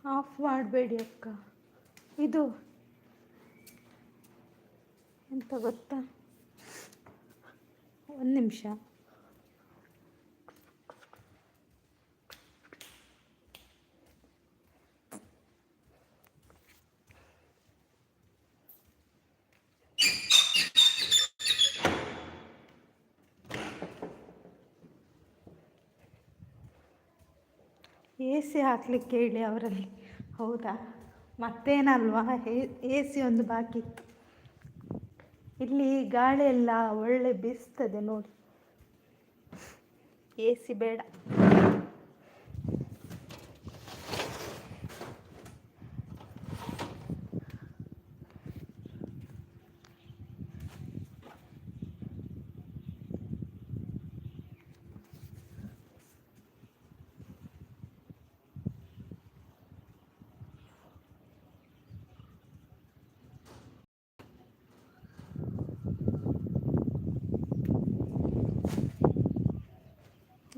ಆಫ್ ಮಾಡಬೇಡಿ ಅಕ್ಕ. ಇದು ಎಂತ ಗೊತ್ತಾ, ಒಂದು ನಿಮಿಷ. ಎ ಸಿ ಹಾಕ್ಲಿಕ್ಕೆ ಹೇಳಿ ಅವರಲ್ಲಿ. ಹೌದಾ, ಮತ್ತೇನಲ್ವಾ, ಎ ಸಿ ಒಂದು ಬಾಕಿ ಇತ್ತು. ಇಲ್ಲಿ ಗಾಳಿ ಎಲ್ಲ ಒಳ್ಳೆ ಬೀಸ್ತದೆ ನೋಡಿ, ಎ ಸಿ ಬೇಡ.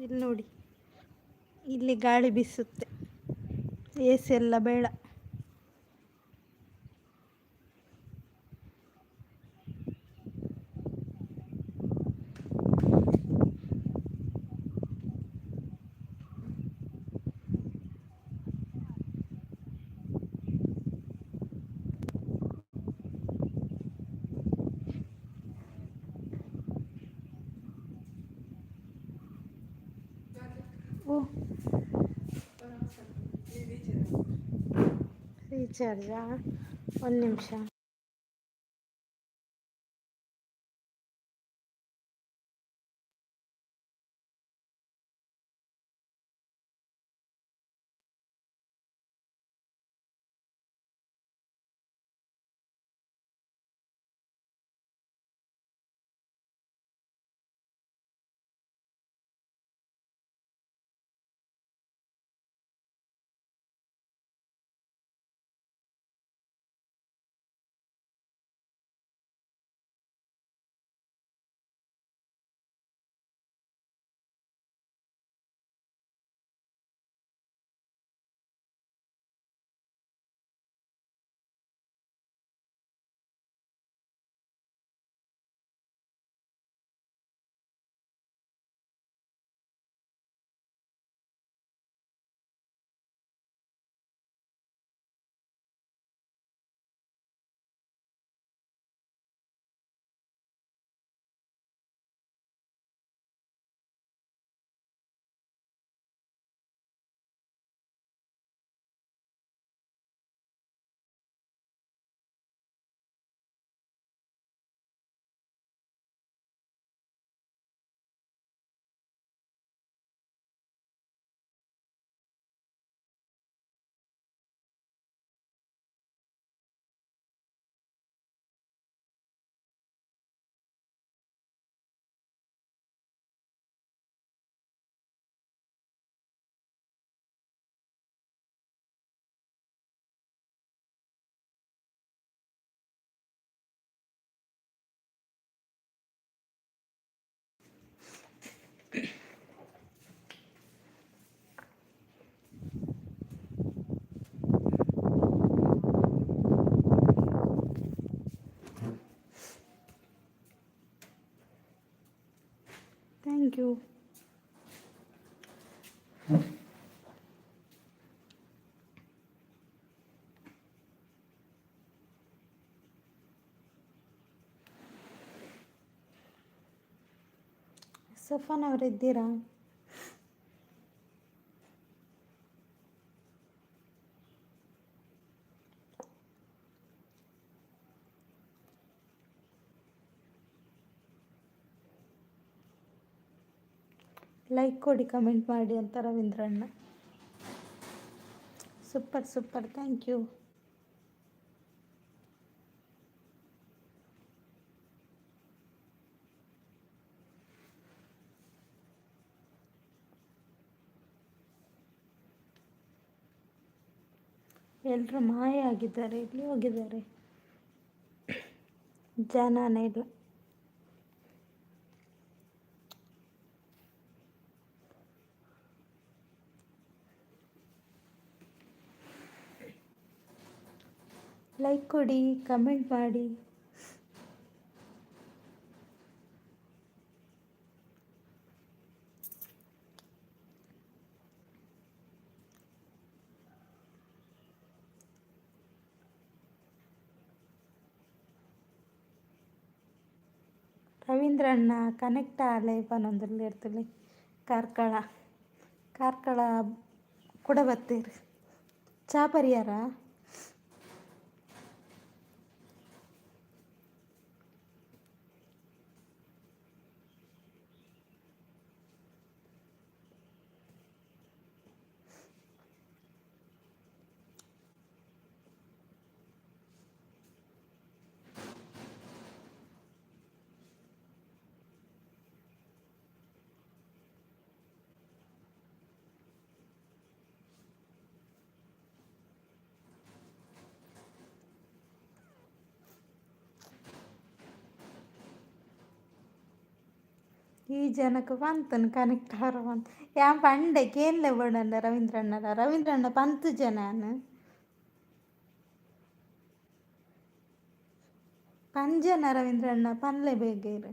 ಇಲ್ಲಿ ನೋಡಿ, ಇಲ್ಲಿ ಗಾಳಿ ಬೀಸುತ್ತೆ, ಎ ಸಿ ಎಲ್ಲ ಬೇಡ. ಓ, ರೀಚಾರ್ಜಾ? ಒಂದು ನಿಮಿಷ. Thank you. ಸಫಾನ್ ಅವರಿದ್ದೀರಾ? ಲೈಕ್ ಕೊಡಿ, ಕಮೆಂಟ್ ಮಾಡಿ ಅಂತ ರವೀಂದ್ರಣ್ಣ. Super super, thank you. ಎಲ್ಲರೂ ಮಾಯ ಆಗಿದ್ದಾರೆ, ಎಲ್ಲಿ ಹೋಗಿದ್ದಾರೆ ಜನನೇ ಇಲ್ಲ. ಲೈಕ್ ಕೊಡಿ, ಕಮೆಂಟ್ ಮಾಡಿ. ರವೀಂದ್ರ ಅಣ್ಣ ಕನೆಕ್ಟ್ ಆಲೆ ಪನ್ನೊಂದುರ್ಲಿ ಇರ್ತಲಿ ಕಾರ್ಕಳ ಕಾರ್ಕಳ ಕೂಡ ಬರ್ತೀರಿ. ಚಾ ಪರಿಹಾರ ಈ ಜನಕ್ಕೆ ಪಂತನು ಕನೆಕ್ಟ್ ಆರವಂತ ಯಾ ಪಂಡೆ ಕೇನ್ಲೆ ಬಿಡಂಡ ರವೀಂದ್ರಣ್ಣ ಪಂತು ಜನ ಪಂಜನ ರವೀಂದ್ರಣ್ಣ ಪನ್ಲೆ ಬೇಗೇರು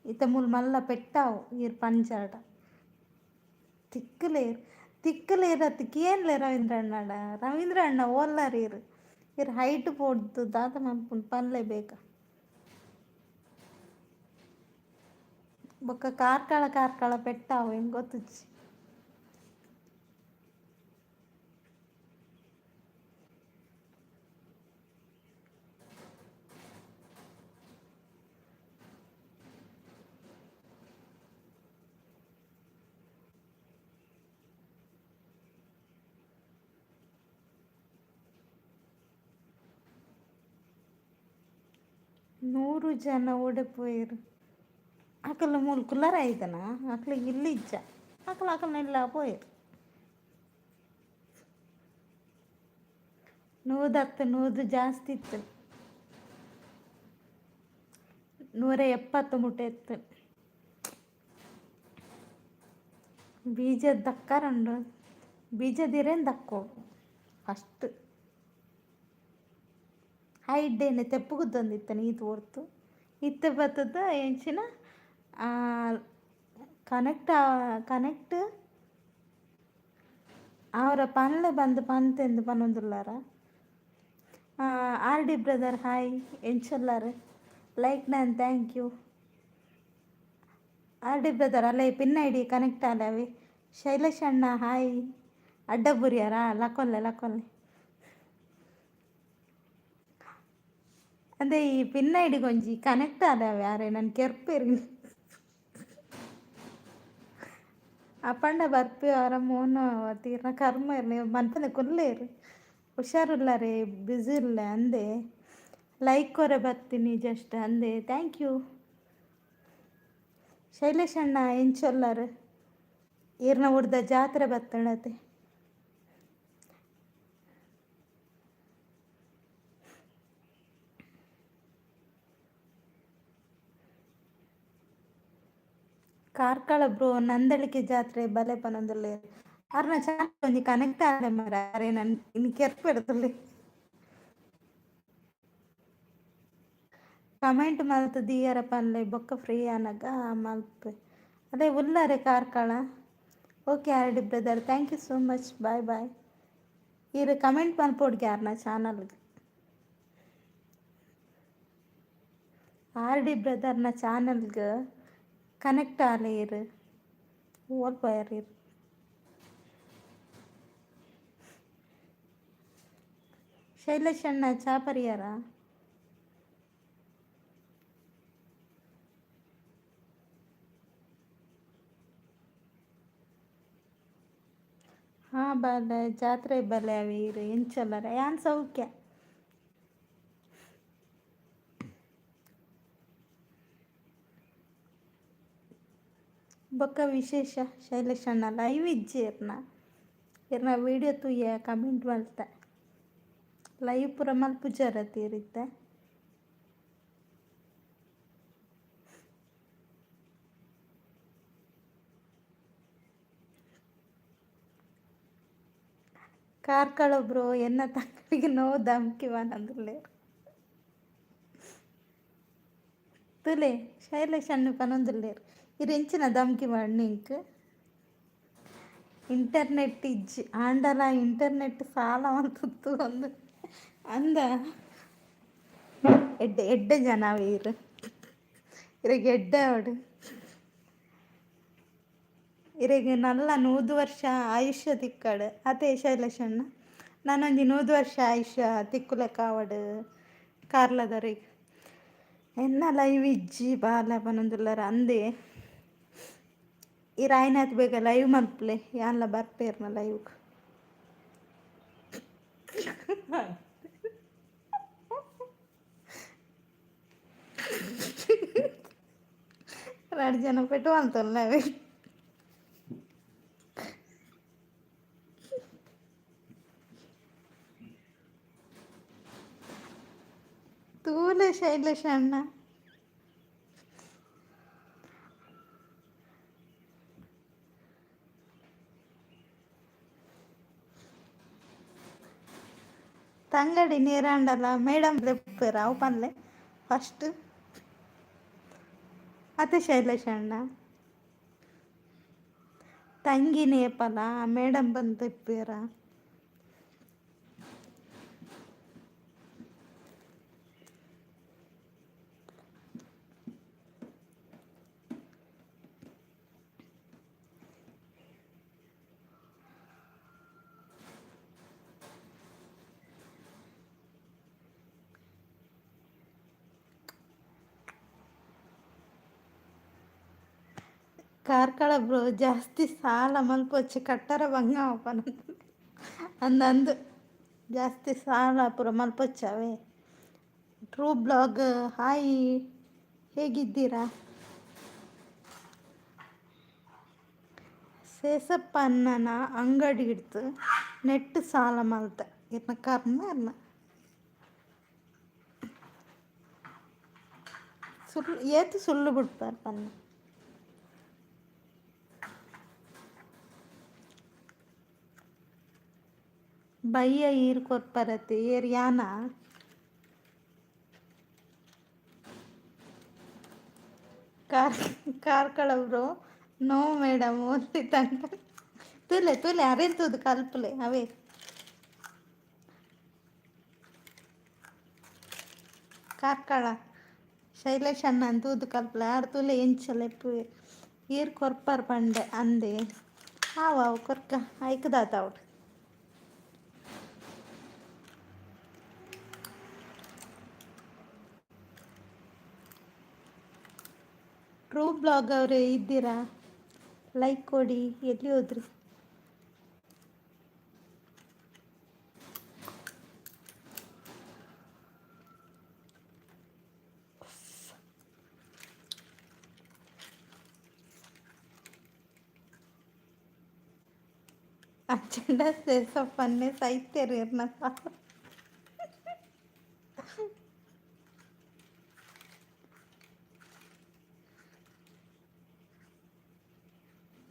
ಇತ್ತ ಮೂಲ ಮಲ್ಲ ಪೆಟ್ಟಾವು ಈರ್ ಪಂಜಾಡ ತಿಕ್ಕಲೇರತ್ತು ಕೇನ್ಲೆ ರವೀಂದ್ರಣ್ಣ ಓಲ್ಲರೀರು ಇರ್ ಹೈಟ್ ಪೋಡ್ದು ದಾದ ಮನ್ಪುಂಡು ಪನ್ಲೆ ಬೇಗ ಬೊಕ್ಕ ಕಾರ್ಕಳ ಪೆಟ್ಟಾವು ಹೆಂಗೆ ಗೊತ್ತುಚ್ಚಿ. ನೂರು ಜನ ಓಡಿಪೋಯಿರು ಅಕಲ್ ಮೂಲ ಕುಲ್ಲರ ಆಯ್ತನ ಅಕ್ಲಿಗೆ ಇಲ್ಲಿ ಇಜ್ಜ ಅಕಲ್ನೆಲ್ಲ ಪೋಯಿರು 110 ಜಾಸ್ತಿ ಇತ್ತು 170 ಮುಟ್ಟೆ ಇತ್ತು. ಬೀಜದ ದಕ್ಕರಂಡು ಬೀಜದಿರೇನು ದಕ್ಕೋಡು ಫಸ್ಟ್ ಹೈಡ್ಡೇನೆ ತೆಪ್ಪುಗುತ್ತೊಂದಿತ್ತನ ಇದು ಹೊರ್ತು ಇತ್ತು ಬತ್ತದ ಎಂಚಿನ ಕನೆಕ್ಟ್ ಅವರ ಪನ್ಲೆ ಬಂದು ಪಂತೆಂದು ಪನ್ನೊಂದುಲ್ಲಾರ. ಆರ್ ಡಿ ಬ್ರದರ್ ಹಾಯ್ ಎಂಚಲ್ಲಾರ ಲೈಕ್ ನಾನು thank you. R D brother ಅಲ್ಲೇ ಪಿನ್ ಐ ಡಿ ಕನೆಕ್ಟ್ ಆಲವೆ. ಶೈಲೇಶ್ ಅಣ್ಣ ಹಾಯ್ ಅಡ್ಡಬುರಿಯಾರ ಲಕೊಲ್ಲೆ ಅದೇ ಈ ಪಿನ್ ಐ ಡಿ ಗೊಂಜಿ ಕನೆಕ್ಟ್ ಆದವೆ ಯಾರೇ ನನ್ನ ಕೆರ್ಪೇರಿ ಅಪ್ಪಂಡ ಬರ್ಪಿ ಅವರ ಮೋನು ತೀರ್ನ ಕರ್ಮ ಇರಲಿ ಮನ್ಪಂದೆ ಕೊಲ್ಲೇರು ಹುಷಾರಿಲ್ಲ ಬ್ಯುಸಿ ಇಲ್ಲ ಅಂದೆ ಲೈಕ್ ಕೊರೆ ಬರ್ತೀನಿ ಜಸ್ಟ್ ಅಂದೆ ಥ್ಯಾಂಕ್ ಯು. ಶೈಲೇಶ್ ಅಣ್ಣ ಎಂಚೊಲ್ಲಾರು ಈರ್ನ ಉಡ್ದ ಜಾತ್ರೆ ಬತ್ತಣತೆ ಕಾರ್ಕಳ ಬ್ರೋ ನಂದಳಿಕೆ ಜಾತ್ರೆ ಬಲೆ ಪನೊಂದುಲ್ಲೆ ಅರ್ನ ಚಾನಲ್ ಒಂಜಿ ಕನೆಕ್ಟ್ ಆದ ಮರ ಅರೆ ನಾನು ಇನ್ನು ಕೆರ್ಪೆಡ್ತಲ್ಲಿ ಕಮೆಂಟ್ ಮಲ್ತು ದಿಯರ ಪನ್ಲೆ ಬೊಕ್ಕ ಫ್ರೀ ಅನಗ ಮಲ್ಪೆ ಅದೇ ಉಲ್ಲರೆ Karkala. Okay R D brother thank you so much bye ಇರು ಕಮೆಂಟ್ ಮಲ್ಪೋಡ್ಗೆ ಯಾರನ್ನ ಚಾನಲ್ಗೆ ಆರ್ ಡಿ ಬ್ರದರ್ನ ಚಾನಲ್ಗೆ ಕನೆಕ್ಟ್ ಆಲೆ ಇರು ಓಲ್ಪೋಯರ್ ಇರು. ಶೈಲೇಶ್ ಅಣ್ಣ ಚಾ ಪರಿಹಾರ ಹಾಂ ಬಲೆ ಜಾತ್ರೆ ಬಲೆ ಅವಿ ಇರು ಎಂಚಲ್ಲರ ಯಾನ್ ಸೌಖ್ಯ. ಬೊಕ್ಕ ವಿಶೇಷ ಶೈಲೇಶ್ ಅಣ್ಣ ಲೈವ್ ಇಜ್ಜಿ ಇರ್ನ ವೀಡಿಯೋ ತುಯ್ಯ ಕಮೆಂಟ್ ಮಲ್ತೆ ಲೈವ್ ಪೂರ ಮಲ್ಪುಜಾರ ತೀರಿತ್ತೆ. ಕಾರ್ಕಳೊಬ್ರು ಎನ್ನ ತಂಗಡಿಗೆ ನೋವು ಧಮ್ಕಿವಾನಂದುಲ್ಲೆ ತುಲೆ ಶೈಲೇಶ್ ಅಣ್ಣು ಪನೊಂದುಲ್ಲೇರು ಇರೆಂಚಿನ ಧಮ್ಕಿ ನಿಂಕ್ ಇಂಟರ್ನೆಟ್ ಇಜ್ಜಿ ಆಂಡಲ ಇಂಟರ್ನೆಟ್ ಸಾಲ ಅಂತುತ್ತು ಒಂದು ಅಂದ ಎಡ್ಡೆ ಎಡ್ಡೆ ಜನ ವೀರು ಇರೆಗೆ ಎಡ್ಡೆ ಅವಡು ಇರೆಗೆ ನಲ್ಲ 100 ವರ್ಷ ಆಯುಷ್ಯ ತಿಕ್ಕಡು ಅದೇ ಶೈಲೇಶಣ್ಣ ನಾನೊಂದು 100 ವರ್ಷ ಆಯುಷ್ಯ ತಿಕ್ಕುಲೆ ಕಾವಡು ಕಾರ್ಲದವ್ರಿಗೆ ಎನ್ನ ಲೈವ್ ಇಜ್ಜಿ ಬಾಲ ಪನೊಂದುಲ್ಲರ ಅಂದೆ ಈ ರಾಯ್ನಾಥ್ ಬೇಗ ಲೈವ್ ಮಲ್ಪಲೆ ಯಾನ್ಲ ಬರ್ಪೇರ್ನ ಲೈವ್ ಎರಡು ಜನ ಪೆಟ್ಟು ಅಂತಲ್ಲ ನಾವೇ ತೂಲೆ ಶೈಲೇಶ್ ಅಣ್ಣ ತಂಗಡಿ ನೀರಾಂಡಲ್ಲ ಮೇಡಮ್ ಲೆಪ್ಪೇರ ಅವು ಪನ್ಲೆ ಫಸ್ಟ್ ಅತ್ತೆ ಶೈಲೇಶ್ ಅಣ್ಣ ತಂಗಿ ನೇಪಲ ಮೇಡಮ್ ಬಂದು ತೆಪ್ಪೇರ ಕಾರ್ಕಳ ಬ್ರೋ ಜಾಸ್ತಿ ಸಾಲ ಮಲ್ಪೊಚ್ಚಿ ಕಟ್ಟರ ಭಂಗ ಅಂದಂದು ಜಾಸ್ತಿ ಸಾಲ ಪೂರ ಮಲ್ಪೊಚ್ಚವೇ. ಟ್ರೂ ಬ್ಲಾಗ್ ಹಾಯ್, ಹೇಗಿದ್ದೀರಾ? ಸೇಸಪ್ಪ ಅಣ್ಣನ ಅಂಗಡಿ ಹಿಡ್ತು ನೆಟ್ಟು ಸಾಲ ಮಲ್ತ ಇನ್ನ ಕರ್ಮ ಅನ್ನ ಸುಳ್ಳು ಏತು ಸುಳ್ಳು ಬಿಡ್ಪಾರ ಪನ್ನ ಬಯ್ಯ ಈರು ಕೊರ್ಪರತ್ತೆ ಏರ್ ಯಾನ ಕಾರ್ಕಳವ್ರು ನೋ ಮೇಡಮ್ ಓನ್ಲಿ ತಂಗ ತುಲೆ ತುಲೆ ಅರೆಂತದ್ದು ಕಲ್ಪಲೆ ಅವೇ ಕಾರ್ಕಳ ಶೈಲೇಶ್ ಅಣ್ಣ ಅಂತೂದು ಕಲ್ಪಲೆ ಆರು ತುಲೆ ಎಂಚಲೆಪ್ಪು ಈರು ಕೊರ್ಪರ್ ಪಂಡೆ ಅಂದೆ ಹಾವು ಕೊರ್ಕ ಐಕದಾತ ಅವ್ರು ಟ್ರೂ ಬ್ಲಾಗ್ ಅವರೇ ಇದ್ದೀರಾ? ಲೈಕ್ ಕೊಡಿ. ಎಲ್ಲಿ ಹೋದ್ರಿ? ಅಚ್ಚಂಡ ಸೇಸಪ್ಪನ್ನೇ ಸಾಯ್ತೇರಿ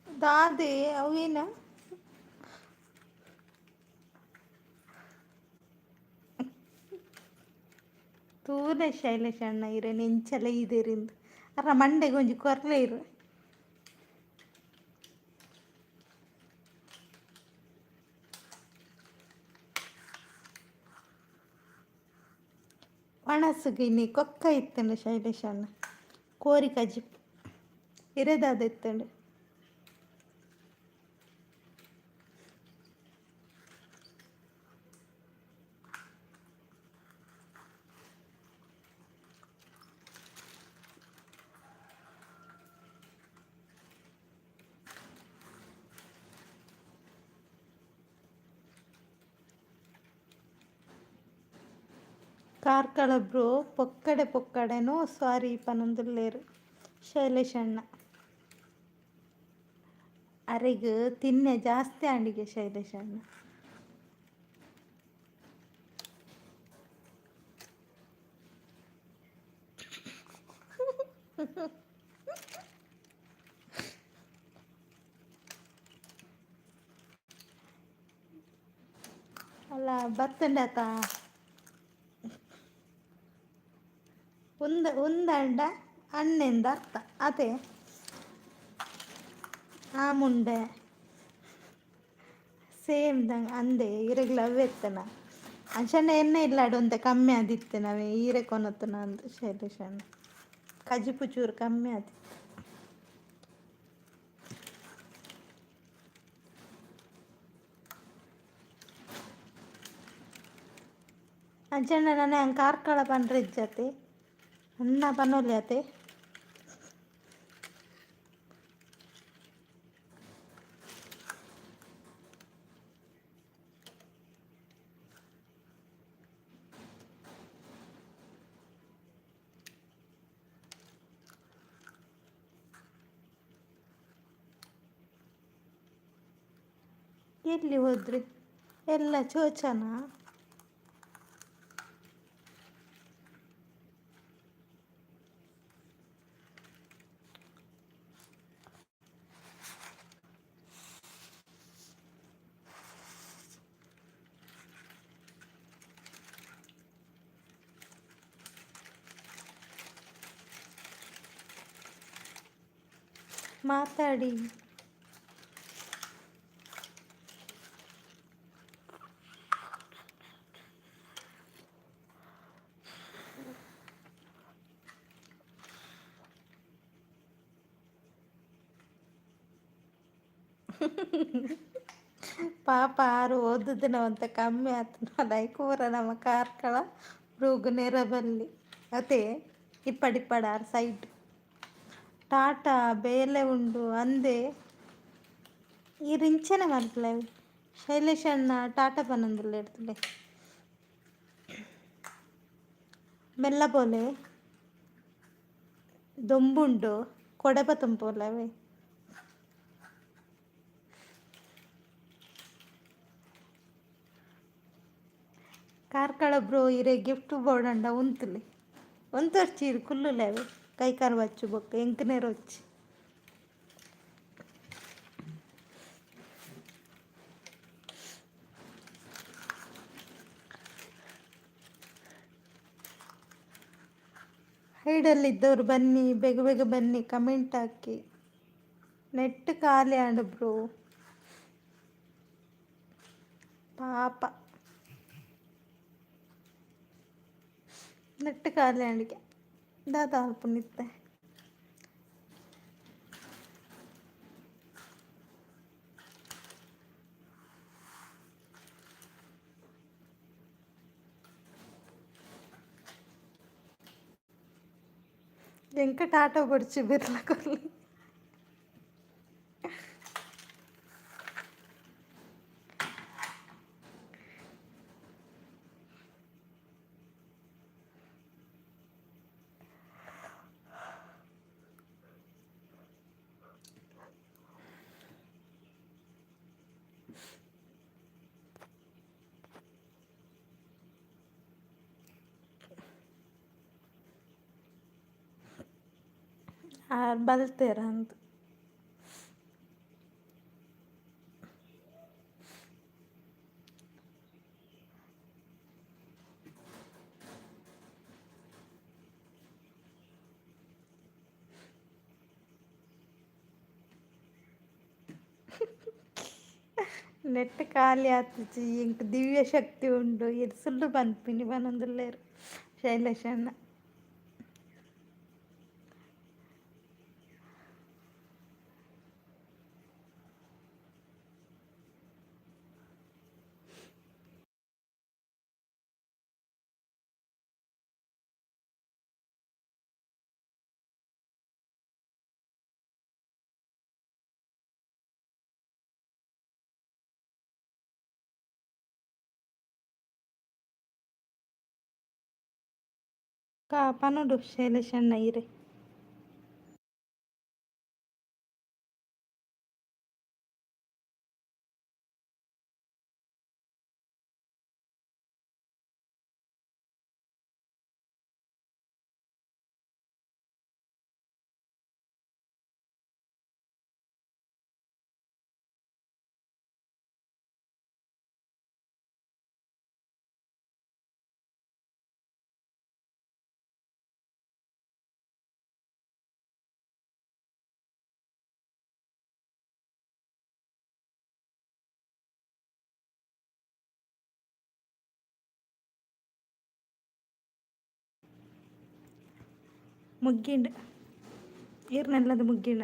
ದಾದೆ ಅವೇನ ತೂಲೆ ಶೈಲೇಶ್ ಅಣ್ಣ ಇರೆ ನೆಂಚಲ ಇದರಿಂದ ಅರ ಮಂಡೆಗೆ ಒಂಜಿ ಕೊರ್ಲೆ ಇರು ಒಣಸುಗೆ ಇನ್ನಿ ಕೊಕ್ಕ ಇತ್ತಂಡು ಶೈಲೇಶ್ ಅಣ್ಣ ಕೋರಿ ಕಜಿ ಇರೆದಾದ ಇತ್ತಂಡು ಕಾರ್ಕಳ ಬ್ರೋ ಪೊಕ್ಕಡೆನೋ ಸಾರಿ ಪನೊಂದುಲ್ಲೇರು ಶೈಲೇಶ್ ಅಣ್ಣ ಅರೆಗ್ ತಿನ್ನೆ ಜಾಸ್ತಿ ಆಂಡಿಗೆ ಶೈಲೇಶ್ ಅಣ್ಣ ಅಲ್ಲ ಬರ್ತಂಡೆ ಆತ ಒಂದಂಡ ಅಣ್ಣೆಂದ ಅರ್ಥ ಅದೇ ಆ ಮುಂಡೆ ಸೇಮ್ ದಂಗೆ ಅಂದೆ ಈರೆಗ್ಲ ಅವ್ವೆತ್ತನ ಅಂಚನೆ ಎಣ್ಣೆ ಇಲ್ಲಾಡು ಅಂತ ಕಮ್ಮಿ ಆದಿತ್ತೆ ನಾವೇ ಈರೆ ಕೊನತ್ತನ ಅಂದು ಶೈಲೇಶಣ್ಣ ಕಜಿಪು ಚೂರು ಕಮ್ಮಿ ಆದಿತ್ತು ಅಂಚನೆ ನಾನು ಹಂಗೆ ಕಾರ್ಕಳ ಪಂಡ್ರೆ ಇಜ್ಜತೆ ಅನ್ನ ಪನೋಲಿ ಆತೆ ಎಲ್ಲಿ ಹೋದ್ರಿ ಎಲ್ಲ ಚೋಚನ ಮಾತಾಡಿ ಪಾಪ ಆರು ಓದುದಿನ ಅಂತ ಕಮ್ಮಿ ಆತು ಲೈಕೂರ ನಮ್ಮ ಕಾರ್ಕಳ ರೂಗು ನೆರಬಲ್ಲಿ ಅದೇ ಇಪ್ಪಡಿಪ್ಪಡ ಆರು ಸೈಡ್ ಟಾಟಾ ಬೇಲೆ ಉಂಡು ಅಂದೆ ಈ ರಿಂಚನೆ ಮಲ್ಪಲೆ ಶೈಲೇಶ್ ಅಣ್ಣ ಟಾಟಾ ಪನಂದಿಲ್ಲ ಇರ್ತದೆ ಮೆಲ್ಲ ಬೋಲೆ ದೊಂಬುಂಡು ಕೊಡಪ ತುಂಬೋಲವೇ ಕಾರ್ಕಳ ಬ್ರೋ ಇರೆ ಗಿಫ್ಟ್ ಬೋರ್ಡ್ ಉಂತುಲೆ ಒಂತೊರ್ಚೀರು ಕುಲ್ಲುಲೆವೆ ಕೈಕಾಲು ಬಚ್ಚು ಬೊಕ್ಕ ಎಂಕನೇರು వచ్చి ಹೈಡಲ್ಲಿದ್ದವರು ಬನ್ನಿ ಬೇಗ ಬೇಗ ಬನ್ನಿ ಕಮೆಂಟ್ ಹಾಕಿ ನೆಟ್ ಖಾಲಿ ಆಂಡು ಬ್ರೋ ಪಾಪ ನೆಟ್ ಖಾಲಿ ಆಂಡಿಗೆ ದಾದ ಅಲ್ಪ ನಿತ್ತೆ ಎಂಕ ಟಾಟಾ పొడిచి బిర్ల కొల్లి ಬಲ್ತೇರ ಅಂತ ನೆಟ್ ಖಾಲಿ ಆತಿಜಿ ಇಂಕ ದಿವ್ಯ ಶಕ್ತಿ ಉಂಡು ಇದು ಸುಳ್ಳು ಬಂದ್ಪಿನಿ ಬನೊಂದುಲ್ಲೇರು ಶೈಲೇಶ್ ಅಣ್ಣ ಪನೋಡು ಶೈಲೇಶ್ ಅಣ್ಣ ಇರೆ ಮುಗ್ಗಿಂಡು ಈರ್ನೆಲ್ಲದು ಮುಗ್ಗಿಂಡ.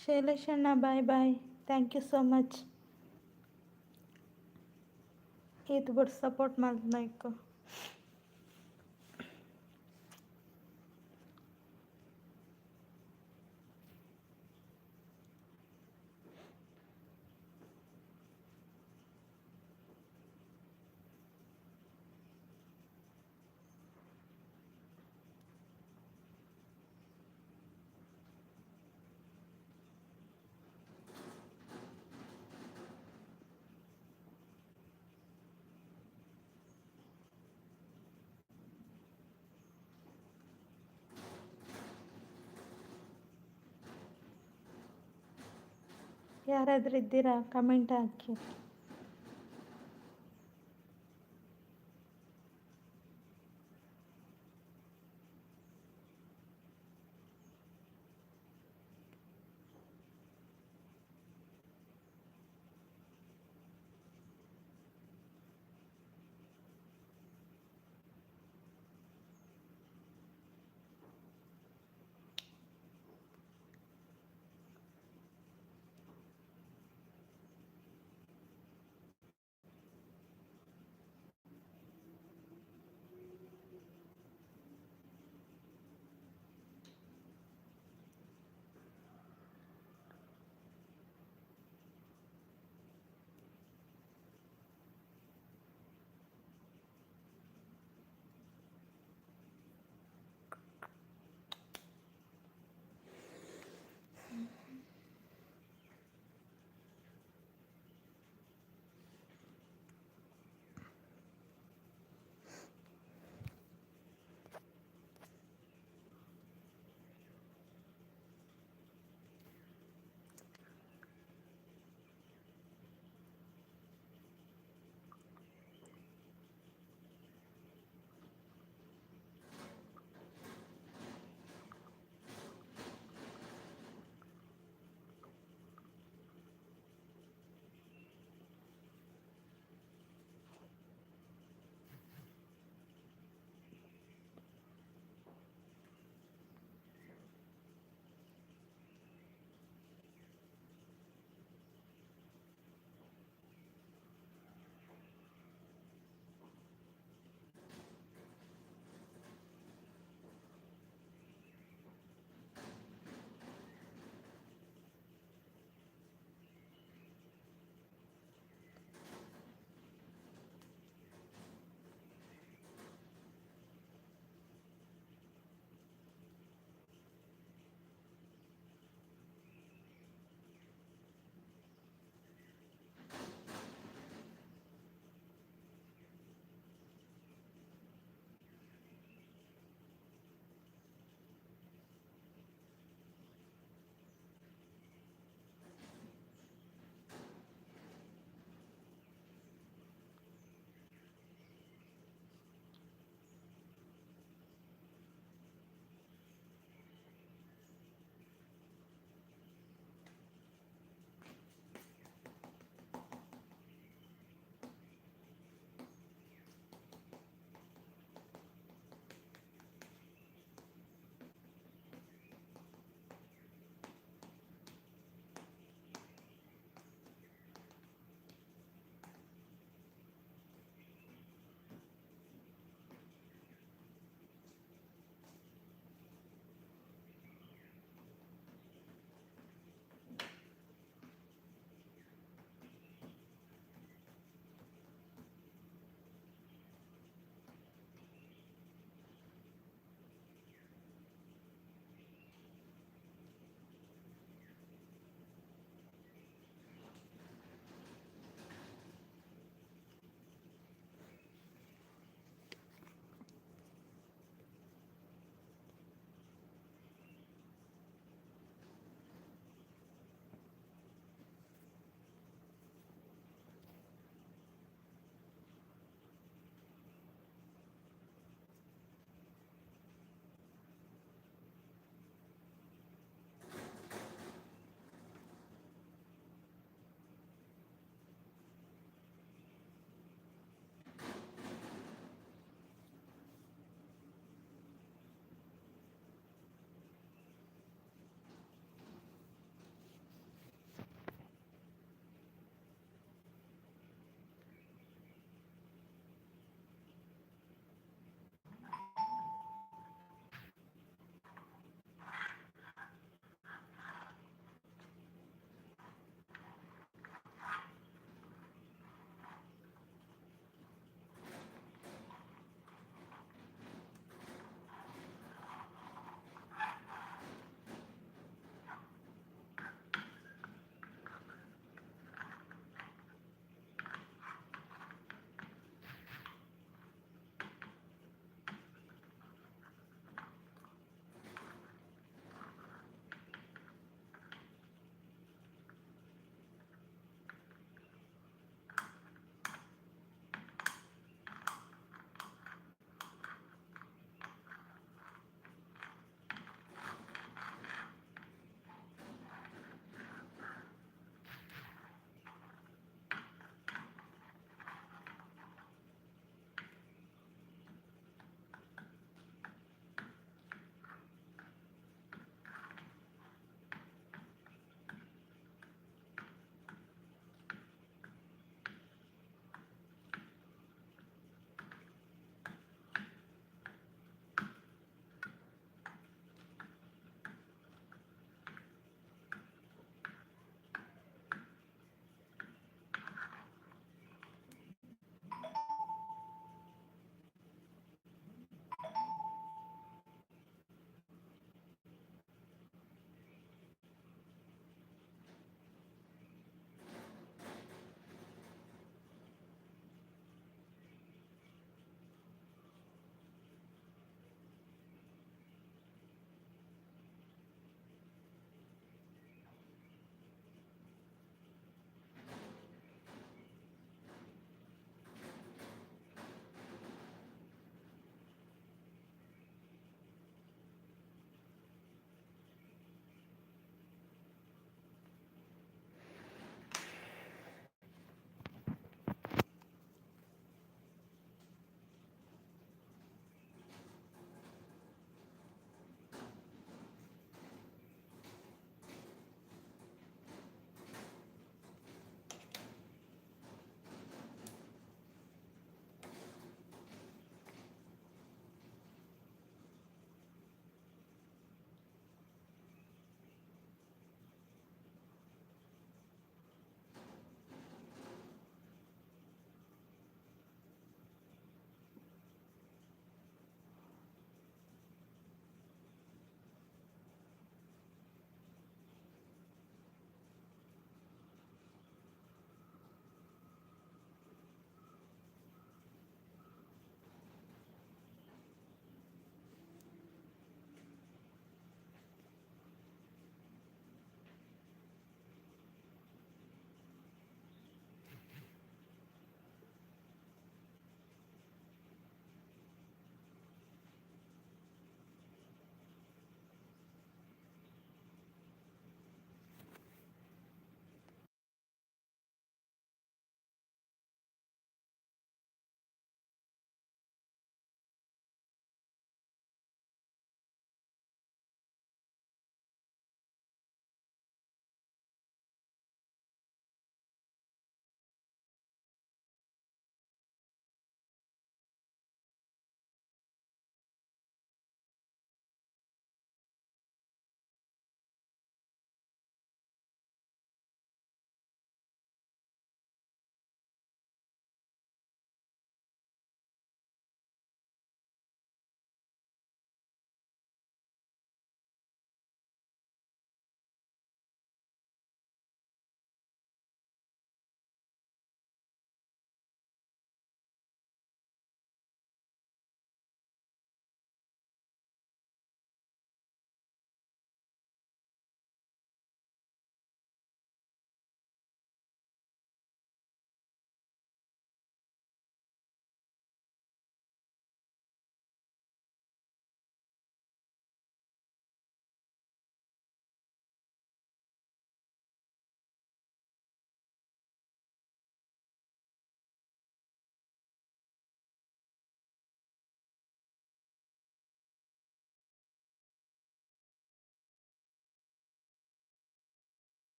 ಶೈಲೇಶ್ ಅಣ್ಣ bye bye. Thank you so much. ಇದು ಬಿಟ್ಟು ಸಪೋರ್ಟ್ ಮಾಡ್ಬೇಕು. ಯಾರಾದರೂ ಇದ್ದೀರಾ ಕಮೆಂಟ್ ಹಾಕಿ.